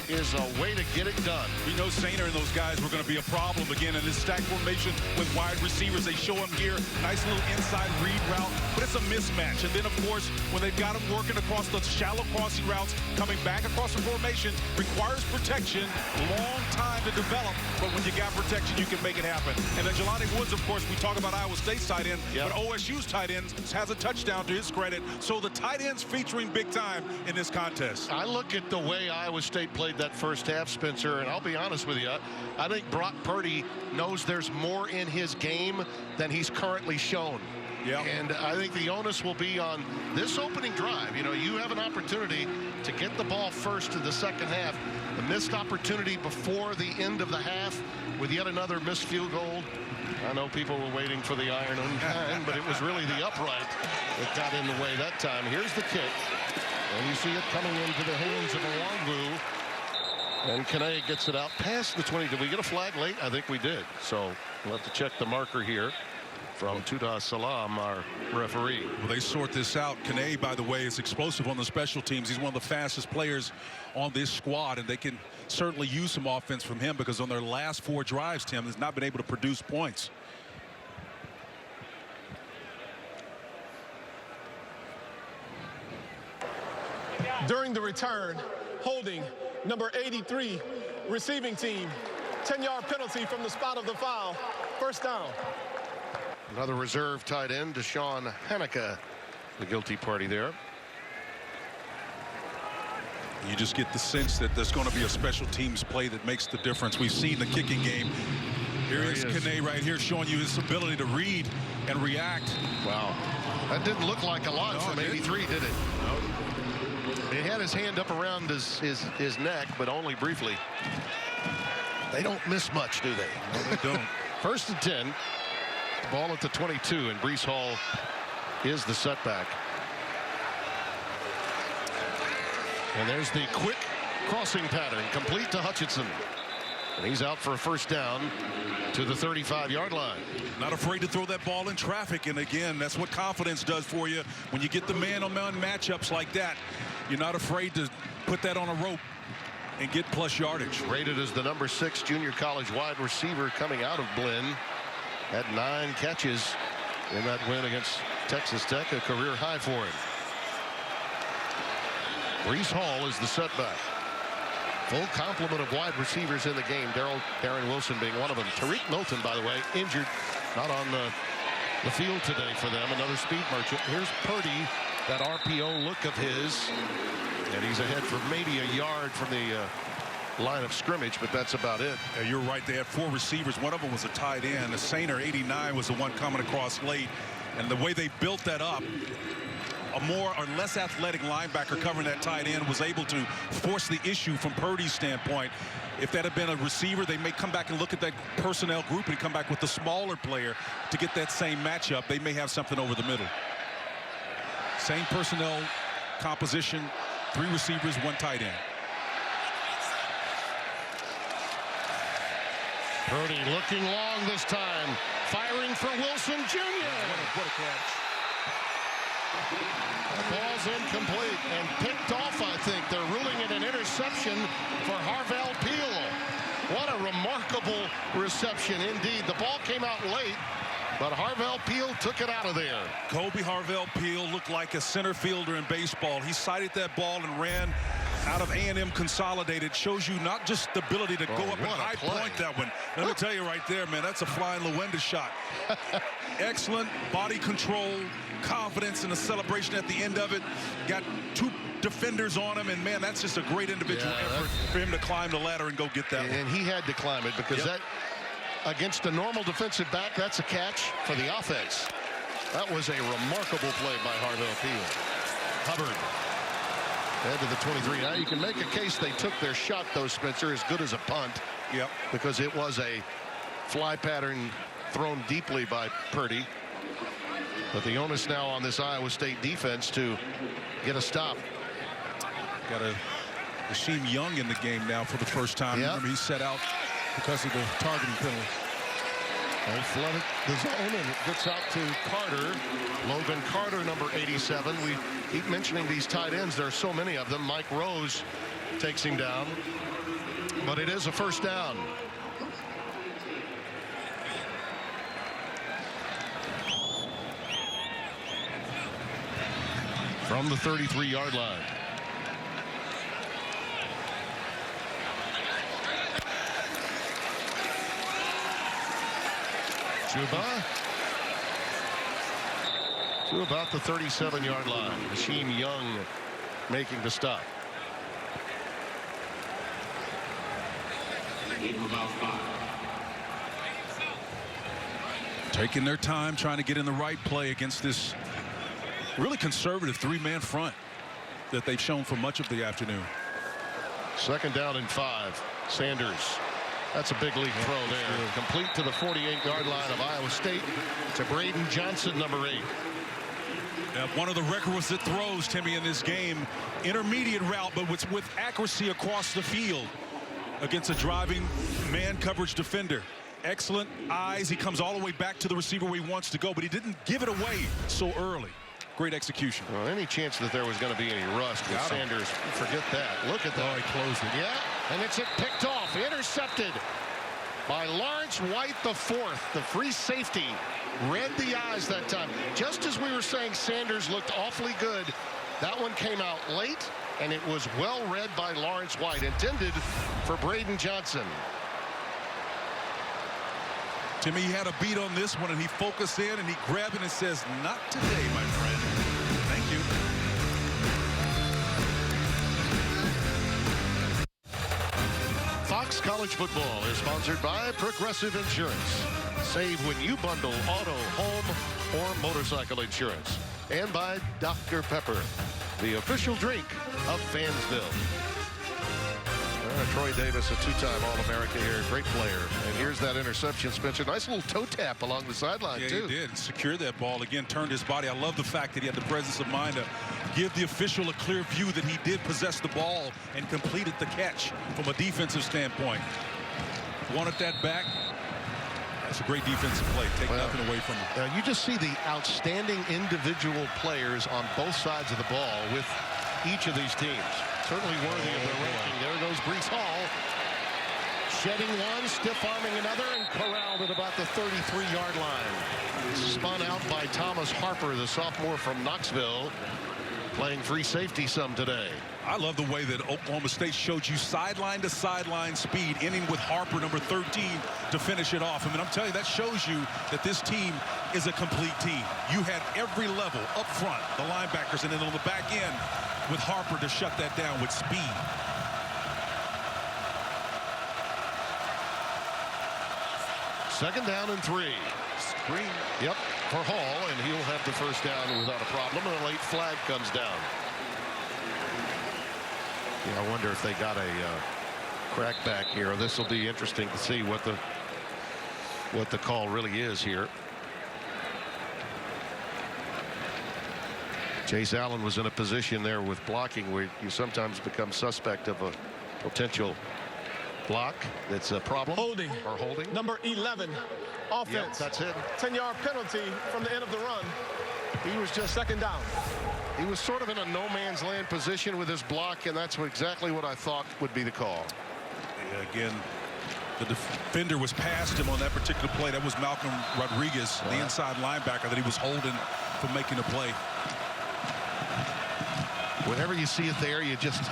is a way to get it done. We know Sainer and those guys were going to be a problem again in this stack formation with wide receivers. They show them here, nice little inside read route, but it's a mismatch. And then, of course, when they've got them working across the shallow crossing routes, coming back across the formation, requires protection, long time to develop, but when you got protection, you can make it happen. And then Jelani Woods, of course, we talk about Iowa State's tight end, but OSU's tight end has a touchdown to his credit. So the tight ends featuring big time in this contest. I look at the way Iowa State played that first half, Spencer, and I'll be honest with you, I think Brock Purdy knows there's more in his game than he's currently shown. Yeah. And I think the onus will be on this opening drive. You know, you have an opportunity to get the ball first in the second half. The missed opportunity before the end of the half with yet another missed field goal. I know people were waiting for the iron on, but it was really the upright that got in the way that time. Here's the kick. And you see it coming into the hands of Nwangwu. And Kane gets it out past the 20. Did we get a flag late? I think we did. So we'll have to check the marker here from Tuda Salam, our referee. Well, they sort this out. Kane, by the way, is explosive on the special teams. He's one of the fastest players on this squad, and they can certainly use some offense from him because on their last 4 drives, Tim has not been able to produce points. During the return, holding number 83 receiving team. 10-yard penalty from the spot of the foul. First down. Another reserve tight end, Deshaun Hanukkah, the guilty party there. You just get the sense that there's going to be a special teams play that makes the difference. We've seen the kicking game. Here is Kane right here showing you his ability to read and react. Wow. That didn't look like a lot from 83, did it? No. He had his hand up around his neck, but only briefly. They don't miss much, do they? No, they don't. First and 10. Ball at the 22, and Breece Hall is the setback. And there's the quick crossing pattern, complete to Hutchinson. And he's out for a first down to the 35-yard line. Not afraid to throw that ball in traffic, and again, that's what confidence does for you. When you get the man-on-man matchups like that, you're not afraid to put that on a rope and get plus yardage. Rated as the number 6 junior college wide receiver coming out of Blinn. Had 9 catches in that win against Texas Tech, a career high for him. Breece Hall is the setback. Full complement of wide receivers in the game. Darren Wilson being one of them. Tariq Milton, by the way, injured, not on the field today for them. Another speed merchant. Here's Purdy, that RPO look of his. And he's ahead for maybe a yard from the line of scrimmage, but that's about it. Yeah, you're right. They had 4 receivers. One of them was a tight end. The Sainer, 89, was the one coming across late. And the way they built that up, a more or less athletic linebacker covering that tight end was able to force the issue from Purdy's standpoint. If that had been a receiver, they may come back and look at that personnel group and come back with the smaller player to get that same matchup. They may have something over the middle. Same personnel composition, 3 receivers, 1 tight end. Purdy looking long this time, firing for Wilson Jr. What a catch. The ball's incomplete and picked off, I think. They're ruling it an interception for Harvell Peel. What a remarkable reception indeed. The ball came out late, but Harvell Peel took it out of there. Kobe Harvell Peel looked like a center fielder in baseball. He sighted that ball and ran out of A&M Consolidated. Shows you not just the ability to go up and high point that one. Let me tell you right there, man, that's a flying Lewenda shot. Excellent body control, confidence, and the celebration at the end of it. Got 2 defenders on him, and man, that's just a great individual effort for him to climb the ladder and go get that one. And he had to climb it because that, against a normal defensive back, that's a catch for the offense. That was a remarkable play by Harvell Peel. Hubbard head to the 23. Now you can make a case they took their shot, though, Spencer, as good as a punt. Yep. Because it was a fly pattern thrown deeply by Purdy. But the onus now on this Iowa State defense to get a stop. Got a Rasheem Young in the game now for the first time. Yep. Remember, he set out because of the targeting penalty. They flooded the zone, and it gets out to Carter. Logan Carter, number 87. We keep mentioning these tight ends. There are so many of them. Mike Rose takes him down. But it is a first down. From the 33-yard line. Chuba to about the 37-yard line. Rasheem Young making the stop. Taking their time, trying to get in the right play against this really conservative 3-man front that they've shown for much of the afternoon. 2nd down and 5. Sanders. That's a big league throw there. Complete to the 48-yard line of Iowa State to Braden Johnson, number 8. Now, one of the requisite throws, Timmy, in this game, intermediate route, but with accuracy across the field against a driving man coverage defender. Excellent eyes. He comes all the way back to the receiver where he wants to go, but he didn't give it away so early. Great execution. Well, any chance that there was going to be any rust with Sanders, forget that. Look at that. Oh, he closed it. Yeah, and it's picked off, intercepted by Lawrence White, the 4th. The free safety read the eyes that time. Just as we were saying Sanders looked awfully good, that one came out late, and it was well read by Lawrence White, intended for Braden Johnson. Timmy, he had a beat on this one, and he focused in, and he grabbed it and says, not today, my friend. Thank you. Fox College Football is sponsored by Progressive Insurance. Save when you bundle auto, home, or motorcycle insurance. And by Dr. Pepper, the official drink of Fansville. Troy Davis, a 2-time All-American here, great player. And here's that interception, Spencer. Nice little toe tap along the sideline, too. Yeah, he did. Secured that ball. Again, turned his body. I love the fact that he had the presence of mind to give the official a clear view that he did possess the ball and completed the catch from a defensive standpoint. Wanted that back. That's a great defensive play. Take nothing away from him. You just see the outstanding individual players on both sides of the ball with each of these teams. Certainly worthy of their ranking. There goes Brees Hall. Shedding one, stiff-arming another, and corralled at about the 33-yard line. Spun out by Thomas Harper, the sophomore from Knoxville, playing free safety some today. I love the way that Oklahoma State showed you sideline to sideline speed, ending with Harper, number 13, to finish it off. I mean, I'm telling you, that shows you that this team is a complete team. You had every level up front, the linebackers, and then on the back end with Harper to shut that down with speed. Second down and 3. Screen. Yep, for Hall, and he'll have the first down without a problem, and a late flag comes down. Yeah, I wonder if they got a crackback here. This will be interesting to see what the call really is here. Chase Allen was in a position there with blocking where you sometimes become suspect of a potential block that's a problem. Holding. Or holding. Number 11, offense. Yep, that's it. 10-yard penalty from the end of the run. He was just Second down. He was sort of in a no man's land position with his block, and that's exactly what I thought would be the call. Yeah, again, the defender was past him on that particular play. That was Malcolm Rodriguez, the inside linebacker that he was holding from making a play. Whenever you see it there, you just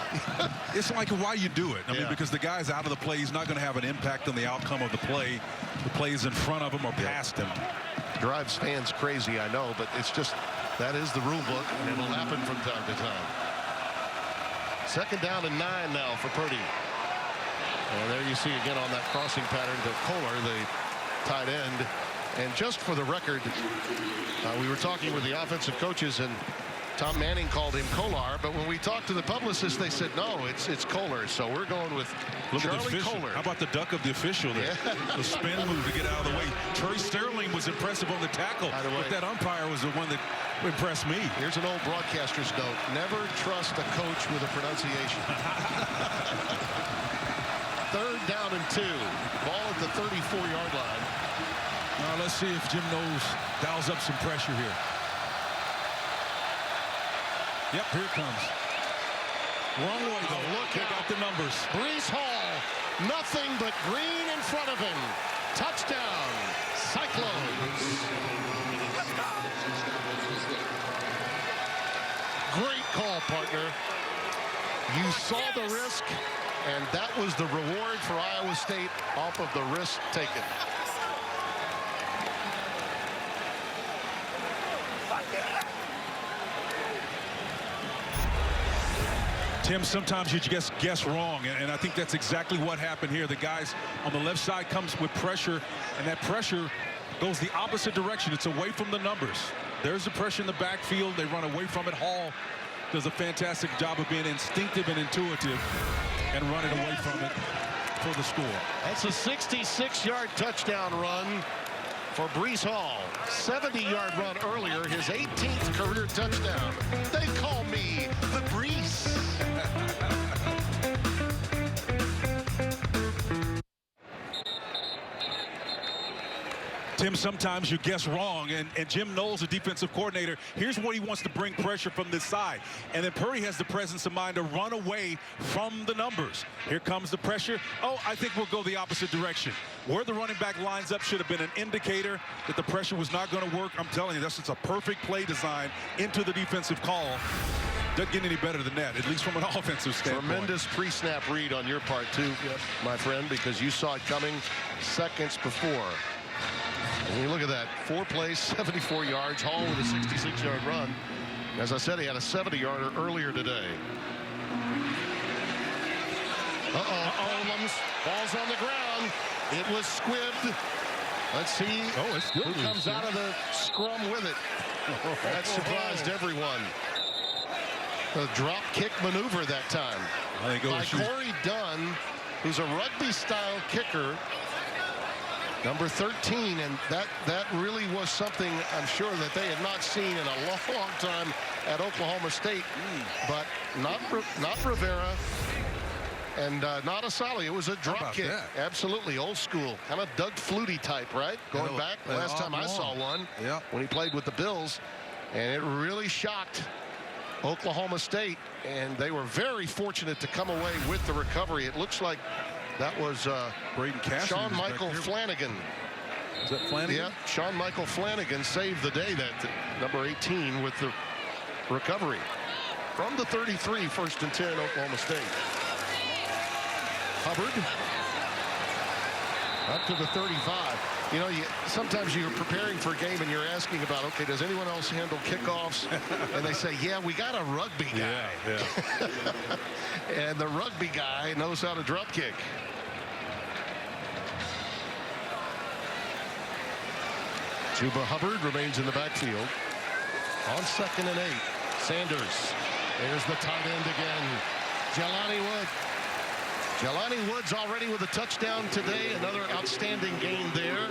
It's like why you do it. I mean, Yeah. because the guy's out of the play. He's not going to have an impact on the outcome of the play. The play is in front of him or past him. drives fans crazy, I know, but it's just that is the rule book, and it'll happen from time to time. Second down and 9 now for Purdy. And there you see again on that crossing pattern to Kohler, the tight end. And just for the record, we were talking with the offensive coaches, and Tom Manning called him Kolar, but when we talked to the publicists, they said no, it's Kohler. So we're going with Charlie Kohler. How about the duck of the official there? The spin move to get out of the way. Trey Sterling was impressive on the tackle, By the way, but that umpire was the one that impressed me. Here's an old broadcaster's note: never trust a coach with a pronunciation. Third down and 2. Ball at the 34-yard line. Now let's see if Jim Knowles dials up some pressure here. Yep, here it comes. Wrong way, though. Look Check out. out the numbers. Brees Hall, nothing but green in front of him. Touchdown, Cyclones. Great call, partner. You saw the risk, and that was the reward for Iowa State off of the risk taken. Tim, sometimes you just guess wrong, and I think that's exactly what happened here. The guys on the left side comes with pressure, and that pressure goes the opposite direction. It's away from the numbers. There's the pressure in the backfield. They run away from it. Hall does a fantastic job of being instinctive and intuitive and running away from it for the score. That's a 66-yard touchdown run for Brees Hall. 70-yard run earlier, his 18th career touchdown. They call me the Brees. Tim, sometimes you guess wrong, and Jim Knowles, the defensive coordinator, here's what he wants to bring pressure from this side. And then Purdy has the presence of mind to run away from the numbers. Here comes the pressure. Oh, I think we'll go the opposite direction. Where the running back lines up should have been an indicator that the pressure was not going to work. I'm telling you, that's just a perfect play design into the defensive call. Doesn't get any better than that, at least from an offensive standpoint. Tremendous pre-snap read on your part, too, my friend, because you saw it coming seconds before. And you look at that, 4 plays, 74 yards, Hall with a 66-yard run. As I said, he had a 70-yarder earlier today. Problems. Ball's on the ground. It was squibbed. Let's see who comes out of the scrum with it. That surprised everyone. A drop kick maneuver that time by Corey Dunn, who's a rugby-style kicker. Number 13, and that really was something I'm sure that they had not seen in a long time at Oklahoma State. But not Rivera and not Asali. It was a drop kick. That? Absolutely old school, kind of Doug Flutie type, right? Going back last time I saw one when he played with the Bills, and it really shocked Oklahoma State, and they were very fortunate to come away with the recovery. It looks like that was Sean Michael Flanagan. Is that Flanagan? Yeah, Sean Michael Flanagan saved the day, that number 18, with the recovery. From the 33, 1st and 10, Oklahoma State. Hubbard up to the 35. You know, sometimes you're preparing for a game and you're asking about, okay, does anyone else handle kickoffs? And they say, yeah, we got a rugby guy. Yeah. And the rugby guy knows how to drop kick. Chuba Hubbard remains in the backfield. On 2nd and 8. Sanders. There's the tight end again. Jelani Wood. Jelani Woods already with a touchdown today. Another outstanding game there.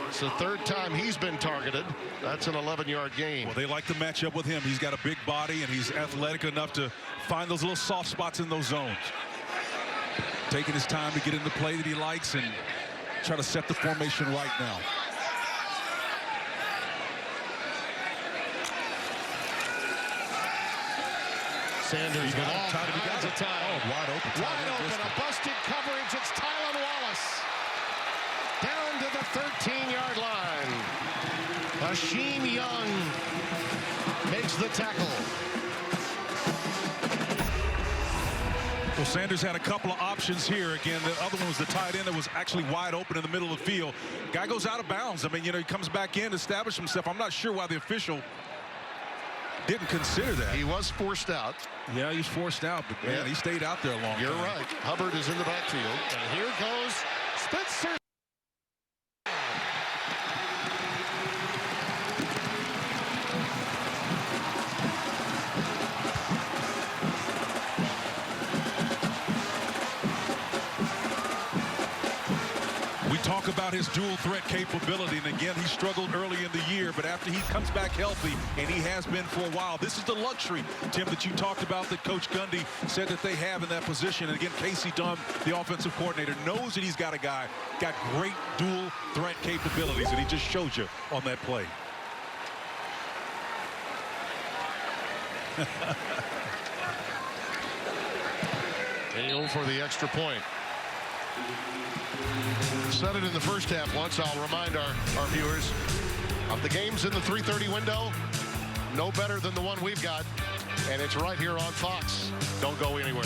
It's the 3rd time he's been targeted. That's an 11-yard gain. Well, they like to match up with him. He's got a big body, and he's athletic enough to find those little soft spots in those zones. Taking his time to get in the play that he likes and try to set the formation right now. Sanders with all kinds of time. Oh, wide open. Wide open, a busted coverage. It's Tylan Wallace. Down to the 13-yard line. Hasheem Young makes the tackle. Well, Sanders had a couple of options here. Again, the other one was the tight end that was actually wide open in the middle of the field. Guy goes out of bounds. I mean, you know, he comes back in, establish himself. I'm not sure why the official didn't consider that. He was forced out. Yeah, he was forced out, but man, he stayed out there a long time. You're right. Hubbard is in the backfield. And here goes Spencer. We talk about his dual threat capability, and again, he struggled early in the year, but after he comes back healthy, and he has been for a while, this is the luxury, Tim, that you talked about that Coach Gundy said that they have in that position. And again, Casey Dunn, the offensive coordinator, knows that he's got a guy, got great dual threat capabilities, and he just showed you on that play. KO for the extra point. Said it in the first half once. I'll remind our viewers of the games in the 3:30 window. No better than the one we've got. And it's right here on Fox. Don't go anywhere.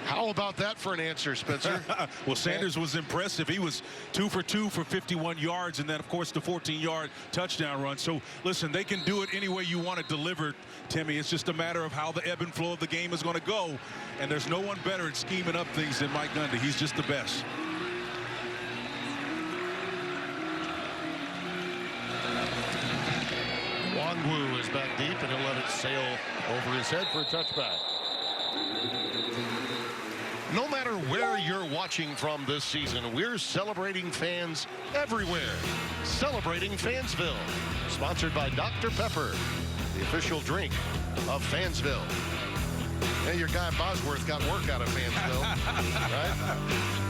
How about that for an answer, Spencer? Well, Sanders was impressive. He was 2 for 2 for 51 yards, and then, of course, the 14-yard touchdown run. So, listen, they can do it any way you want it delivered, Timmy. It's just a matter of how the ebb and flow of the game is going to go. And there's no one better at scheming up things than Mike Gundy. He's just the best. Wangwu is back deep, and he'll let it sail over his head for a touchback. No matter where you're watching from this season, we're celebrating fans everywhere. Celebrating Fansville. Sponsored by Dr. Pepper, the official drink of Fansville. Hey, your guy Bosworth got work out of Fansville, right?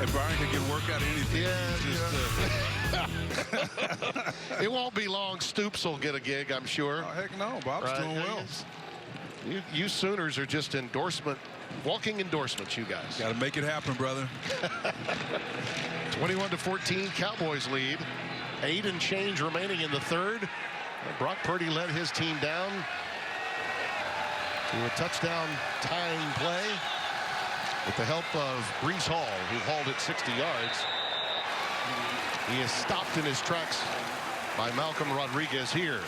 And Brian can get work out of anything. Yeah. It won't be long. Stoops will get a gig, I'm sure. Oh, heck no. Bob's doing well. You Sooners are just walking endorsements, you guys. Got to make it happen, brother. 21-14, Cowboys lead. 8 and change remaining in the 3rd. Brock Purdy led his team down to a touchdown tying play with the help of Breece Hall, who hauled it 60 yards. He is stopped in his tracks by Malcolm Rodriguez here.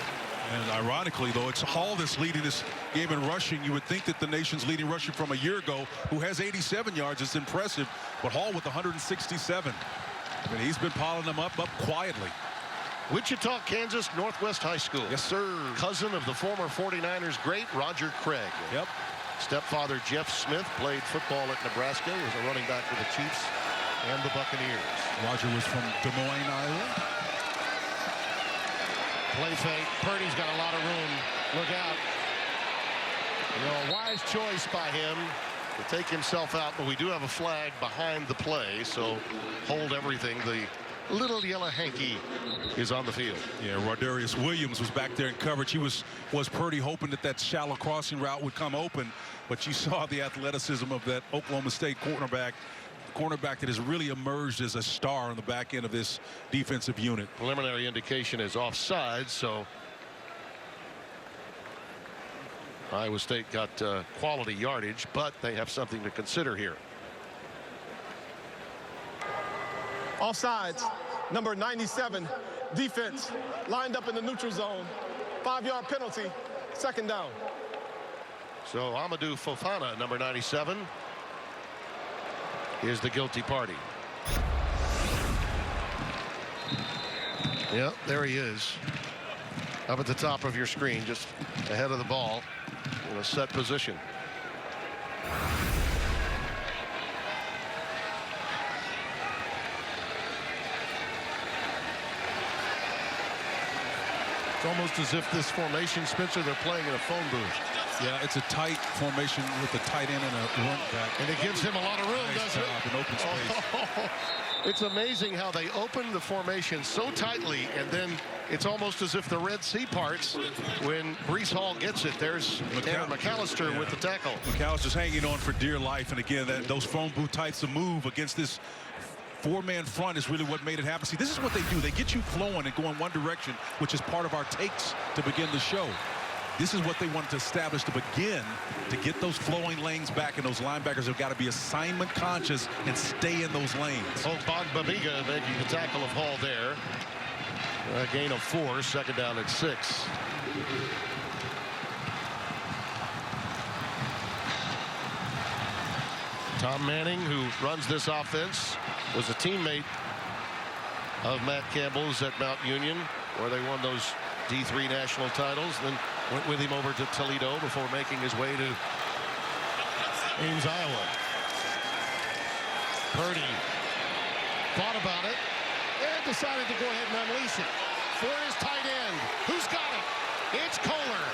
And ironically, though, it's Hall that's leading this game in rushing. You would think that the nation's leading rusher from a year ago, who has 87 yards, is impressive. But Hall with 167. I mean, he's been piling them up quietly. Wichita, Kansas, Northwest High School. Yes, sir. Cousin of the former 49ers great Roger Craig. Yep. Stepfather Jeff Smith played football at Nebraska. He was a running back for the Chiefs and the Buccaneers. Roger was from Des Moines, Iowa. Play fake. Purdy's got a lot of room. Look out. You know, a wise choice by him to take himself out, but we do have a flag behind the play, so hold everything. The little yellow hanky is on the field. Yeah, Rodarius Williams was back there in coverage. He was Purdy hoping that shallow crossing route would come open, but you saw the athleticism of that Oklahoma State cornerback that has really emerged as a star on the back end of this defensive unit. Preliminary indication is offside, so Iowa State got quality yardage, but they have something to consider here. Offsides, number 97, defense, lined up in the neutral zone. 5-yard penalty, 2nd down. So Amadou Fofana, number 97, is the guilty party. Yep, there he is. Up at the top of your screen, just ahead of the ball in a set position. It's almost as if this formation, Spencer, they're playing in a phone booth. Yeah, it's a tight formation with a tight end and a run back. And it gives him a lot of room, Nice doesn't job, it? an open space. It's amazing how they open the formation so tightly, and then it's almost as if the Red Sea parts when Breece Hall gets it. There's Tanner McAllister with the tackle. McAllister's hanging on for dear life, and again, those phone booth types of move against this four-man front is really what made it happen. See, this is what they do. They get you flowing and going one direction, which is part of our takes to begin the show. This is what they wanted to establish to begin, to get those flowing lanes back, and those linebackers have got to be assignment conscious and stay in those lanes. Bamiga making the tackle of Hall there. A gain of 4, second down at 6. Tom Manning, who runs this offense, was a teammate of Matt Campbell's at Mount Union, where they won those D3 national titles, then went with him over to Toledo before making his way to Ames, Iowa. Purdy thought about it and decided to go ahead and unleash it for his tight end. Who's got it? It's Kohler.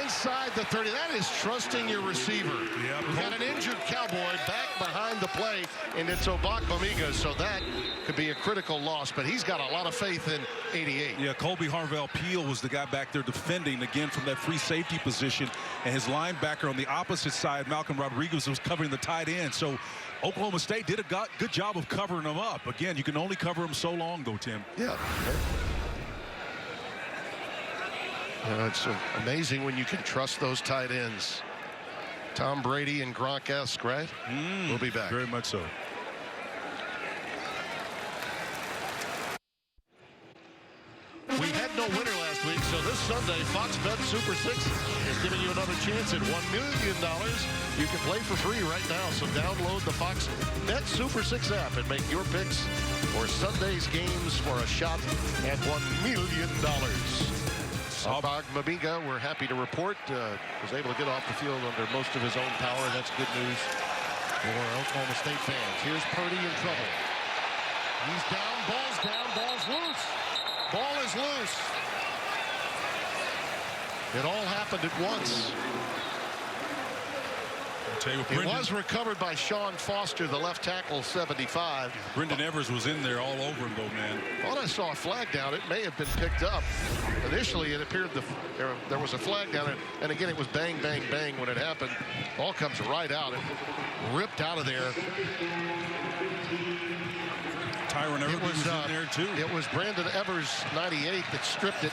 Inside the 30. That is trusting your receiver. Yep. We've got an injured Cowboy back behind the play, and it's Bamiga, so that could be a critical loss, but he's got a lot of faith in 88. Yeah, Colby Harvell-Peel was the guy back there defending, again, from that free safety position, and his linebacker on the opposite side, Malcolm Rodriguez, was covering the tight end. So Oklahoma State did a good job of covering them up. Again, you can only cover them so long, though, Tim. Yeah. It's amazing when you can trust those tight ends. Tom Brady and Gronk-esque, right? We'll be back. Very much so. We had no winner last week, so this Sunday, Fox Bet Super 6 is giving you another chance at $1 million. You can play for free right now, so download the Fox Bet Super 6 app and make your picks for Sunday's games for a shot at $1 million. Bamiga, we're happy to report, was able to get off the field under most of his own power. That's good news for Oklahoma State fans. Here's Purdy in trouble. He's down, ball's loose. Ball is loose. It all happened at once. It was recovered by Sean Foster, the left tackle, 75. Brendan Evers was in there all over him, though, man. Thought I saw a flag down. It may have been picked up. Initially, it appeared there was a flag down, and again, it was bang, bang, bang when it happened. Ball comes right out. It ripped out of there. Tyron Evers was in there, too. It was Brandon Evers, 98, that stripped it.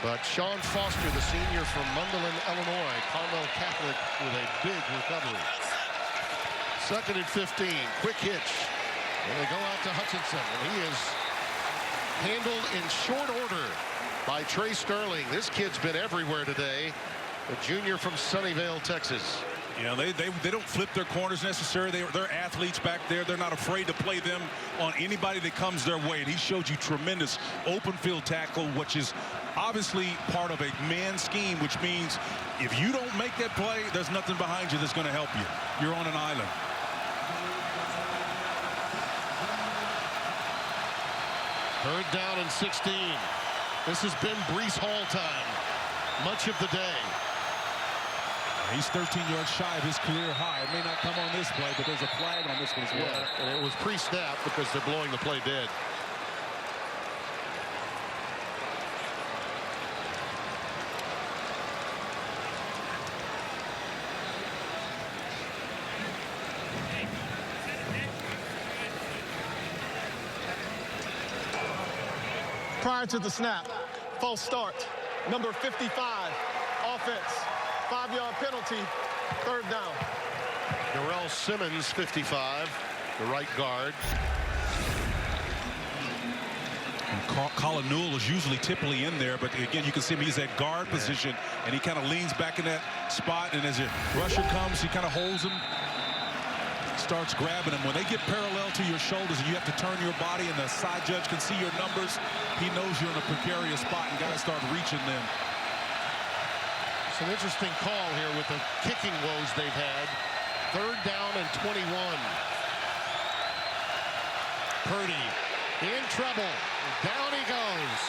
But Sean Foster, the senior from Mundelein, Illinois, Carmel Catholic, with a big recovery. Second and 15, quick hitch. And they go out to Hutchinson, and he is handled in short order by Trey Sterling. This kid's been everywhere today. A junior from Sunnyvale, Texas. Yeah, they don't flip their corners necessarily. They're athletes back there. They're not afraid to play them on anybody that comes their way. And he showed you tremendous open field tackle, which is obviously part of a man scheme, which means if you don't make that play, there's nothing behind you that's going to help you. You're on an island. Third down and 16. This has been Breece Hall time much of the day. He's 13 yards shy of his career high. It may not come on this play, but there's a flag on this one as well. Yeah, and it was pre-snap because they're blowing the play dead. Prior to the snap, false start, number 55, offense, 5-yard penalty, third down. Darrell Simmons, 55, the right guard. And Colin Newell is usually typically in there, but again, you can see him, he's at guard position, and he kind of leans back in that spot, and as a rusher comes, he kind of holds him. starts grabbing him. When they get parallel to your shoulders and you have to turn your body and the side judge can see your numbers, he knows you're in a precarious spot and got to start reaching them. It's an interesting call here with the kicking woes they've had. 3rd down and 21. Purdy in trouble. Down he goes.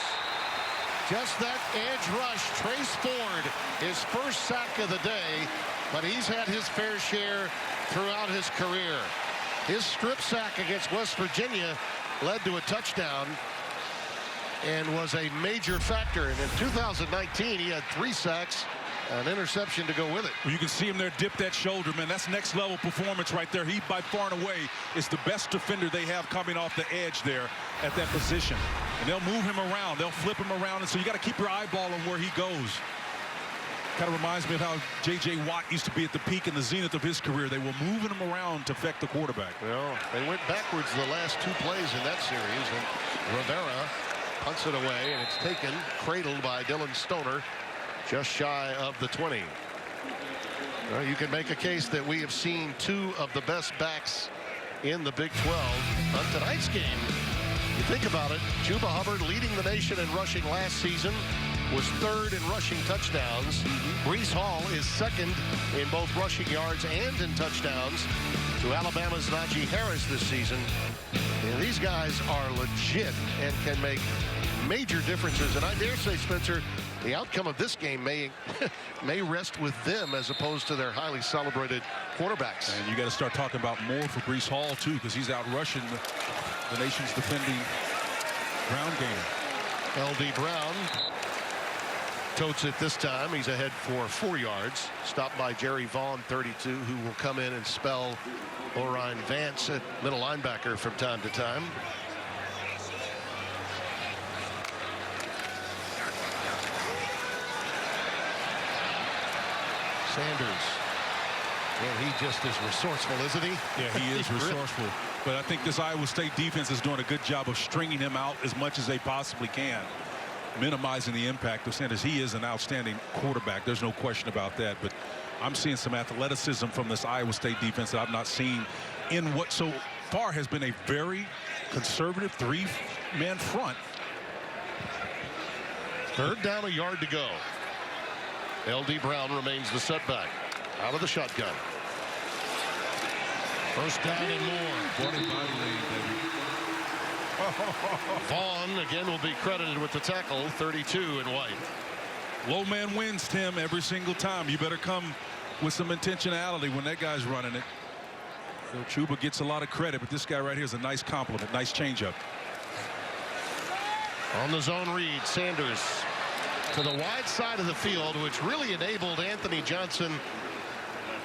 Just that edge rush. Trace Ford, his first sack of the day, but he's had his fair share throughout his career. His strip sack against West Virginia led to a touchdown and was a major factor. And in 2019, he had 3 sacks, an interception to go with it. Well, you can see him there dip that shoulder, man. That's next level performance right there. He, by far and away, is the best defender they have coming off the edge there at that position. And they'll move him around. They'll flip him around. And so you got to keep your eyeball on where he goes. Kind of reminds me of how J.J. Watt used to be at the peak and the zenith of his career. They were moving him around to affect the quarterback. Well, they went backwards the last 2 plays in that series. And Rivera punts it away, and it's taken, cradled by Dylan Stoner, just shy of the 20. Well, you can make a case that we have seen 2 of the best backs in the Big 12 on tonight's game. You think about it, Chuba Hubbard leading the nation in rushing last season, was 3rd in rushing touchdowns. Breece Hall is 2nd in both rushing yards and in touchdowns to Alabama's Najee Harris this season. And these guys are legit and can make major differences. And I dare say, Spencer, the outcome of this game may rest with them as opposed to their highly celebrated quarterbacks. And you got to start talking about more for Breece Hall, too, because he's out rushing the nation's defending ground game. L.D. Brown totes it this time. He's ahead for 4 yards. Stopped by Jerry Vaughn, 32, who will come in and spell Orion Vance at middle linebacker from time to time. Sanders. And he just is resourceful, isn't he? Yeah, he is resourceful. But I think this Iowa State defense is doing a good job of stringing him out as much as they possibly can, minimizing the impact of Sanders. He is an outstanding quarterback. There's no question about that. But I'm seeing some athleticism from this Iowa State defense that I've not seen in what so far has been a very conservative 3-man front. 3rd down, a yard to go. L.D. Brown remains the setback. Out of the shotgun. 1st down and more. Vaughn again will be credited with the tackle. 32 in white. Low man wins, Tim, every single time. You better come with some intentionality when that guy's running it. So Chuba gets a lot of credit, but this guy right here is a nice compliment. Nice changeup. On the zone read, Sanders to the wide side of the field, which really enabled Anthony Johnson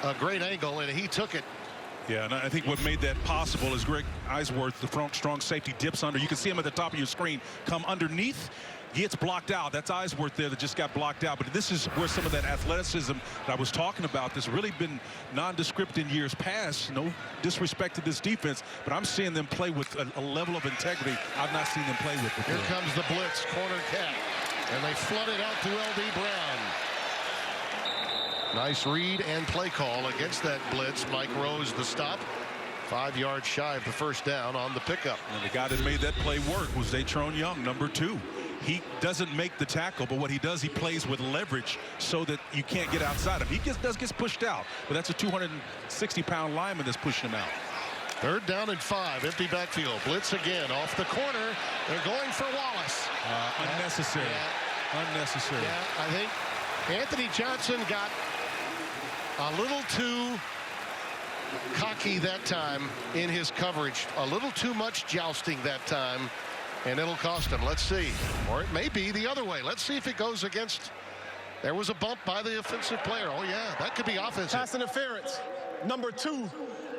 a great angle, and he took it. Yeah, and I think what made that possible is Greg Eisworth, the strong safety, dips under. You can see him at the top of your screen come underneath. He gets blocked out. That's Eisworth there that just got blocked out. But this is where some of that athleticism that I was talking about that's really been nondescript in years past. No disrespect to this defense, but I'm seeing them play with a level of integrity I've not seen them play with before. Here comes the blitz, corner cat, and they flood it out to L.D. Brown. Nice read and play call against that blitz. Mike Rose the stop. 5 yards shy of the 1st down on the pickup. And the guy that made that play work was Zatrone Young, number 2. He doesn't make the tackle, but what he does, he plays with leverage so that you can't get outside him. He gets pushed out, but that's a 260-pound lineman that's pushing him out. 3rd down and 5, empty backfield. Blitz again off the corner. They're going for Wallace. Unnecessary. Yeah. Unnecessary. Yeah, I think Anthony Johnson got a little too cocky that time in his coverage. A little too much jousting that time, and it'll cost him. Let's see. Or it may be the other way. Let's see if it goes against. There was a bump by the offensive player. Oh, yeah, that could be offensive. Pass interference. Number 2,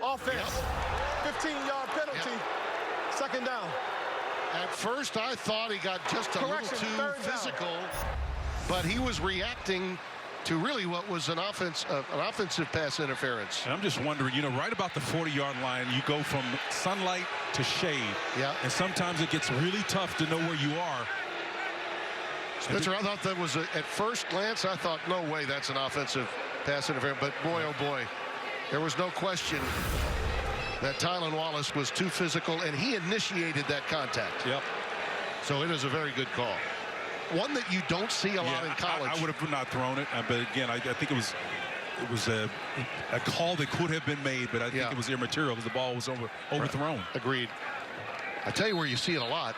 offense. 15-yard penalty. Yep. 2nd down. At first, I thought he got just a little too physical, but he was reacting to really what was an offensive pass interference. And I'm just wondering, you know, right about the 40-yard line, you go from sunlight to shade. Yeah. And sometimes it gets really tough to know where you are. Spencer, I thought that was, at first glance, I thought, no way that's an offensive pass interference. But boy, oh boy, there was no question that Tylan Wallace was too physical, and he initiated that contact. Yep. So it is a very good call. One that you don't see a lot in college. I would have not thrown it, but again, I think it was a call that could have been made, but I think it was immaterial because the ball was overthrown. Agreed. I tell you where you see it a lot.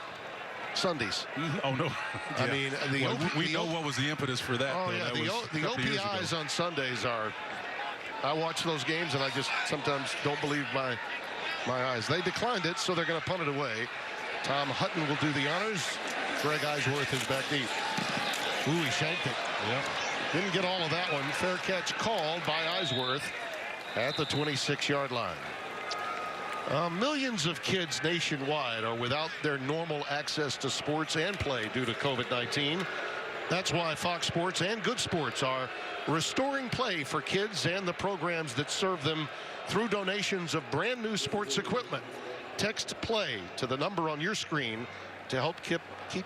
Sundays. Oh, no. I mean, we know what was the impetus for that. Oh, yeah. The OPIs on Sundays are, I watch those games and I just sometimes don't believe my eyes. They declined it, so they're going to punt it away. Tom Hutton will do the honors. Greg Eisworth is back deep. Ooh, he shanked it. Yep. Didn't get all of that one. Fair catch called by Eisworth at the 26-yard line. Millions of kids nationwide are without their normal access to sports and play due to COVID-19. That's why Fox Sports and Good Sports are restoring play for kids and the programs that serve them through donations of brand new sports equipment. Text play to the number on your screen to help keep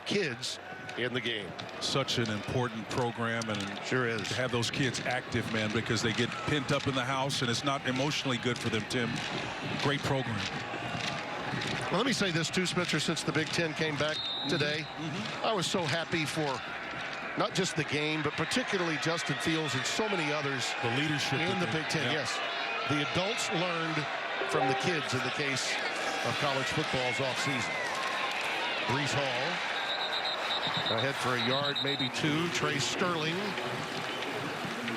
kids in the game. Such an important program, and sure is, to have those kids active, man, because they get pent up in the house and it's not emotionally good for them, Tim. Great program. Well, let me say this too, Spencer, since the Big Ten came back today, I was so happy for not just the game, but particularly Justin Fields and so many others. The leadership in the Big Ten. Yes. The adults learned from the kids in the case of college football's offseason. Brees Hall ahead for a yard, maybe two. Trey Sterling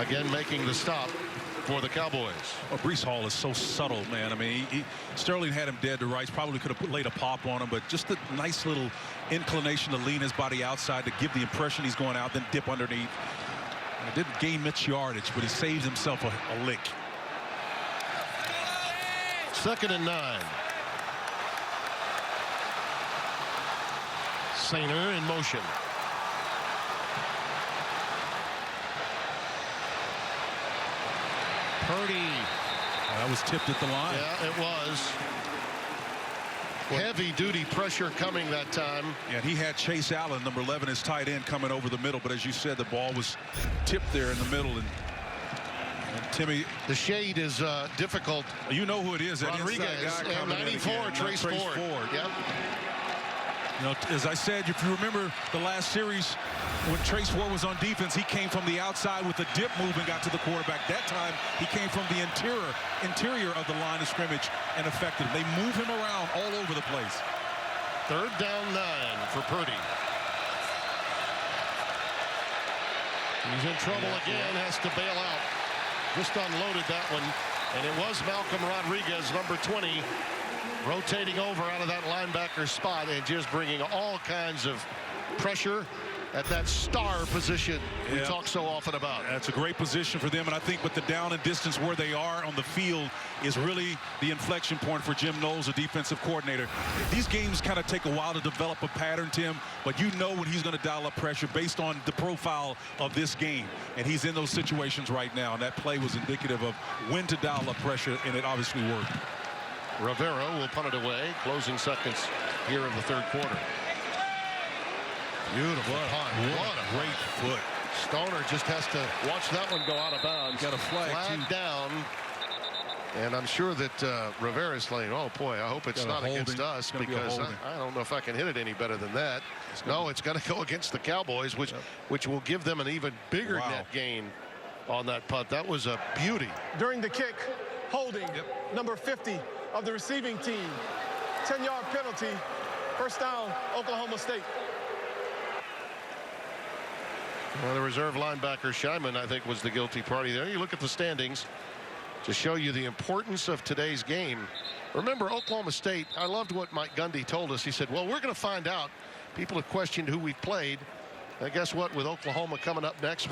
again making the stop for the Cowboys. Well, Brees Hall is so subtle, man. I mean, Sterling had him dead to rights. Probably could have laid a pop on him, but just a nice little inclination to lean his body outside to give the impression he's going out, then dip underneath. And it didn't gain much yardage, but he saved himself a lick. 2nd and 9. Sainer in motion. Purdy. That was tipped at the line. Yeah, it was. Heavy duty pressure coming that time. And he had Chase Allen, number 11, his tight end, coming over the middle. But as you said, the ball was tipped there in the middle. And Timmy, the shade is difficult. You know who it is. That Rodriguez inside guy and 94, Trace Ford. Yep. You know, as I said, if you remember the last series when Trace Ford was on defense, he came from the outside with a dip move and got to the quarterback. That time, he came from the interior of the line of scrimmage and affected him. They move him around all over the place. 3rd down 9 for Purdy. He's in trouble again, has to bail out. Just unloaded that one, and it was Malcolm Rodriguez, number 20, rotating over out of that linebacker spot and just bringing all kinds of pressure at that star position we talk so often about. That's a great position for them, and I think with the down and distance where they are on the field is really the inflection point for Jim Knowles, the defensive coordinator. These games kind of take a while to develop a pattern, Tim, but you know when he's going to dial up pressure based on the profile of this game, and he's in those situations right now, and that play was indicative of when to dial up pressure, and it obviously worked. Rivera will punt it away. Closing seconds here in the 3rd quarter. Beautiful punt. What a great foot. Stoner just has to watch that one go out of bounds. Got a flag down. And I'm sure that Rivera's saying, oh, boy, I hope it's not against us, because I don't know if I can hit it any better than that. No, it's going to go against the Cowboys, which will give them an even bigger net gain on that punt. That was a beauty. During the kick, holding number 50 of the receiving team. 10-yard penalty. 1st down, Oklahoma State. Well, the reserve linebacker, Scheinman, I think, was the guilty party there. You look at the standings to show you the importance of today's game. Remember, Oklahoma State, I loved what Mike Gundy told us. He said, well, we're going to find out. People have questioned who we've played. And guess what? With Oklahoma coming up next,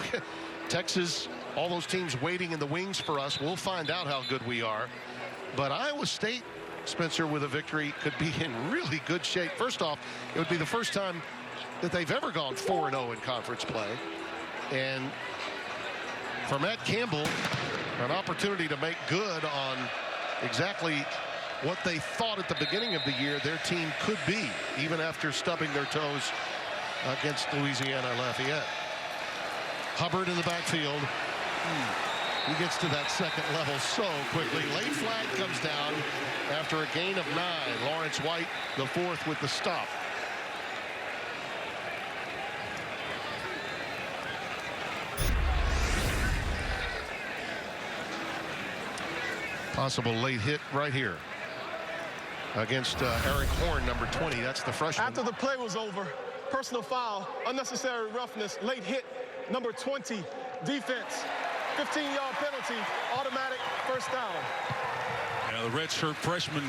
Texas, all those teams waiting in the wings for us. We'll find out how good we are. But Iowa State, Spencer, with a victory, could be in really good shape. First off, it would be the first time that they've ever gone 4-0 in conference play. And for Matt Campbell, an opportunity to make good on exactly what they thought at the beginning of the year their team could be, even after stubbing their toes against Louisiana Lafayette. Hubbard in the backfield. He gets to that second level so quickly. Late flag comes down after a gain of 9. Lawrence White, the 4th, with the stop. Possible late hit right here against Eric Horn, number 20. That's the freshman. After the play was over, personal foul, unnecessary roughness, late hit, number 20, defense, 15-yard penalty, automatic first down. Yeah, the redshirt freshman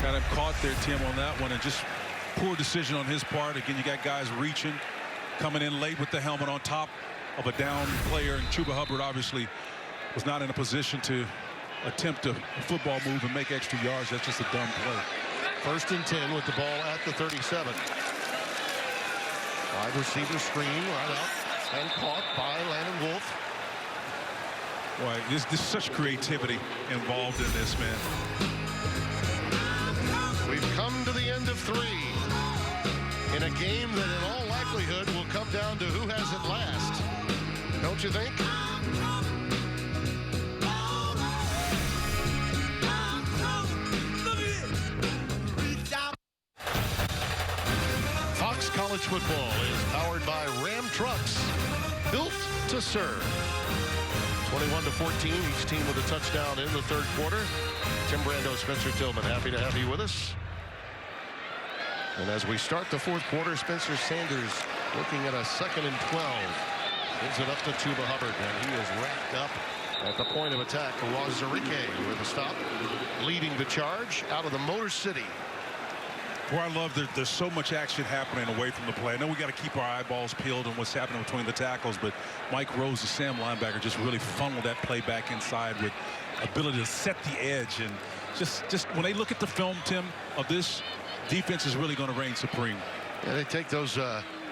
got him caught there, Tim, on that one, and just poor decision on his part. Again, you got guys reaching, coming in late with the helmet on top of a down player, and Chuba Hubbard obviously was not in a position to attempt a football move and make extra yards. That's just a dumb play. 1st and 10 with the ball at the 37. Wide receiver screen right out and caught by Landon Wolf. Boy, there's such creativity involved in this, man. We've come to the end of 3 in a game that in all likelihood will come down to who has it last. Don't you think? Fox College Football is powered by Ram Trucks, built to serve. 21-14, each team with a touchdown in the 3rd quarter. Tim Brando, Spencer Tillman, happy to have you with us. And as we start the 4th quarter, Spencer Sanders looking at a 2nd and 12. Gives it up to Chuba Hubbard, and he is racked up at the point of attack. Rosarique with a stop, leading the charge out of the Motor City. Where I love that there's so much action happening away from the play. I know we got to keep our eyeballs peeled on what's happening between the tackles, but Mike Rose, the Sam linebacker, just really funneled that play back inside with ability to set the edge. And just when they look at the film, Tim, of this, defense is really going to reign supreme. Yeah, they take those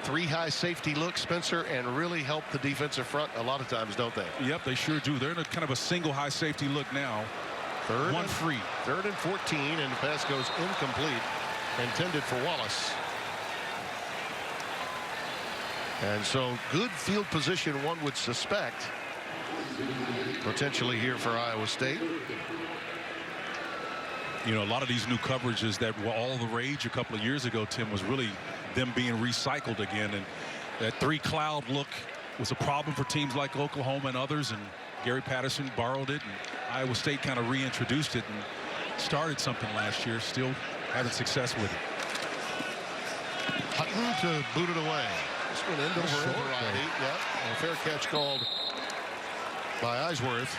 3 high safety looks, Spencer, and really help the defensive front a lot of times, don't they? Yep, they sure do. They're in a kind of a single high safety look now. 3rd free. 3rd and 14, and the pass goes incomplete. Intended for Wallace. And so good field position, one would suspect, potentially here for Iowa State. You know, a lot of these new coverages that were all the rage a couple of years ago, Tim, was really them being recycled again. And that 3 cloud look was a problem for teams like Oklahoma and others. And Gary Patterson borrowed it, and Iowa State kind of reintroduced it and started something last year. Still having success with it. Hutton to boot it away. This one end over variety. Yep. A fair catch called by Eisworth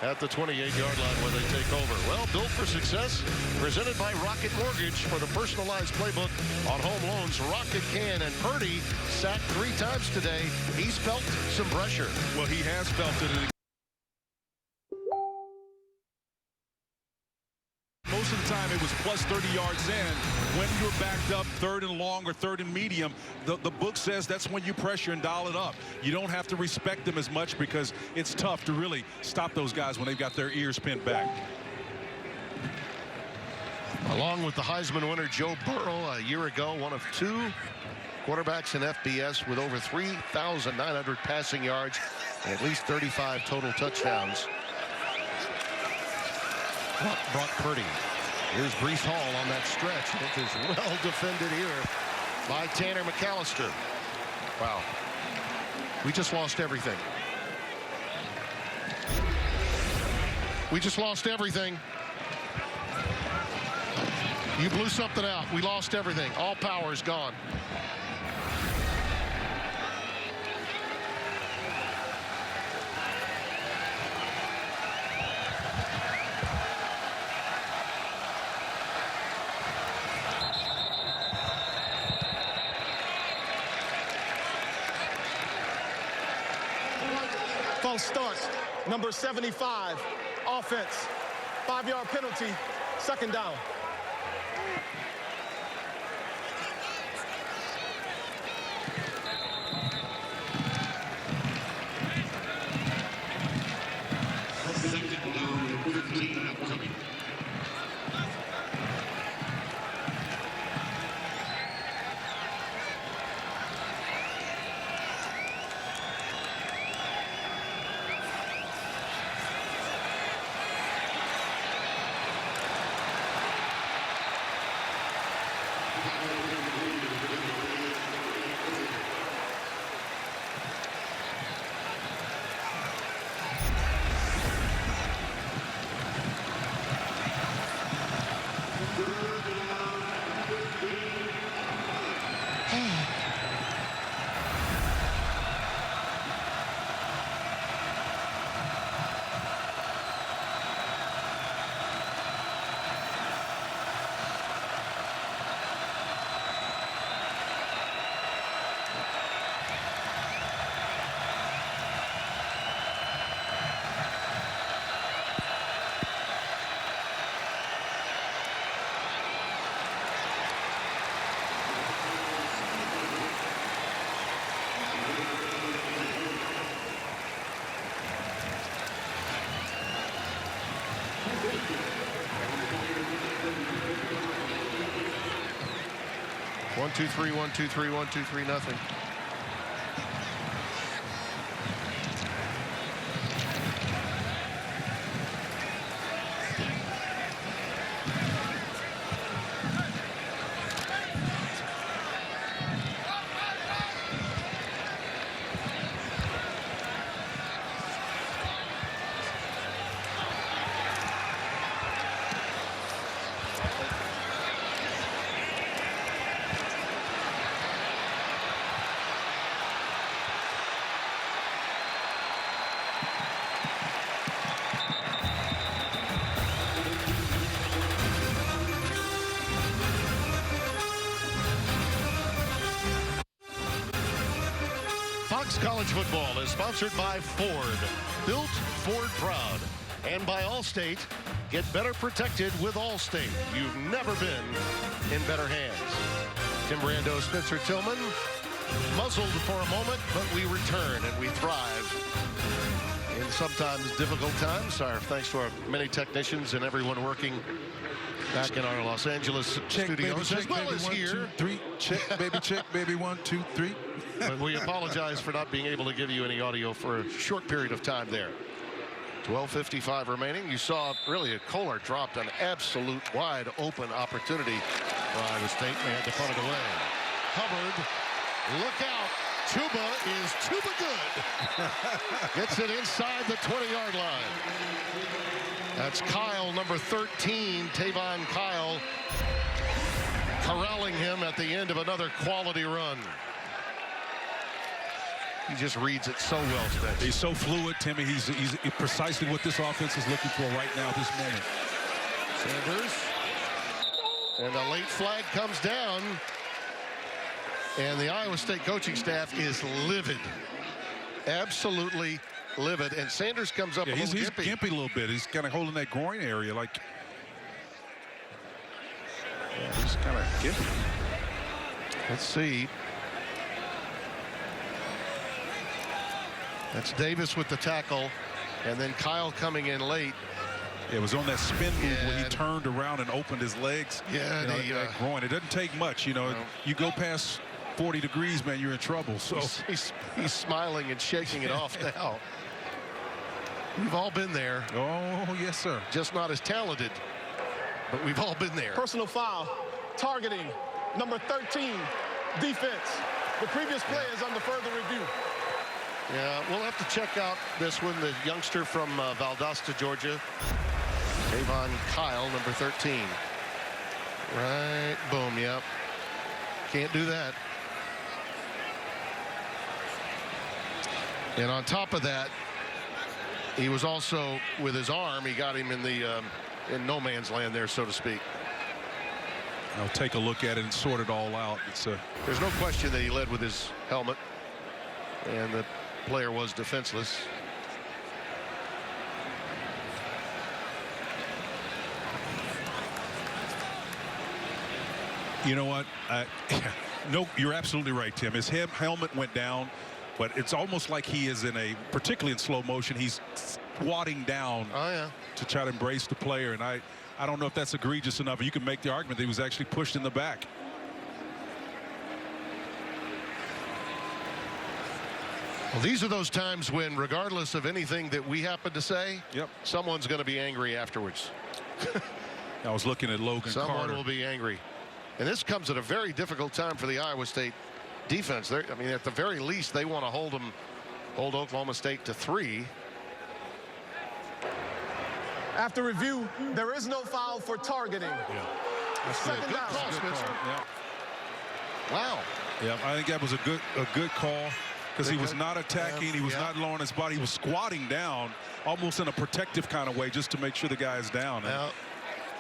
at the 28-yard line where they take over. Well, built for success, presented by Rocket Mortgage for the personalized playbook on home loans. Rocket can, and Purdy sacked 3 times today. He's felt some pressure. Well, he has felt it. Most of the time it was plus 30 yards in. When you're backed up 3rd and long or 3rd and medium, the book says that's when you pressure and dial it up. You don't have to respect them as much because it's tough to really stop those guys when they've got their ears pinned back. Along with the Heisman winner Joe Burrow a year ago, one of 2 quarterbacks in FBS with over 3,900 passing yards and at least 35 total touchdowns. Brock Purdy. Here's Breece Hall on that stretch. It is well defended here by Tanner McAllister. Wow. We just lost everything. We just lost everything. You blew something out. We lost everything. All power is gone. False start, number 75, offense, 5-yard penalty, 2nd down. One, two, three, 1, 2, 3, 1, 2, 3, nothing. Fox College Football is sponsored by Ford. Built Ford proud. And by Allstate. Get better protected with Allstate. You've never been in better hands. Tim Brando, Spencer Tillman. Muzzled for a moment, but we return and we thrive in sometimes difficult times. Our thanks to our many technicians and everyone working back in our Los Angeles studios, as well as here. 1, 2, 3. Check, baby, 1, 2, 3. But we apologize for not being able to give you any audio for a short period of time there. 12:55 remaining. You saw really a Kohler dropped an absolute wide open opportunity for Iowa State. They had to punt it away. Hubbard, look out. Tuba is Tuba good. Gets it inside the 20-yard line. That's Kyle, number 13, Tavon Kyle, corralling him at the end of another quality run. He just reads it so well, Spence. He's so fluid, Timmy. He's precisely what this offense is looking for right now, this moment. Sanders. And a late flag comes down. And the Iowa State coaching staff is livid. Absolutely livid. And Sanders comes up He's gimpy. gimpy a little bit. He's kind of holding that groin area like. Yeah, he's kind of gimpy. Let's see. That's Davis with the tackle, and then Kyle coming in late. It was on that spin move when he turned around and opened his legs. Yeah, that groin. It doesn't take much, you know. You go past 40 degrees, man, you're in trouble. So he's smiling and shaking it off now. We've all been there. Oh, yes, sir. Just not as talented, but we've all been there. Personal foul, targeting, number 13, defense. The previous play is under further review. Yeah, we'll have to check out this one. The youngster from Valdosta, Georgia. Tavon Kyle, number 13. Right, boom, yep. Can't do that. And on top of that, he was also, with his arm, he got him in the in no man's land there, so to speak. I'll take a look at it and sort it all out. There's no question that he led with his helmet, and the player was defenseless. You know what? No, you're absolutely right, Tim. His helmet went down, but it's almost like he is in a, particularly in slow motion, he's squatting down to try to embrace the player. And I don't know if that's egregious enough. You can make the argument that he was actually pushed in the back. Well, these are those times when, regardless of anything that we happen to say, someone's going to be angry afterwards. I was looking at Logan Someone Carter. will be angry. And this comes at a very difficult time for the Iowa State defense. I mean, at the very least, they want to hold Oklahoma State to 3. After review, there is no foul for targeting. Yeah. That's Second good. down. Good call, Spencer. Yeah. Wow. Yeah, I think that was a good call because he was not attacking. He was not lowering his body. He was squatting down almost in a protective kind of way just to make sure the guy is down. Now,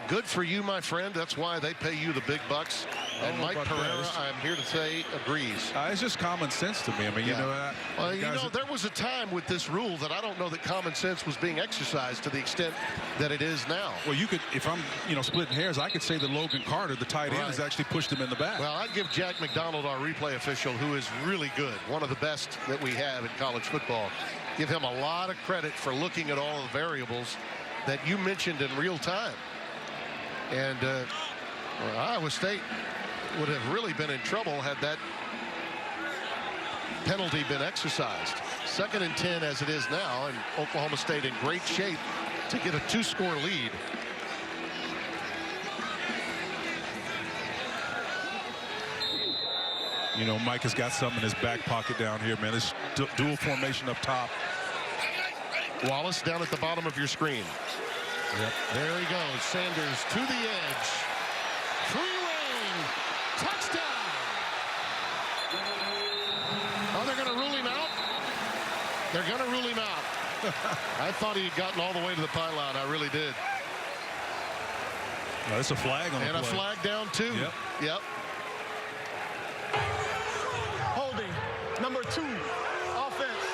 good for you, my friend. That's why they pay you the big bucks. And Mike Pereira, I'm here to say, agrees. It's just common sense to me. I mean, you know, well, you know, there was a time with this rule that I don't know that common sense was being exercised to the extent that it is now. Well, you could, if I'm, splitting hairs, I could say that Logan Carter, the tight end, has actually pushed him in the back. Well, I'd give Jack McDonald, our replay official, who is really good, one of the best that we have in college football, give him a lot of credit for looking at all the variables that you mentioned in real time. And Iowa State would have really been in trouble had that penalty been exercised. 2nd and 10 as it is now, and Oklahoma State in great shape to get a 2-score lead. You know, Mike has got something in his back pocket down here, man. This dual formation up top. Wallace down at the bottom of your screen. Yep. There he goes. Sanders to the edge. Free reign. Touchdown. Oh, they're going to rule him out? They're going to rule him out. I thought he had gotten all the way to the pylon. I really did. Well, that's a flag on the play. And a flag down, too. Yep. Holding, number 2, offense.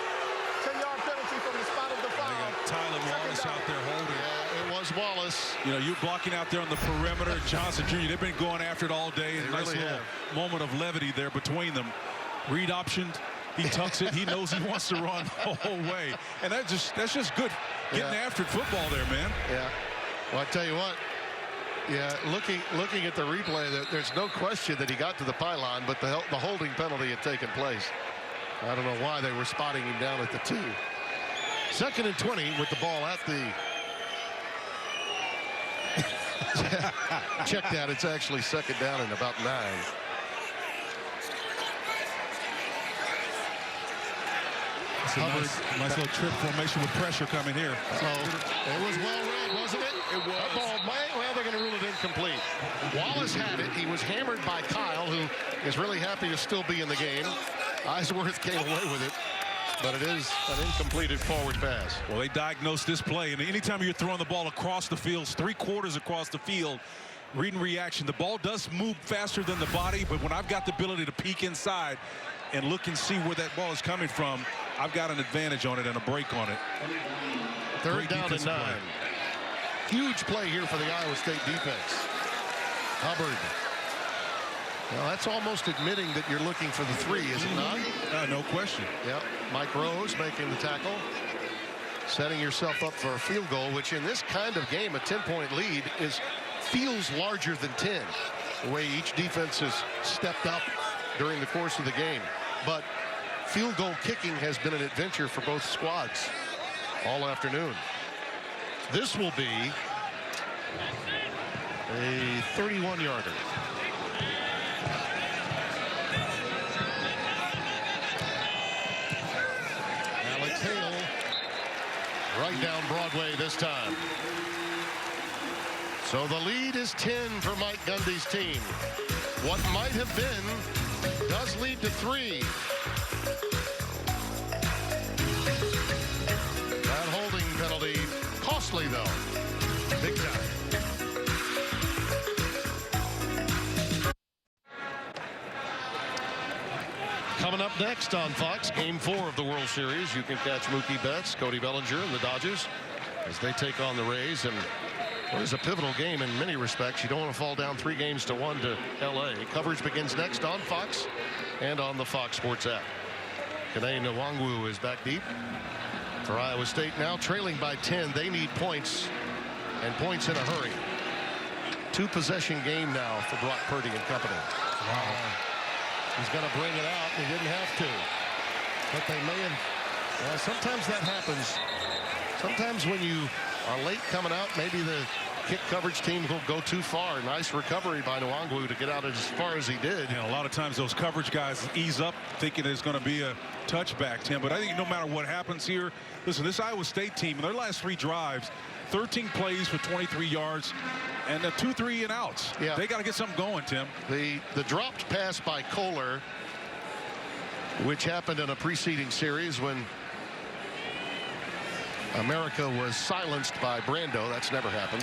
10-yard penalty from the spot of the foul. Tyler Wallace out there holding. Yeah, it was Wallace. You know, you're blocking out there on the perimeter. Johnson Jr., they've been going after it all day. They Nice really little have. moment of levity there between them. Read optioned. He tucks it. He knows he wants to run the whole way. And that's just good getting after football there, man. Yeah. Well, I tell you what. Yeah, looking at the replay, there's no question that he got to the pylon, but the holding penalty had taken place. I don't know why they were spotting him down at the 2. 2nd and 20 with the ball at the. Check that. It's actually 2nd down and about 9. It's a nice little trip formation with pressure coming here. So it was well read, wasn't it? It was. That ball, well, they're going to rule it incomplete. Wallace had it. He was hammered by Kyle, who is really happy to still be in the game. Eisworth came away with it, but it is an incompleted forward pass. Well, they diagnosed this play, and anytime you're throwing the ball across the field, 3/4 across the field, reading reaction, the ball does move faster than the body, but when I've got the ability to peek inside and look and see where that ball is coming from, I've got an advantage on it and a break on it. 3rd down and 9. Huge play here for the Iowa State defense. Hubbard. Well, that's almost admitting that you're looking for the 3, is it not? No question. Yep. Mike Rose making the tackle. Setting yourself up for a field goal, which in this kind of game, a 10-point lead feels larger than 10. The way each defense has stepped up during the course of the game. But field goal kicking has been an adventure for both squads all afternoon. This will be a 31-yarder. Alex Hale right down Broadway this time. So the lead is 10 for Mike Gundy's team. What might have been does lead to 3. That holding penalty costly, though. Big time. Coming up next on Fox, Game 4 of the World Series. You can catch Mookie Betts, Cody Bellinger, and the Dodgers as they take on the Rays. And it is a pivotal game in many respects. You don't want to fall down 3-1 to L.A. Coverage begins next on Fox and on the Fox Sports app. Kene Nwangwu is back deep for Iowa State, now trailing by 10. They need points, and points in a hurry. 2-possession game now for Brock Purdy and company. Wow. He's going to bring it out. He didn't have to, but they may have. Sometimes that happens. Sometimes when you are late coming out, maybe the kick coverage team will go too far. Nice recovery by Nwangwu to get out as far as he did. And a lot of times those coverage guys ease up thinking there's going to be a touchback, Tim. But I think no matter what happens here, listen, this Iowa State team, in their last 3 drives, 13 plays for 23 yards and 2 3-and-outs. Yeah. They got to get something going, Tim. The dropped pass by Kohler, which happened in a preceding series when America was silenced by Brando. That's never happened.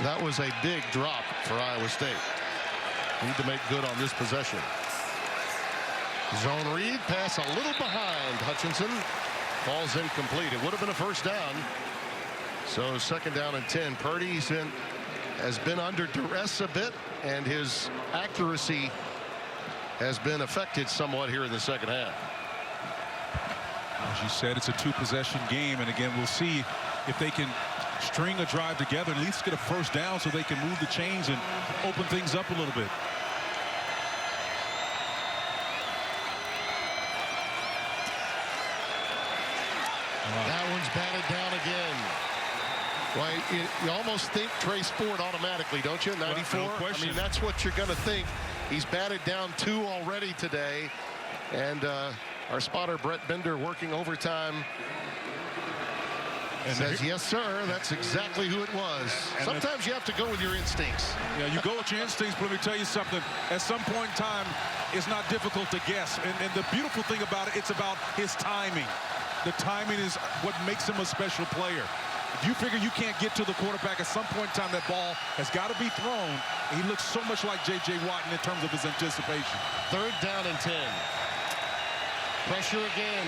That was a big drop for Iowa State. Need to make good on this possession. Zone read, pass a little behind Hutchinson. Falls incomplete. It would have been a first down. So 2nd down and 10. Purdy has been under duress a bit, and his accuracy has been affected somewhat here in the second half. As you said, it's a 2-possession game, and again, we'll see if they can string a drive together and at least get a first down so they can move the chains and open things up a little bit. That one's batted down again. Well, you almost think Trace Ford automatically, don't you? 94. No question. I mean, that's what you're going to think. He's batted down 2 already today, and our spotter Brett Bender working overtime. And says, yes, sir, that's exactly who it was. Sometimes you have to go with your instincts. Yeah, you go with your instincts, but let me tell you something. At some point in time, it's not difficult to guess. And the beautiful thing about it, it's about his timing. The timing is what makes him a special player. If you figure you can't get to the quarterback at some point in time, that ball has got to be thrown. He looks so much like J.J. Watt in terms of his anticipation. 3rd down and 10. Pressure again.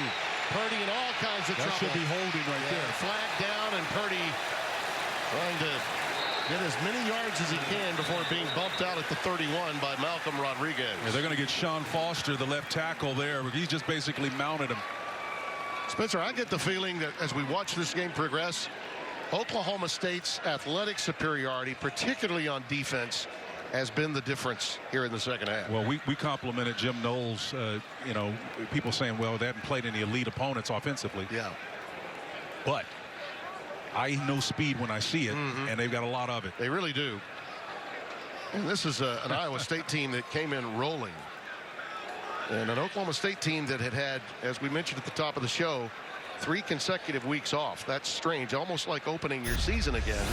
Purdy in all kinds of trouble. That should be holding right there. Flag down, and Purdy trying to get as many yards as he can before being bumped out at the 31 by Malcolm Rodriguez. Yeah, they're going to get Sean Foster, the left tackle there. He's just basically mounted him. Spencer, I get the feeling that as we watch this game progress, Oklahoma State's athletic superiority, particularly on defense, has been the difference here in the second half. Well, we complimented Jim Knowles. You know, people saying, well, they haven't played any elite opponents offensively. Yeah. But I know speed when I see it, and they've got a lot of it. They really do. And this is an Iowa State team that came in rolling. And an Oklahoma State team that had, as we mentioned at the top of the show, 3 consecutive weeks off. That's strange, almost like opening your season again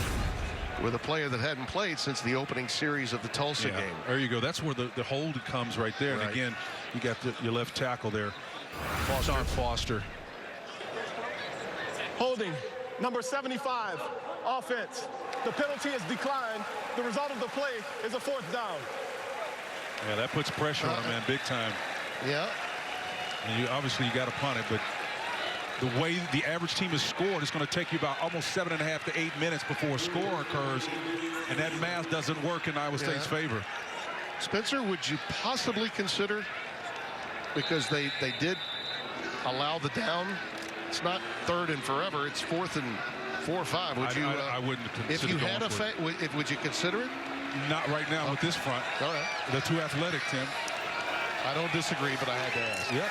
with a player that hadn't played since the opening series of the Tulsa game. There you go. That's where the hold comes right there. Right. And again, you got your left tackle there, Foster. Foster. Holding, number 75, offense. The penalty is declined. The result of the play is a 4th down. Yeah, that puts pressure on him, man, big time. Yeah. And obviously you got to punt it, but the way the average team is scored, it's going to take you about almost 7.5 to 8 minutes before a score occurs, and that math doesn't work in Iowa State's favor. Spencer, would you possibly consider, because they did allow the down, it's not 3rd and forever, it's 4th and 4 or 5. Would you? I wouldn't consider. If you going had a would you consider it? Not right now with this front. All right. They're too athletic, Tim. I don't disagree, but I had to ask. Yep.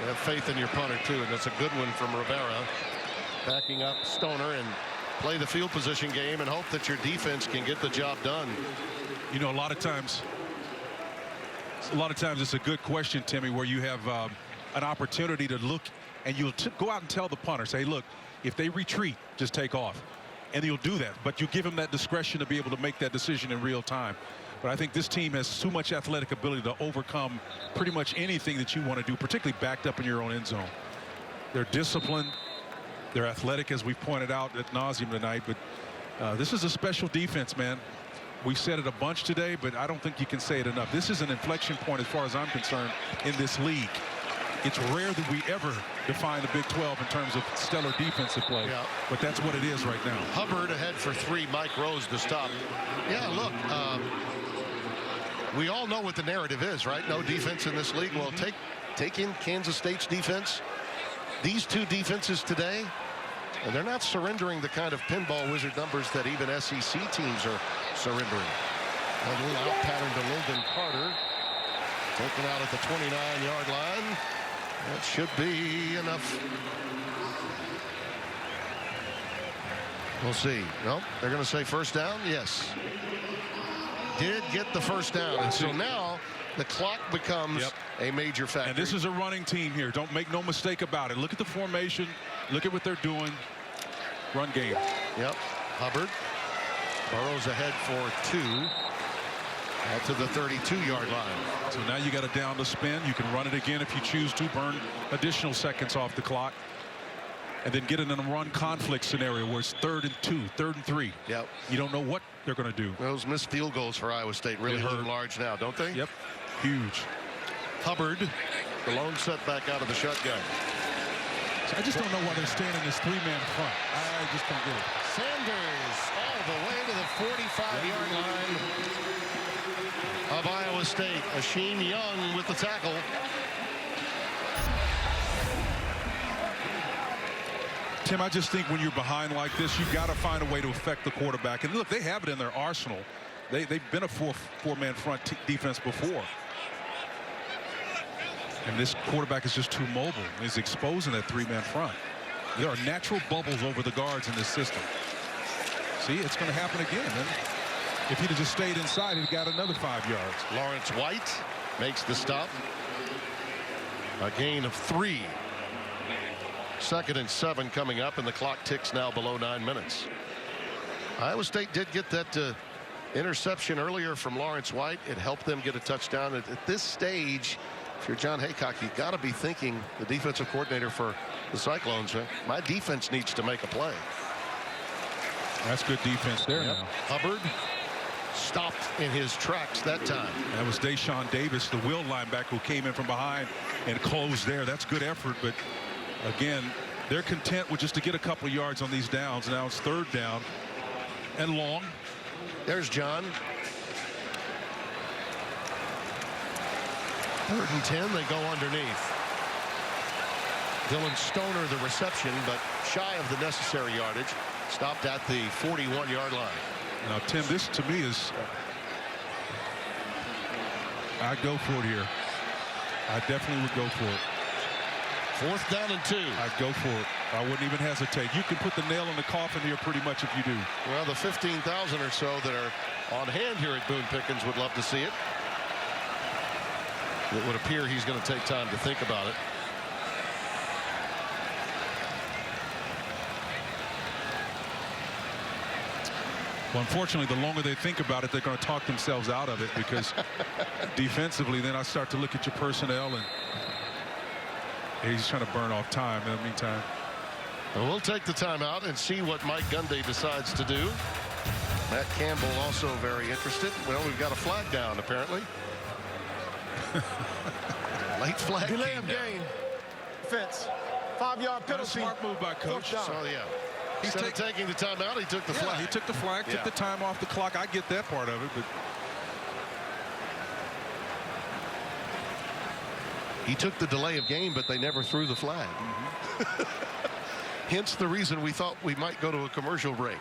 You have faith in your punter, too, and that's a good one from Rivera. Backing up Stoner and play the field position game and hope that your defense can get the job done. You know, a lot of times it's a good question, Timmy, where you have an opportunity to look and you'll go out and tell the punter, say, look, if they retreat, just take off. And you'll do that, but you give them that discretion to be able to make that decision in real time. But I think this team has too much athletic ability to overcome pretty much anything that you want to do, particularly backed up in your own end zone. They're disciplined. They're athletic, as we've pointed out ad nauseum tonight. But this is a special defense, man. We've said it a bunch today, but I don't think you can say it enough. This is an inflection point as far as I'm concerned in this league. It's rare that we ever define the Big 12 in terms of stellar defensive play. Yeah. But that's what it is right now. Hubbard ahead for 3. Mike Rose to stop. Yeah, look, we all know what the narrative is, right? No defense in this league. Well, take in Kansas State's defense. These 2 defenses today, and they're not surrendering the kind of pinball wizard numbers that even SEC teams are surrendering. A little out pattern to Lyndon Carter. Taken out at the 29-yard line. That should be enough. We'll see. Nope. They're going to say first down. Yes. Did get the first down. And so now the clock becomes a major factor. And this is a running team here. Don't make no mistake about it. Look at the formation. Look at what they're doing. Run game. Yep. Hubbard. Burrows ahead for 2. Out to the 32-yard line. So now you got a down to spin. You can run it again if you choose to. Burn additional seconds off the clock. And then get in a run conflict scenario where it's 3rd and 2, 3rd and 3. Yep. You don't know what they're going to do. Those missed field goals for Iowa State really hurt large now, don't they? Yep. Huge. Hubbard, the lone setback out of the shotgun. So I just don't know why they're staying in this 3-man front. I just don't get it. Sanders all the way to the 45-yard line of Iowa State. Asheen Young with the tackle. Tim, I just think when you're behind like this, you've got to find a way to affect the quarterback. And look, they have it in their arsenal. They've been a four-man front defense before. And this quarterback is just too mobile. He's exposing that 3-man front. There are natural bubbles over the guards in this system. See, it's going to happen again. And if he'd have just stayed inside, he'd got another 5 yards. Lawrence White makes the stop. A gain of 3. 2nd and 7 coming up, and the clock ticks now below 9 minutes. Iowa State did get that interception earlier from Lawrence White. It helped them get a touchdown. At this stage, if you're John Haycock, you got to be thinking, the defensive coordinator for the Cyclones, my defense needs to make a play. That's good defense there now. Hubbard stopped in his tracks that time. That was Deshaun Davis, the will linebacker, who came in from behind and closed there. That's good effort, but again, they're content with just to get a couple of yards on these downs. Now it's 3rd down and long. There's John. 3rd and 10, they go underneath. Dylan Stoner the reception, but shy of the necessary yardage. Stopped at the 41-yard line. Now, Tim, this to me is, I'd go for it here. I definitely would go for it. 4th down and 2. I'd go for it. I wouldn't even hesitate. You can put the nail in the coffin here pretty much if you do. Well, the 15,000 or so that are on hand here at Boone Pickens would love to see it. It would appear he's going to take time to think about it. Well, unfortunately, the longer they think about it, they're going to talk themselves out of it, because defensively, then I start to look at your personnel, and he's trying to burn off time in the meantime. Well, we'll take the timeout and see what Mike Gunday decides to do. Matt Campbell also very interested. Well, we've got a flag down, apparently. Late flag. Delay of game. Defense. 5-yard penalty. Smart move by coach. So, yeah. Instead of taking the timeout, he took the flag. He took the flag, took the time off the clock. I get that part of it, but he took the delay of game, but they never threw the flag. Hence the reason we thought we might go to a commercial break.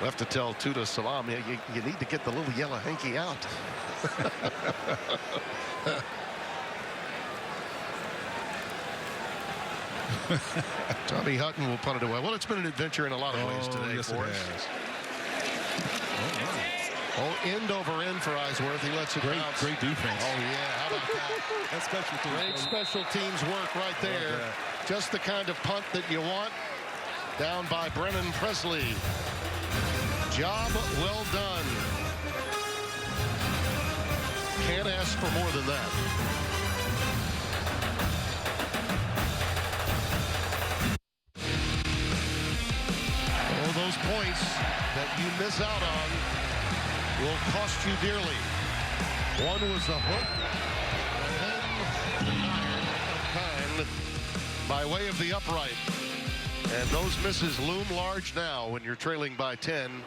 We'll have to tell Tuda Salam, you need to get the little yellow hanky out. Tommy Hutton will punt it away. Well, it's been an adventure in a lot of ways today for us. End over end for Eisworth. He lets it bounce. Great defense. Oh, yeah. How about that? That's special teams. Great special teams work right there. Just the kind of punt that you want. Down by Brennan Presley. Job well done. Can't ask for more than that. All those points that you miss out on will cost you dearly. One was the hook, and then the iron of kind by way of the upright. And those misses loom large now when you're trailing by 10.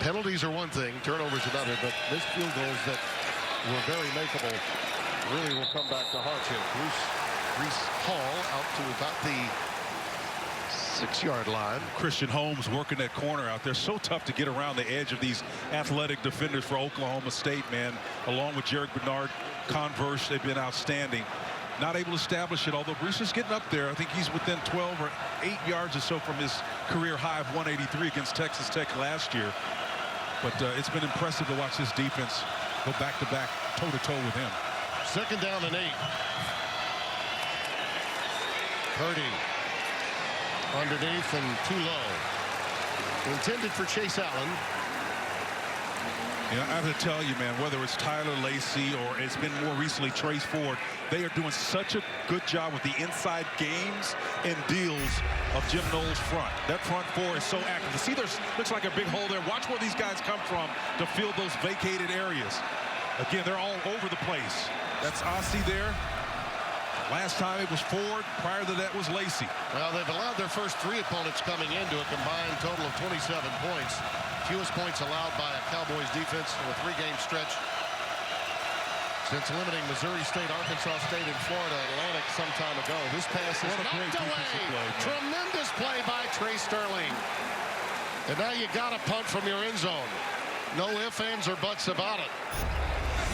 Penalties are one thing, turnovers another, but missed field goals that were very makeable really will come back to haunt you. Reese Hall out to about the 6-yard line. Christian Holmes working that corner out there. So tough to get around the edge of these athletic defenders for Oklahoma State, man. Along with Jarek Bernard, Converse, they've been outstanding. not able to establish it, although Bruce is getting up there. I think he's within 12 or 8 yards or so from his career high of 183 against Texas Tech last year. But it's been impressive to watch this defense go back-to-back, toe-to-toe with him. 2nd down and 8. Purdy underneath and too low. Intended for Chase Allen. You know, I have to tell you, man, whether it's Tyler Lacey or it's been more recently Trace Ford, they are doing such a good job with the inside games and deals of Jim Knowles' front. That front four is so active. You see, there's looks like a big hole there. Watch where these guys come from to fill those vacated areas. Again, they're all over the place. That's Ossie there. Last time it was Ford. Prior to that was Lacey. Well, they've allowed their first 3 opponents coming into a combined total of 27 points. Fewest points allowed by a Cowboys defense in a 3-game stretch since limiting Missouri State, Arkansas State, and Florida Atlantic some time ago. This pass is knocked away. Tremendous play by Trey Sterling. And now you got a punt from your end zone. No ifs, ands, or buts about it.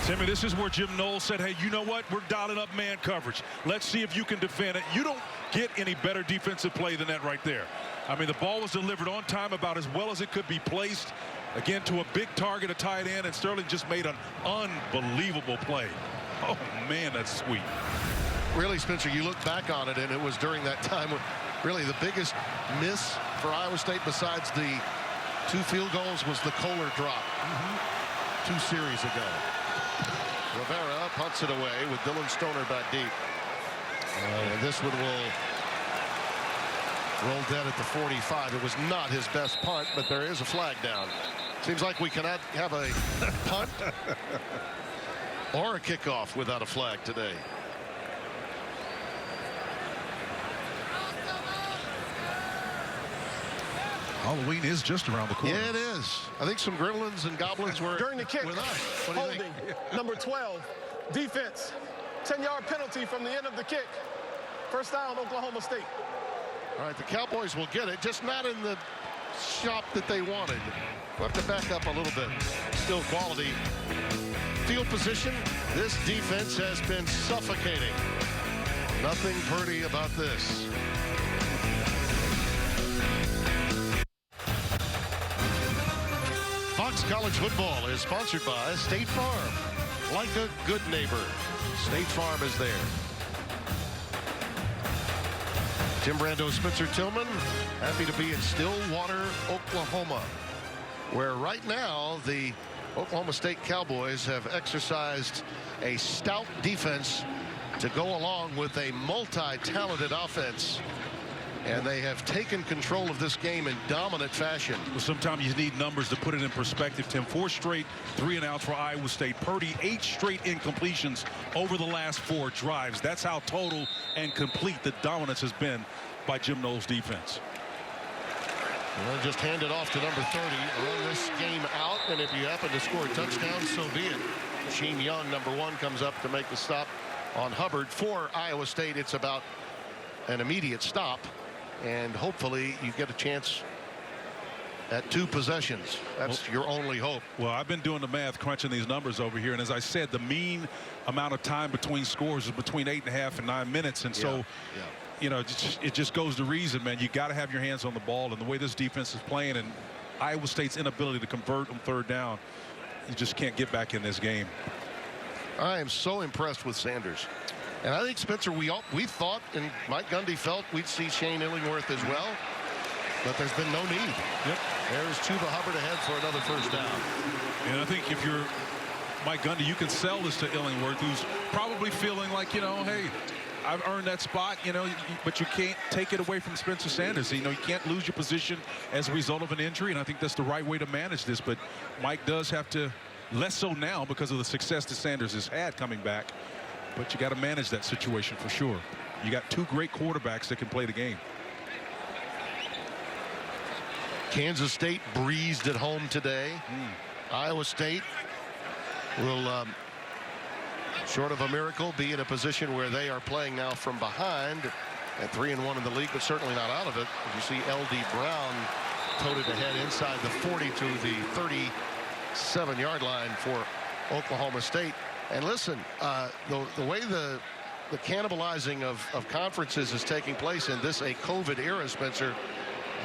Timmy, this is where Jim Knowles said, hey, you know what? We're dialing up man coverage. Let's see if you can defend it. You don't get any better defensive play than that right there. I mean, the ball was delivered on time about as well as it could be placed. Again, to a big target, a tight end, and Sterling just made an unbelievable play. Oh, man, that's sweet. Really, Spencer, you look back on it, and it was during that time when really the biggest miss for Iowa State besides the 2 field goals was the Kohler drop 2 series ago. Rivera punts it away with Dylan Stoner back deep. And this one will roll dead at the 45. It was not his best punt, but there is a flag down. Seems like we cannot have a punt or a kickoff without a flag today. Halloween is just around the corner. Yeah, it is. I think some gremlins and goblins were During the kick, with us. What do you holding, think? number 12, defense, 10-yard penalty from the end of the kick. First down, Oklahoma State. All right, the Cowboys will get it, just not in the shop that they wanted. We'll have to back up a little bit. Still quality. Field position, this defense has been suffocating. Nothing pretty about this. Fox College Football is sponsored by State Farm. Like a good neighbor, State Farm is there. Tim Brando, Spencer Tillman, happy to be in Stillwater, Oklahoma, where right now the Oklahoma State Cowboys have exercised a stout defense to go along with a multi-talented offense. And they have taken control of this game in dominant fashion. Well, sometimes you need numbers to put it in perspective, Tim. 4 straight 3-and-outs for Iowa State. Purdy, 8 straight incompletions over the last 4 drives. That's how total and complete the dominance has been by Jim Knowles' defense. Well, just hand it off to number 30. Run this game out, and if you happen to score a touchdown, so be it. Sheen Young, number 1, comes up to make the stop on Hubbard. For Iowa State, it's about an immediate stop. And hopefully you get a chance at 2 possessions. That's your only hope. Well, I've been doing the math, crunching these numbers over here. And as I said, the mean amount of time between scores is between 8.5 and 9 minutes. And so, you know, it just goes to reason, man. You got to have your hands on the ball. And the way this defense is playing and Iowa State's inability to convert on 3rd down, you just can't get back in this game. I am so impressed with Sanders. And I think, Spencer, we thought and Mike Gundy felt we'd see Shane Illingworth as well. But there's been no need. Yep. There's Chuba Hubbard ahead for another first down. And I think if you're Mike Gundy, you can sell this to Illingworth, who's probably feeling like, you know, hey, I've earned that spot, you know, but you can't take it away from Spencer Sanders. You know, you can't lose your position as a result of an injury, and I think that's the right way to manage this. But Mike does have to, less so now because of the success that Sanders has had coming back. But you got to manage that situation for sure. You got 2 great quarterbacks that can play the game. Kansas State breezed at home today. Iowa State will, short of a miracle, be in a position where they are playing now from behind at 3-1 in the league, but certainly not out of it. You see L.D. Brown toted ahead inside the 40 to the 37-yard line for Oklahoma State. And listen, the way the the cannibalizing of conferences is taking place in this a COVID era, Spencer.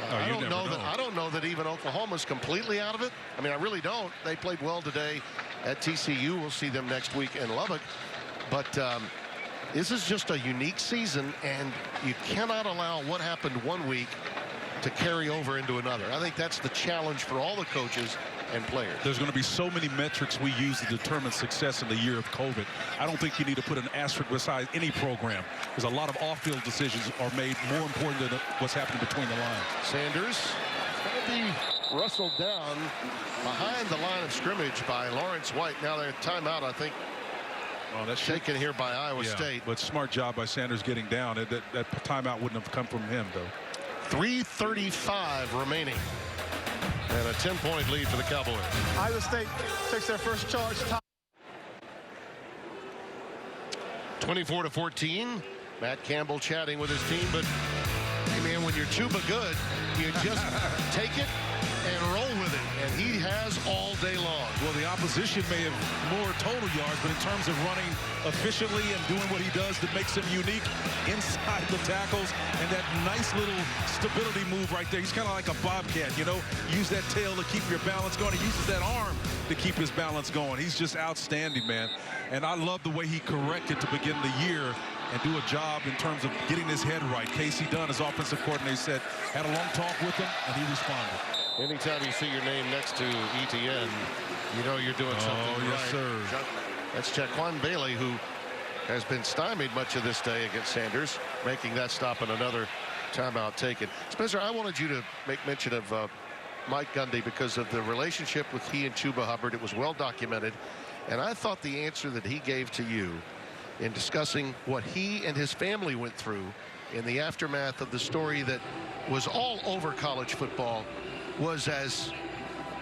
I don't know that even Oklahoma's completely out of it. I mean, I really don't. They played well today at TCU. We'll see them next week in Lubbock. But this is just a unique season, and you cannot allow what happened one week to carry over into another. I think that's the challenge for all the coaches and players. There's going to be so many metrics we use to determine success in the year of COVID. I don't think you need to put an asterisk beside any program, because a lot of off-field decisions are made more important than what's happening between the lines. Sanders going to be wrestled down behind the line of scrimmage by Lawrence White. Now they're timeout, I think. Well, that's taken here by Iowa State. But smart job by Sanders getting down. That timeout wouldn't have come from him, though. 3:35 remaining. And a 10-point lead for the Cowboys. Iowa State takes their first charge. 24-14. Matt Campbell chatting with his team, but hey man, when you're tuba good, you just take it and roll with it, and he has all day long. Well, the opposition may have more total yards, but in terms of running efficiently and doing what he does that makes him unique inside the tackles, and that nice little stability move right there. He's kind of like a bobcat, you know. Use that tail to keep your balance going. He uses that arm to keep his balance going. He's just outstanding, man. And I love the way he corrected to begin the year and do a job in terms of getting his head right. Casey Dunn, his offensive coordinator, said, had a long talk with him, and he responded. Anytime you see your name next to ETN, you know you're doing something right. Yes, sir. That's Jaquan Bailey, who has been stymied much of this day against Sanders, making that stop and another timeout taken. Spencer, I wanted you to make mention of Mike Gundy because of the relationship with he and Chuba Hubbard. It was well documented, and I thought the answer that he gave to you in discussing what he and his family went through in the aftermath of the story that was all over college football was as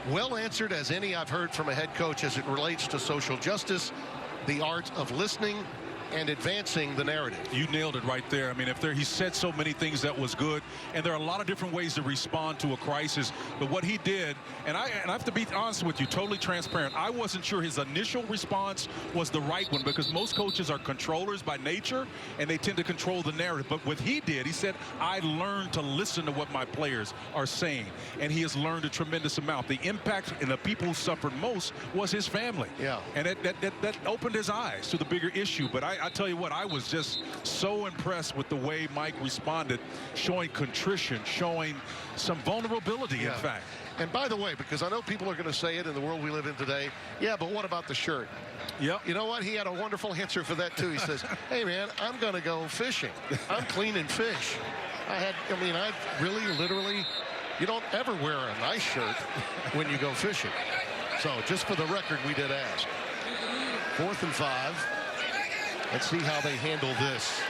well answered as any I've heard from a head coach as it relates to social justice, the art of listening, and advancing the narrative. You nailed it right there. I mean, he said so many things that was good, and there are a lot of different ways to respond to a crisis. But what he did, and I have to be honest with you, totally transparent, I wasn't sure his initial response was the right one, because most coaches are controllers by nature, and they tend to control the narrative. But what he did, he said, I learned to listen to what my players are saying, and he has learned a tremendous amount. The impact and the people who suffered most was his family. Yeah. And that opened his eyes to the bigger issue. But I tell you what, I was just so impressed with the way Mike responded, showing contrition, showing some vulnerability, in fact. And by the way, because I know people are going to say it in the world we live in today, yeah, but what about the shirt? Yep. You know what? He had a wonderful answer for that, too. He says, hey, man, I'm going to go fishing. I'm cleaning fish. I really, literally, you don't ever wear a nice shirt when you go fishing. So just for the record, we did ask. 4th and 5. Let's see how they handle this.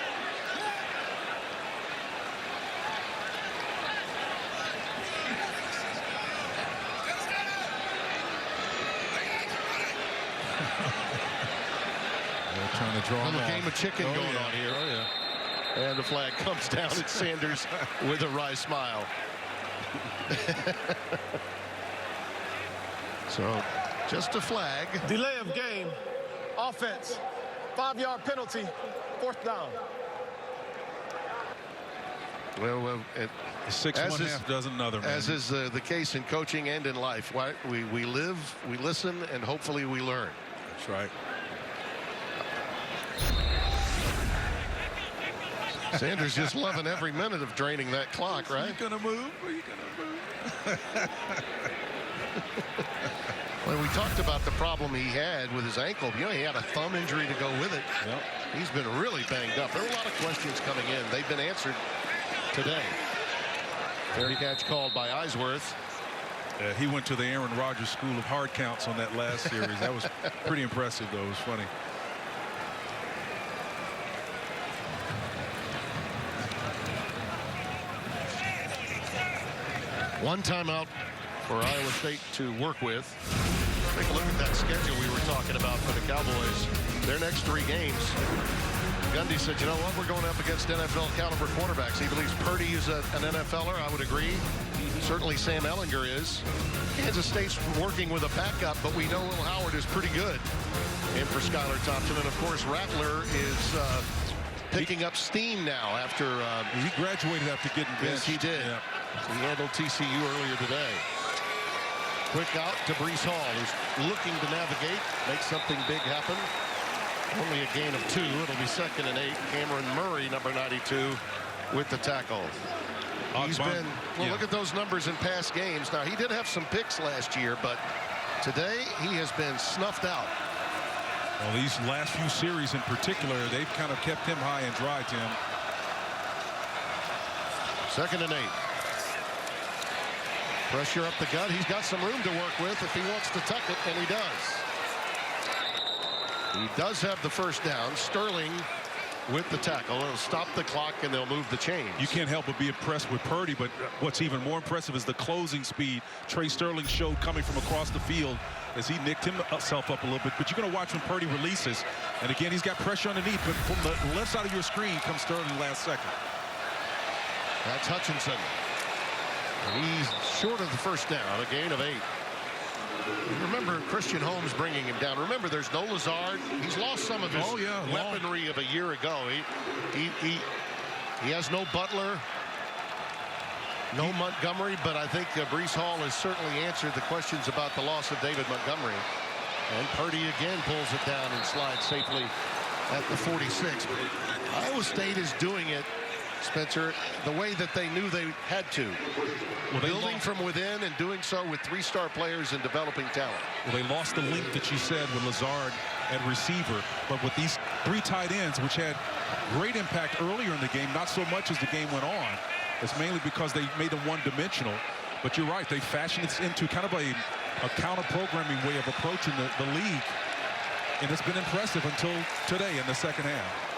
They're trying to draw a little game of chicken going on here. Oh, yeah. And the flag comes down at Sanders with a wry smile. So just a flag. Delay of game. Offense. 5-yard penalty. 4th down. Well, six one half does another, man. As is the case in coaching and in life. We live, we listen, and hopefully we learn. That's right. Sanders just loving every minute of draining that clock, right? Are you gonna move? Are you gonna move? When we talked about the problem he had with his ankle, you know, he had a thumb injury to go with it. Yep. He's been really banged up. There are a lot of questions coming in. They've been answered today. Fair catch called by Eisworth. He went to the Aaron Rodgers School of Hard Counts on that last series. That was pretty impressive, though. It was funny. One timeout for Iowa State to work with. Take a look at that schedule we were talking about for the Cowboys. Their next 3 games. Gundy said, you know what, we're going up against NFL caliber quarterbacks. He believes Purdy is an NFLer. I would agree. Certainly Sam Ehlinger is. Kansas State's working with a backup, but we know Will Howard is pretty good. And for Skylar Thompson, and of course Rattler is picking up steam now after he graduated after getting benched. yes, he did. Yeah. He handled TCU earlier today. Quick out to Brees Hall, who's looking to navigate, make something big happen. Only a gain of 2. It'll be 2nd and 8. Cameron Murray, number 92, with the tackle. He's been, well, look at those numbers in past games. Now, he did have some picks last year, but today he has been snuffed out. Well, these last few series in particular, they've kind of kept him high and dry, Tim. 2nd and 8. Pressure up the gut. He's got some room to work with if he wants to tuck it, and he does. He does have the first down. Sterling with the tackle. It'll stop the clock, and they'll move the chains. You can't help but be impressed with Purdy, but what's even more impressive is the closing speed Trey Sterling showed coming from across the field as he nicked himself up a little bit. But you're going to watch when Purdy releases. And again, he's got pressure underneath, but from the left side of your screen comes Sterling last second. That's Hutchinson. He's short of the first down, a gain of 8. Remember Christian Holmes bringing him down. Remember, there's no Lazard. He's lost some of his weaponry of a year ago. He has no Butler, no Montgomery, but I think Brees Hall has certainly answered the questions about the loss of David Montgomery. And Purdy again pulls it down and slides safely at the 46. Iowa State is doing it, Spencer, the way that they knew they had to. Well, building from within and doing so with 3-star players and developing talent. Well, they lost the link that you said with Lazard at receiver, but with these 3 tight ends, which had great impact earlier in the game, not so much as the game went on. It's mainly because they made them one-dimensional. But you're right, they fashioned it into kind of a counter-programming way of approaching the league. And it's been impressive until today in the second half.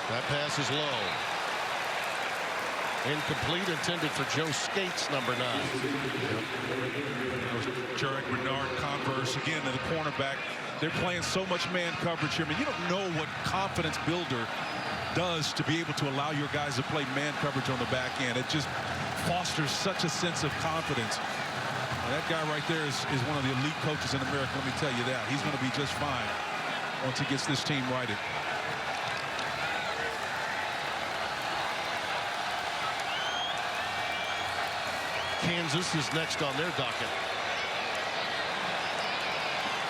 That pass is low. Incomplete, intended for Joe Skates, number 9. Jarek Bernard, Converse, again, to the cornerback. They're playing so much man coverage here. I mean, you don't know what confidence builder does to be able to allow your guys to play man coverage on the back end. It just fosters such a sense of confidence. And that guy right there is one of the elite coaches in America, let me tell you that. He's going to be just fine once he gets this team righted. Kansas is next on their docket.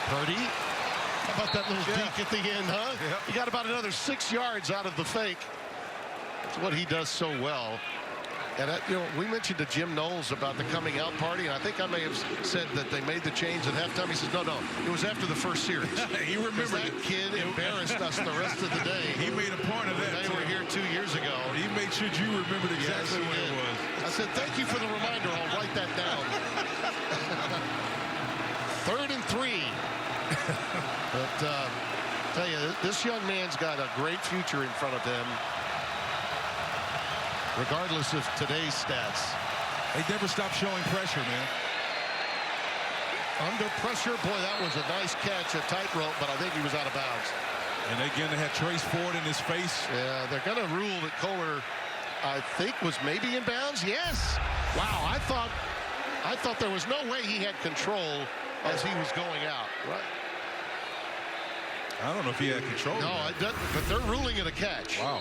Purdy. How about that little deke at the end, huh? Yep. He got about another 6 yards out of the fake. That's what he does so well. And we mentioned to Jim Knowles about the coming out party, and I think I may have said that they made the change at halftime. He says, no, it was after the first series. He remembered that kid embarrassed us the rest of the day. He made a point of that. They were here 2 years ago. He made sure you remembered exactly what it was. I said, thank you for the reminder. I'll write that down. 3rd and 3. But tell you, this young man's got a great future in front of him, regardless of today's stats. They never stop showing pressure, man. Under pressure, boy, that was a nice catch, a tightrope, but I think he was out of bounds. And again, they had Trace Ford in his face. Yeah, they're going to rule that Kohler, I think, was maybe in bounds. Yes. Wow, I thought there was no way he had control as he was going out. Right. I don't know if he had control. No, but they're ruling it a catch. Wow.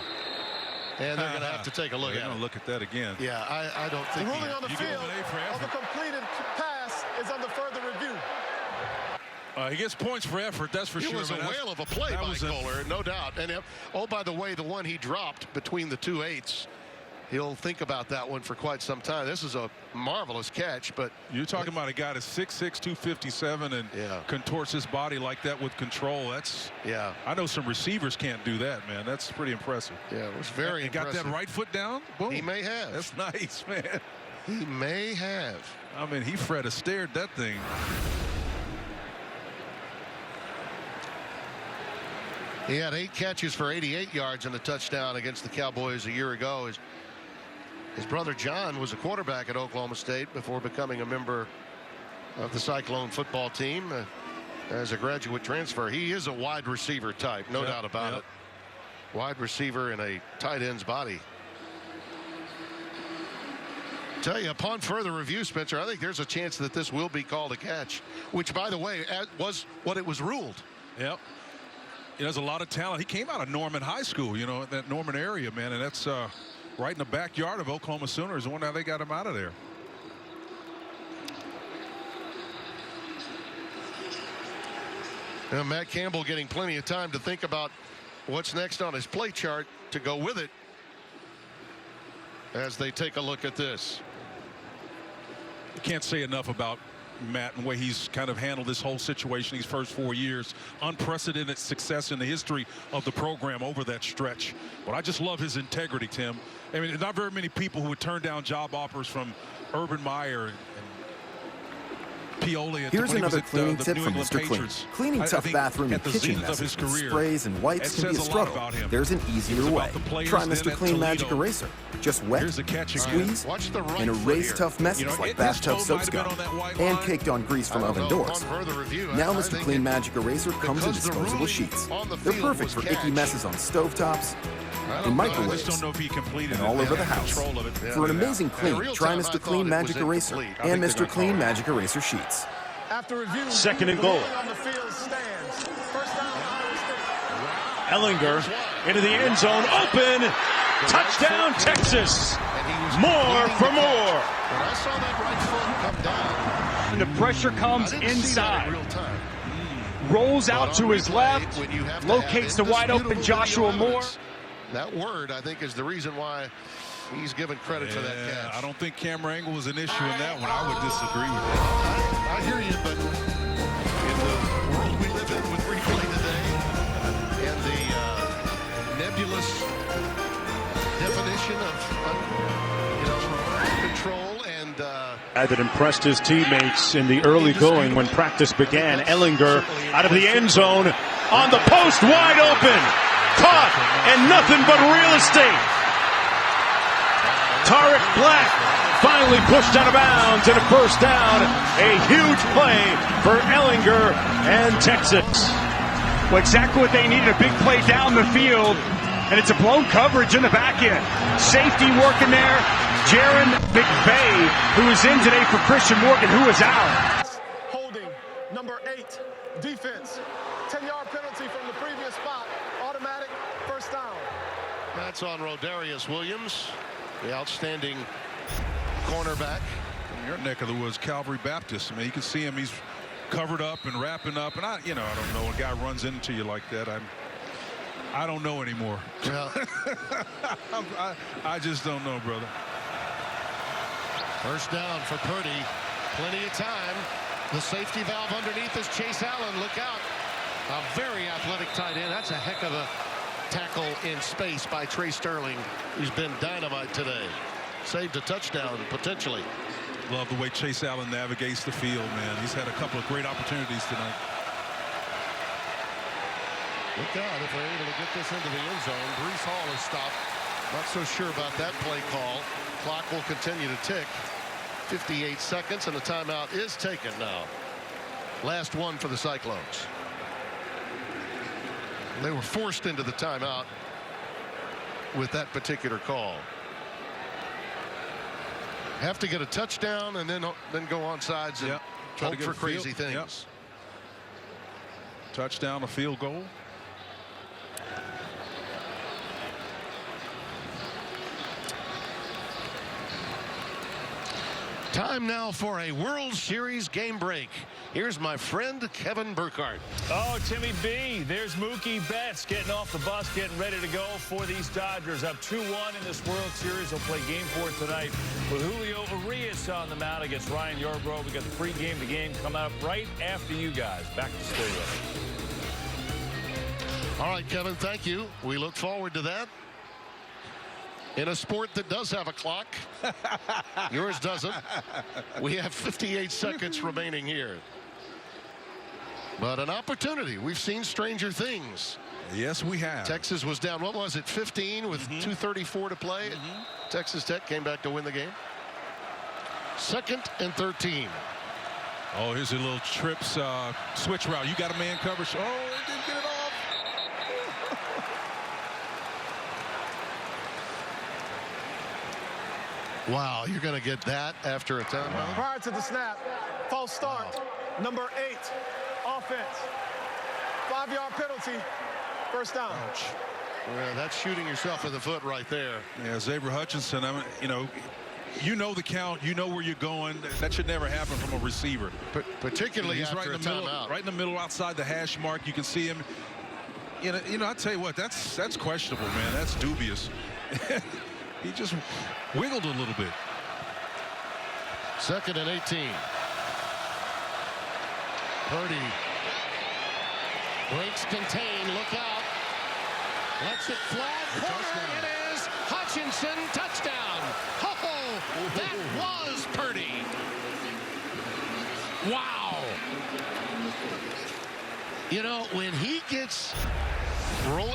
And they're going to have to take a look at it. They're going to look at that again. Yeah, I don't think the ruling on the field of the completed pass is under further review. He gets points for effort, that's for sure. It was a whale of a play by Kohler, no doubt. And oh, by the way, the one he dropped between the 2 8s, he'll think about that one for quite some time. This is a marvelous catch, but you're talking about a guy that's 6'6", 257, and contorts his body like that with control. That's I know some receivers can't do that, man. That's pretty impressive. Yeah, it was very impressive. Got that right foot down. Boom. He may have. That's nice, man. He may have. I mean, he Fred Astaire'd that thing. He had 8 catches for 88 yards and a touchdown against the Cowboys a year ago. His brother John was a quarterback at Oklahoma State before becoming a member of the Cyclone football team as a graduate transfer. He is a wide receiver type, no doubt about it. Wide receiver in a tight end's body. Tell you, upon further review, Spencer, I think there's a chance that this will be called a catch, which, by the way, was what it was ruled. Yep. There's a lot of talent. He came out of Norman High School, you know, that Norman area, man, and that's right in the backyard of Oklahoma Sooners. I wonder how they got him out of there. Now, Matt Campbell getting plenty of time to think about what's next on his play chart to go with it as they take a look at this. Can't say enough about Matt and the way he's kind of handled this whole situation these first 4 years. Unprecedented success in the history of the program over that stretch. But I just love his integrity, Tim. I mean, there's not very many people who would turn down job offers from Urban Meyer and Pioli. Here's another cleaning tip from Mr. Clean. Cleaning tough bathroom and kitchen messes with sprays and wipes can be a struggle. There's an easier way. Try Mr. Clean Magic Eraser. Just wet, squeeze, and erase tough messes like bathtub soap scum and caked on grease from oven doors. Now Mr. Clean Magic Eraser comes in disposable sheets. They're perfect for icky messes on stovetops, in microwaves, and all over the house. For an amazing clean, try Mr. Clean Magic Eraser and Mr. Clean Magic Eraser sheets. After review, 2nd and goal. on the field stands. First down, Iowa State. Ellinger into the end zone, open, touchdown Texas. More for more. When I saw that right foot come down, And the pressure comes inside. Rolls out to his left, locates the wide open Joshua Moore. That word, I think, is the reason why he's given credit for that catch. I don't think camera angle was an issue in that one. I would disagree with that. I hear you, but in the world we live in with replay today and the nebulous definition of control and That impressed his teammates in the early going when practice began. Ellinger out of the end zone on the post, wide open, caught, and nothing but real estate. Tariq Black finally pushed out of bounds and a first down. A huge play for Ellinger and Texas. Well, exactly what they needed, a big play down the field. And it's a blown coverage in the back end. Safety working there. Jaron McVay, who is in today for Christian Morgan, who is out. Holding, number 8, defense. 10-yard penalty from the previous spot. Automatic first down. that's on Rodarius Williams, the outstanding cornerback. In your neck of the woods, Calvary Baptist. I mean, you can see him. He's covered up and wrapping up. And I don't know. A guy runs into you like that. I don't know anymore. Yeah. I just don't know, brother. First down for Purdy. Plenty of time. The safety valve underneath is Chase Allen. Look out. A very athletic tight end. That's a heck of a tackle in space by Trey Sterling. He's been dynamite today. Saved a touchdown, potentially. Love the way Chase Allen navigates the field, man. He's had a couple of great opportunities tonight. Look out if they're able to get this into the end zone. Breece Hall is stopped. Not so sure about that play call. Clock will continue to tick. 58 seconds, and the timeout is taken now. Last one for the Cyclones. They were forced into the timeout with that particular call. Have to get a touchdown and then go on sides and hope for crazy things. Yep. Touchdown, a field goal. Time now for a World Series game break. Here's my friend Kevin Burkhardt. Oh, Timmy B, there's Mookie Betts getting off the bus, getting ready to go for these Dodgers. Up 2-1 in this World Series. He'll play game 4 tonight with Julio Urias on the mound against Ryan Yarbrough. We got the pregame of the game coming up right after you guys. Back to studio. All right, Kevin, thank you. We look forward to that. In a sport that does have a clock, yours doesn't. We have 58 seconds remaining here. But an opportunity. We've seen stranger things. Yes, we have. Texas was down, what was it, 15 with 2:34 to play. Texas Tech came back to win the game. 2nd and 13. Oh, here's a little trips switch route. You got a man coverage. Oh, they didn't get it off. Wow, you're going to get that after a timeout? Prior to the snap, false start. Number 8, offense. 5-yard penalty. First down. Ouch. Yeah, that's shooting yourself in the foot right there. Yeah, Xavier Hutchinson, I mean, you know the count, you know where you're going. That should never happen from a receiver. Particularly He's after right in the middle, timeout. right in the middle outside the hash mark. You can see him. You know, I tell you what, that's questionable, man. That's dubious. He just wiggled a little bit. 2nd and 18. Purdy breaks contain. Look out. Lets it flag. Corner. It is Hutchinson. Touchdown. Oh, that was Purdy. Wow. You know, when he gets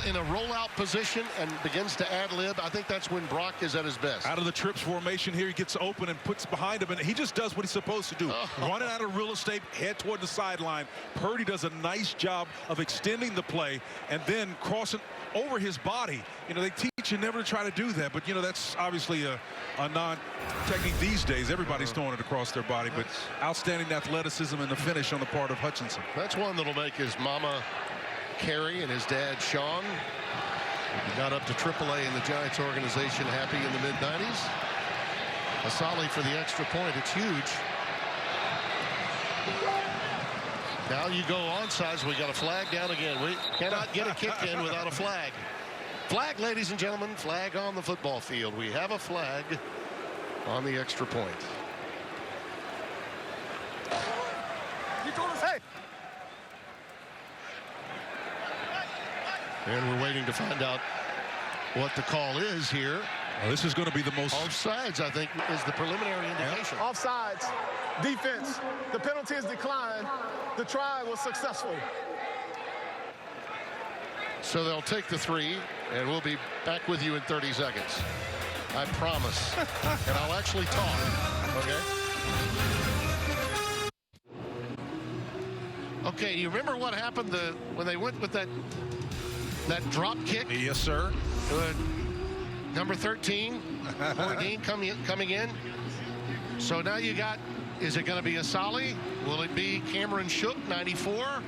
in a rollout position and begins to ad-lib, I think that's when Brock is at his best. Out of the trips formation here, he gets open and puts behind him, and he just does what he's supposed to do. Running out of real estate, head toward the sideline. Purdy does a nice job of extending the play and then crossing over his body. You know, they teach you never to try to do that, but, you know, that's obviously a non-technique these days. Everybody's throwing it across their body, but outstanding athleticism and the finish on the part of Hutchinson. That's one that'll make his mama Carrie and his dad Sean, he got up to AAA in the Giants organization, happy in the mid-90s. Asali for the extra point. It's huge. Now you go onside. We got a flag down again. We cannot get a kick in without a flag. Flag, ladies and gentlemen. Flag on the football field. We have a flag on the extra point. You told us, hey. And we're waiting to find out what the call is here. Well, this is going to be the most... Offsides, I think, is the preliminary indication. Offsides. Defense. The penalty is declined. The try was successful. So they'll take the 3, and we'll be back with you in 30 seconds. I promise. And I'll actually talk. Okay? Okay, you remember what happened when they went with that drop kick? Yes, sir. Number 13, Bourdin coming in. So now you got, is it going to be Asali? Will it be Cameron Shook, 94?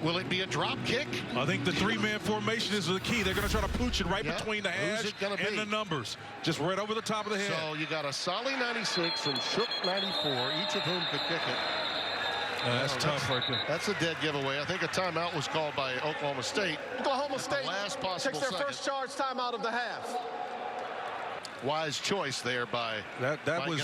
Will it be a drop kick? I think the 3-man formation is the key. They're going to try to pooch it right between the Who's hash it gonna and be? the numbers. Just right over the top of the head. So you got Asali, 96, and Shook, 94, each of whom could kick it. That's tough right there. That's a dead giveaway. I think a timeout was called by Oklahoma State. Oklahoma State last possible takes their second. first charge timeout of the half. Wise choice there by that was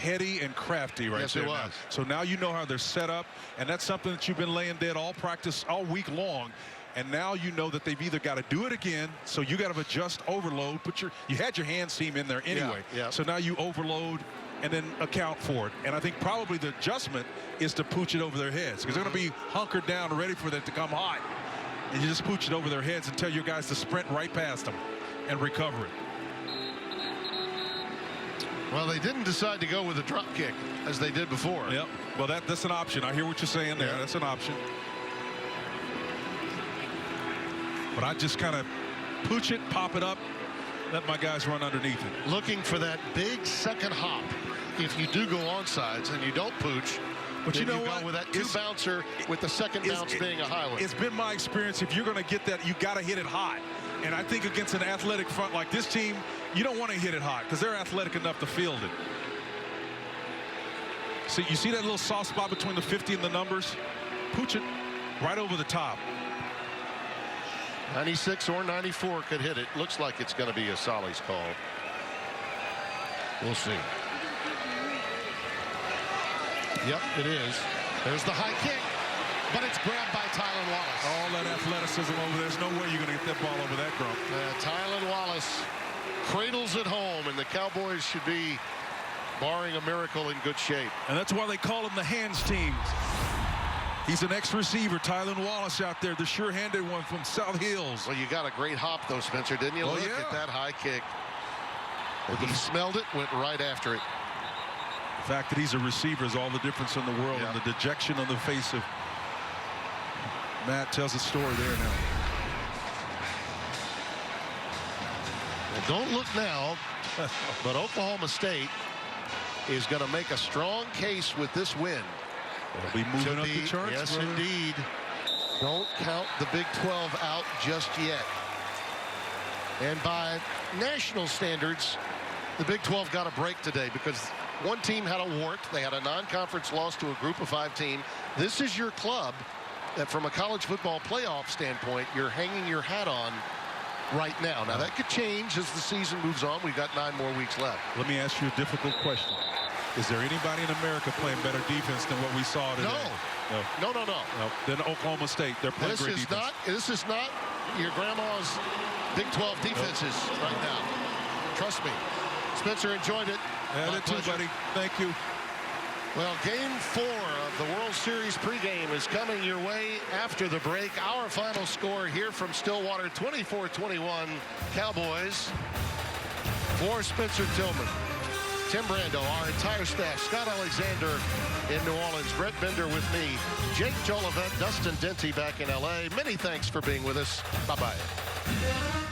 heady and crafty right there. Yes, it was. Now. So now you know how they're set up, and that's something that you've been laying dead all practice all week long. And now you know that they've either got to do it again, so you got to adjust overload. You had your hands team in there anyway. Yeah. So now you overload and then account for it. And I think probably the adjustment is to pooch it over their heads, because they're going to be hunkered down ready for that to come hot. And you just pooch it over their heads and tell your guys to sprint right past them and recover it. Well, they didn't decide to go with a drop kick as they did before. Yep. Well, that's an option. I hear what you're saying there. Yeah. That's an option. But I just kind of pooch it, pop it up, let my guys run underneath it. Looking for that big second hop. If you do go onsides and you don't pooch, but you know go what? with that bouncer with the second bounce being a high one. It's been my experience, if you're going to get that, you got to hit it hot. And I think against an athletic front like this team, you don't want to hit it hot because they're athletic enough to field it. See, you see that little soft spot between the 50 and the numbers? Pooch it right over the top. 96 or 94 could hit it. Looks like it's going to be Asali's call. We'll see. Yep, it is. There's the high kick, but it's grabbed by Tylan Wallace. All that athleticism over there. There's no way you're going to get that ball over that grump. Tylan Wallace cradles it home, and the Cowboys should be, barring a miracle, in good shape. And that's why they call him the hands team. He's an ex-receiver, Tylan Wallace out there, the sure-handed one from South Hills. Well, you got a great hop, though, Spencer, didn't you? Oh, Look yeah. at that high kick. He smelled it, went right after it. The fact that he's a receiver is all the difference in the world, and the dejection on the face of Matt tells a story there now. Well, don't look now, but Oklahoma State is going to make a strong case with this win. They'll be moving up the charts. Yes, brother. indeed. Don't count the Big 12 out just yet. And by national standards, the Big 12 got a break today because one team had a wart. They had a non-conference loss to a group of 5 team. This is your club that from a college football playoff standpoint, you're hanging your hat on right now. Now, that could change as the season moves on. We've got 9 more weeks left. Let me ask you a difficult question. Is there anybody in America playing better defense than what we saw today? No. Then Oklahoma State, they're playing great defense. This is not your grandma's Big 12 defenses right now. Trust me. Spencer enjoyed it. Yeah, I did too, buddy. Thank you. Well, Game 4 of the World Series pregame is coming your way after the break. Our final score here from Stillwater, 24-21 Cowboys. For Spencer Tillman, Tim Brando, our entire staff, Scott Alexander in New Orleans, Brett Bender with me, Jake Jolivet, Dustin Denty back in L.A. Many thanks for being with us. Bye-bye.